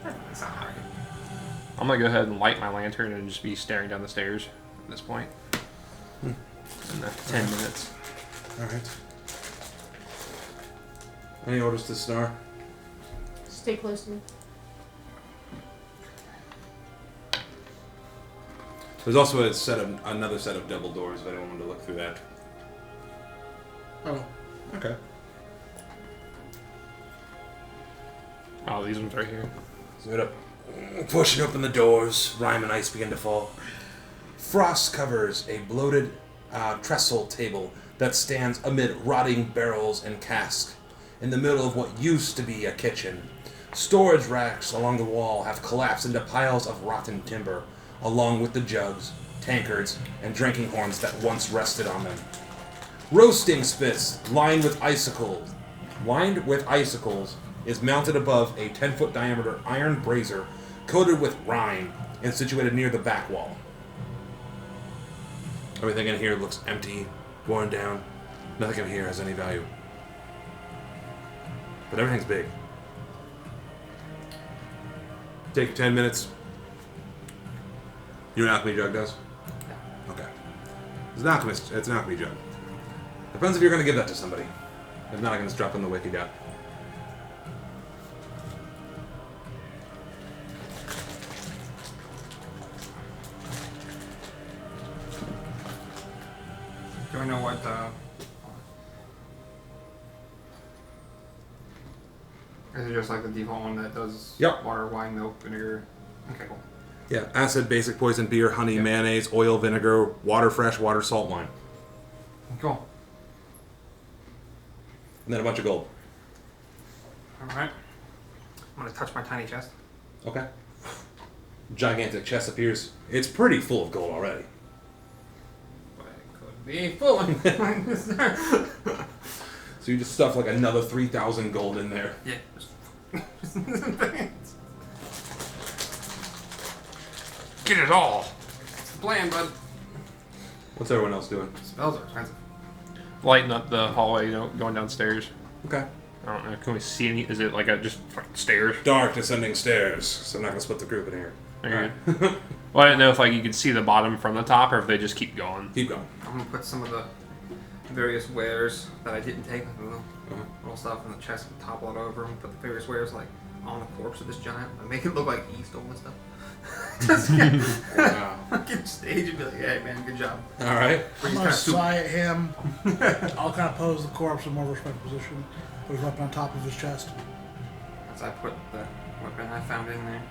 Speaker 7: That's not right.
Speaker 10: I'm gonna go ahead and light my lantern and just be staring down the stairs at this point. In the 10 minutes.
Speaker 5: Alright. Any orders to Snar?
Speaker 2: Stay close to me.
Speaker 5: There's also another set of double doors if anyone wanted to look through that.
Speaker 6: Oh.
Speaker 5: Okay.
Speaker 10: Oh, these ones right here.
Speaker 5: So it up. Pushing open the doors, Rime and ice begin to fall. Frost covers a bloated trestle table that stands amid rotting barrels and casks in the middle of what used to be a kitchen. Storage racks along the wall have collapsed into piles of rotten timber, along with the jugs, tankards, and drinking horns that once rested on them. Roasting spits lined with icicles is mounted above a 10-foot diameter iron brazier coated with rime and situated near the back wall. Everything in here looks empty, worn down. Nothing in here has any value. But everything's big. Take 10 minutes. You know an alchemy jug does?
Speaker 7: Yeah.
Speaker 5: Okay. It's an alchemy jug. Depends if you're going to give that to somebody. If not, I can just drop in the wiki dot.
Speaker 7: Do I know what is it just like the default one that does
Speaker 5: Yep.
Speaker 7: water, wine, milk, vinegar? Okay, cool.
Speaker 5: Yeah, acid, basic, poison, beer, honey,
Speaker 7: Yep.
Speaker 5: mayonnaise, oil, vinegar, water, fresh water, salt, wine.
Speaker 7: Cool.
Speaker 5: And then a bunch of gold.
Speaker 7: Alright. I'm gonna touch my tiny chest.
Speaker 5: Okay. Gigantic chest appears. It's pretty full of gold already.
Speaker 7: But it could be full.
Speaker 5: So you just stuff like another 3,000 gold in there.
Speaker 7: Yeah.
Speaker 10: Get it all!
Speaker 7: It's the plan, bud.
Speaker 5: What's everyone else doing?
Speaker 7: Spells are expensive.
Speaker 10: Lighting up the hallway, going downstairs.
Speaker 5: Okay.
Speaker 10: I don't know. Can we see any? Is it like just fucking stairs?
Speaker 5: Dark descending stairs, so I'm not going to split the group in here.
Speaker 10: Okay. Well, I didn't know if you could see the bottom from the top or if they just keep going.
Speaker 5: Keep going.
Speaker 7: I'm gonna put some of the various wares that I didn't take, little stuff in the chest and topple it over them. Put the various wares like on the corpse of this giant. And make it look like he stole my stuff. Just fucking stage and be like, hey man, good job.
Speaker 5: Alright.
Speaker 6: I'm gonna sigh at him. I'll kind of pose the corpse in a more respectful position. Put his weapon on top of his chest.
Speaker 7: As I put the weapon I found in there.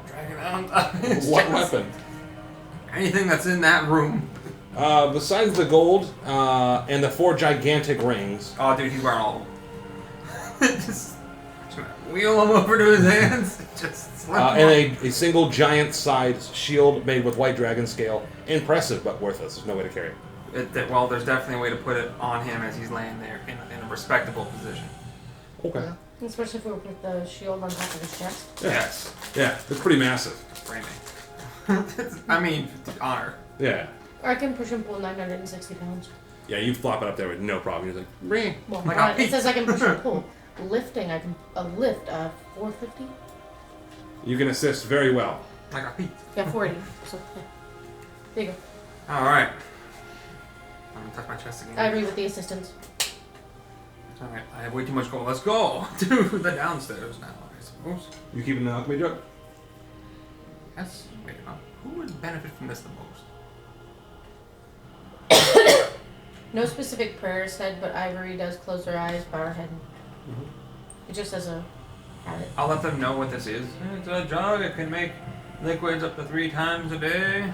Speaker 7: Drag it on top of his
Speaker 5: What
Speaker 7: chest.
Speaker 5: weapon?
Speaker 7: Anything that's in that room.
Speaker 5: Besides the gold and the 4 gigantic rings.
Speaker 7: Oh dude, he's wearing all of them. just wheel them over to his hands. Just slip
Speaker 5: And a single giant-sized shield made with white dragon scale. Impressive, but worthless. There's no way to carry it.
Speaker 7: well, there's definitely a way to put it on him as he's laying there in a respectable position.
Speaker 5: Okay.
Speaker 2: Especially if we put the shield on top of his chest.
Speaker 5: Yeah.
Speaker 7: Yes.
Speaker 5: Yeah, it's pretty massive.
Speaker 7: Framing. I mean, honor.
Speaker 5: Yeah.
Speaker 2: Or I can push and pull 960 pounds.
Speaker 5: Yeah, you flop it up there with no problem. You're like, "Breh."
Speaker 2: Well,
Speaker 7: Like
Speaker 2: not-
Speaker 7: a
Speaker 2: it says I can push and pull. Lifting, I can lift 450.
Speaker 5: You can assist very well.
Speaker 7: Like a Pete.
Speaker 2: Yeah, 40. So yeah. There you go.
Speaker 7: Alright. I'm gonna touch my chest again.
Speaker 2: I agree with the assistance.
Speaker 7: Alright, I have way too much gold. Let's go to the downstairs now, I suppose.
Speaker 5: You keeping the alchemy jug?
Speaker 7: Yes. Wait, who would benefit from this the most?
Speaker 2: No specific prayer said, but Ivory does close her eyes, bow her head. It just as a habit.
Speaker 7: I'll let them know what this is. It's a jug. It can make liquids up to 3 times a day.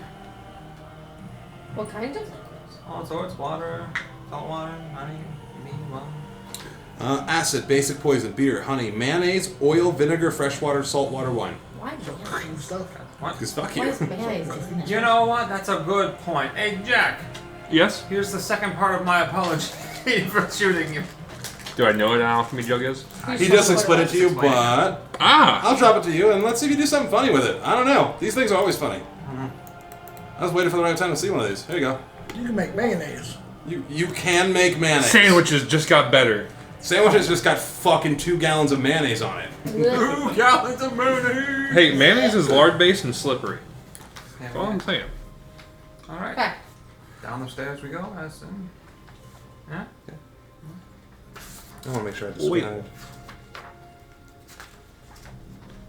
Speaker 2: What kinds of liquids?
Speaker 7: All sorts, water, salt water, honey, meat, rum.
Speaker 1: Acid, basic poison, beer, honey, mayonnaise, oil, vinegar, freshwater, saltwater, wine.
Speaker 2: Why mayonnaise?
Speaker 6: Stuff.
Speaker 7: What?
Speaker 1: Because fuck
Speaker 2: Why
Speaker 1: you.
Speaker 2: is mayonnaise?
Speaker 7: You know what? That's a good point. Hey, Jack.
Speaker 10: Yes?
Speaker 7: Here's the second part of my apology for shooting you.
Speaker 10: Do I know what an alchemy jug is?
Speaker 1: He just explained it to you, but
Speaker 10: Ah!
Speaker 1: I'll drop it to you and let's see if you do something funny with it. I don't know. These things are always funny. I was waiting for the right time to see one of these. Here you go.
Speaker 6: You can make mayonnaise.
Speaker 1: You can make mayonnaise.
Speaker 10: Sandwiches just got better.
Speaker 1: Sandwiches just got fucking 2 gallons of mayonnaise on it.
Speaker 7: 2 gallons of mayonnaise.
Speaker 10: Hey, mayonnaise is lard-based and slippery. That's all I'm saying.
Speaker 7: All right.
Speaker 2: Okay.
Speaker 7: Down the stairs we go. As soon. Yeah.
Speaker 1: I want to make sure I just
Speaker 10: Wait.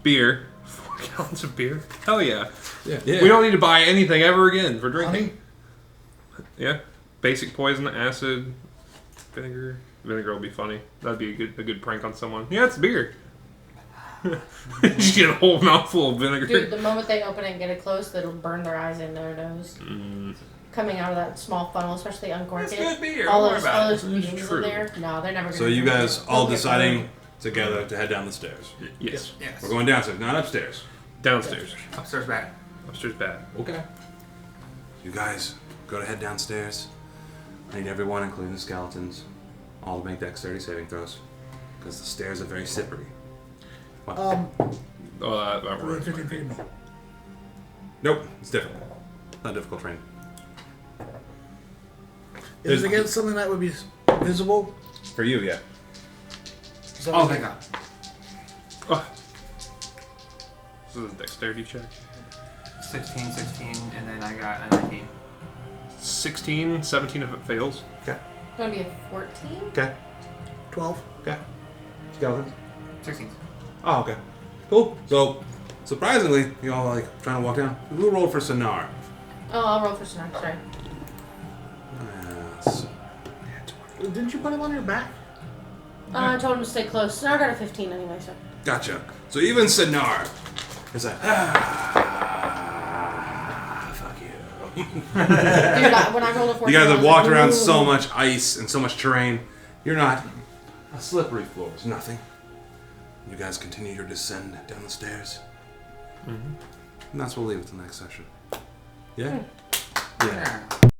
Speaker 10: Beer. 4 gallons of beer? Hell yeah.
Speaker 1: Yeah.
Speaker 10: We don't need to buy anything ever again for drinking.
Speaker 6: Honey?
Speaker 10: Yeah. Basic poison, acid, vinegar. Vinegar will be funny. That'd be a good prank on someone. Yeah, it's beer. Just get a whole mouthful of vinegar.
Speaker 2: Dude, the moment they open it and get it close, it'll burn their eyes and their nose. Coming out of that small funnel, especially uncorked.
Speaker 7: It's good beer.
Speaker 2: All
Speaker 7: Don't worry
Speaker 2: those,
Speaker 7: about
Speaker 2: all
Speaker 7: it.
Speaker 2: those beans in there. No, they're never gonna
Speaker 1: So you
Speaker 2: drink
Speaker 1: guys
Speaker 2: it.
Speaker 1: all
Speaker 2: They'll get
Speaker 1: deciding together to head down the stairs.
Speaker 10: Yes.
Speaker 7: Yes.
Speaker 1: We're going downstairs, not upstairs.
Speaker 10: Downstairs.
Speaker 7: Upstairs bad.
Speaker 10: Upstairs bad.
Speaker 1: Okay. You guys go to head downstairs. I need everyone, including the skeletons, all to make dexterity saving throws. Because the stairs are very slippery. What?
Speaker 10: Oh, that
Speaker 6: Within
Speaker 10: works.
Speaker 6: 15 feet of me.
Speaker 1: Nope, it's difficult. Not difficult terrain.
Speaker 6: Is it against something that would be visible?
Speaker 1: For you, yeah.
Speaker 6: So
Speaker 7: Oh, thank God.
Speaker 10: Oh. This is a dexterity check.
Speaker 7: 16, and then I got a 19.
Speaker 10: 16, 17 if it fails.
Speaker 1: Okay.
Speaker 2: It's gonna be a 14?
Speaker 1: Okay.
Speaker 6: 12.
Speaker 1: Okay. Skeletons?
Speaker 7: 16.
Speaker 1: Oh, okay. Cool. So, surprisingly, you all like trying to walk down. Who rolled for Sonar?
Speaker 2: Oh, I'll roll for snack, sorry.
Speaker 1: Yes.
Speaker 6: Didn't you put him on your back?
Speaker 2: I told him to stay close. Now I got a 15 anyway, so.
Speaker 1: Gotcha. So even Sonar is like, fuck you.
Speaker 2: Dude, when I rolled a 14,
Speaker 1: You guys
Speaker 2: I
Speaker 1: have
Speaker 2: was
Speaker 1: walked
Speaker 2: like,
Speaker 1: around
Speaker 2: "Ooh."
Speaker 1: so much ice and so much terrain. You're not. A slippery floor is nothing. You guys continue your descend down the stairs. And that's where we'll leave it till next session. Yeah? Yeah.
Speaker 7: Yeah.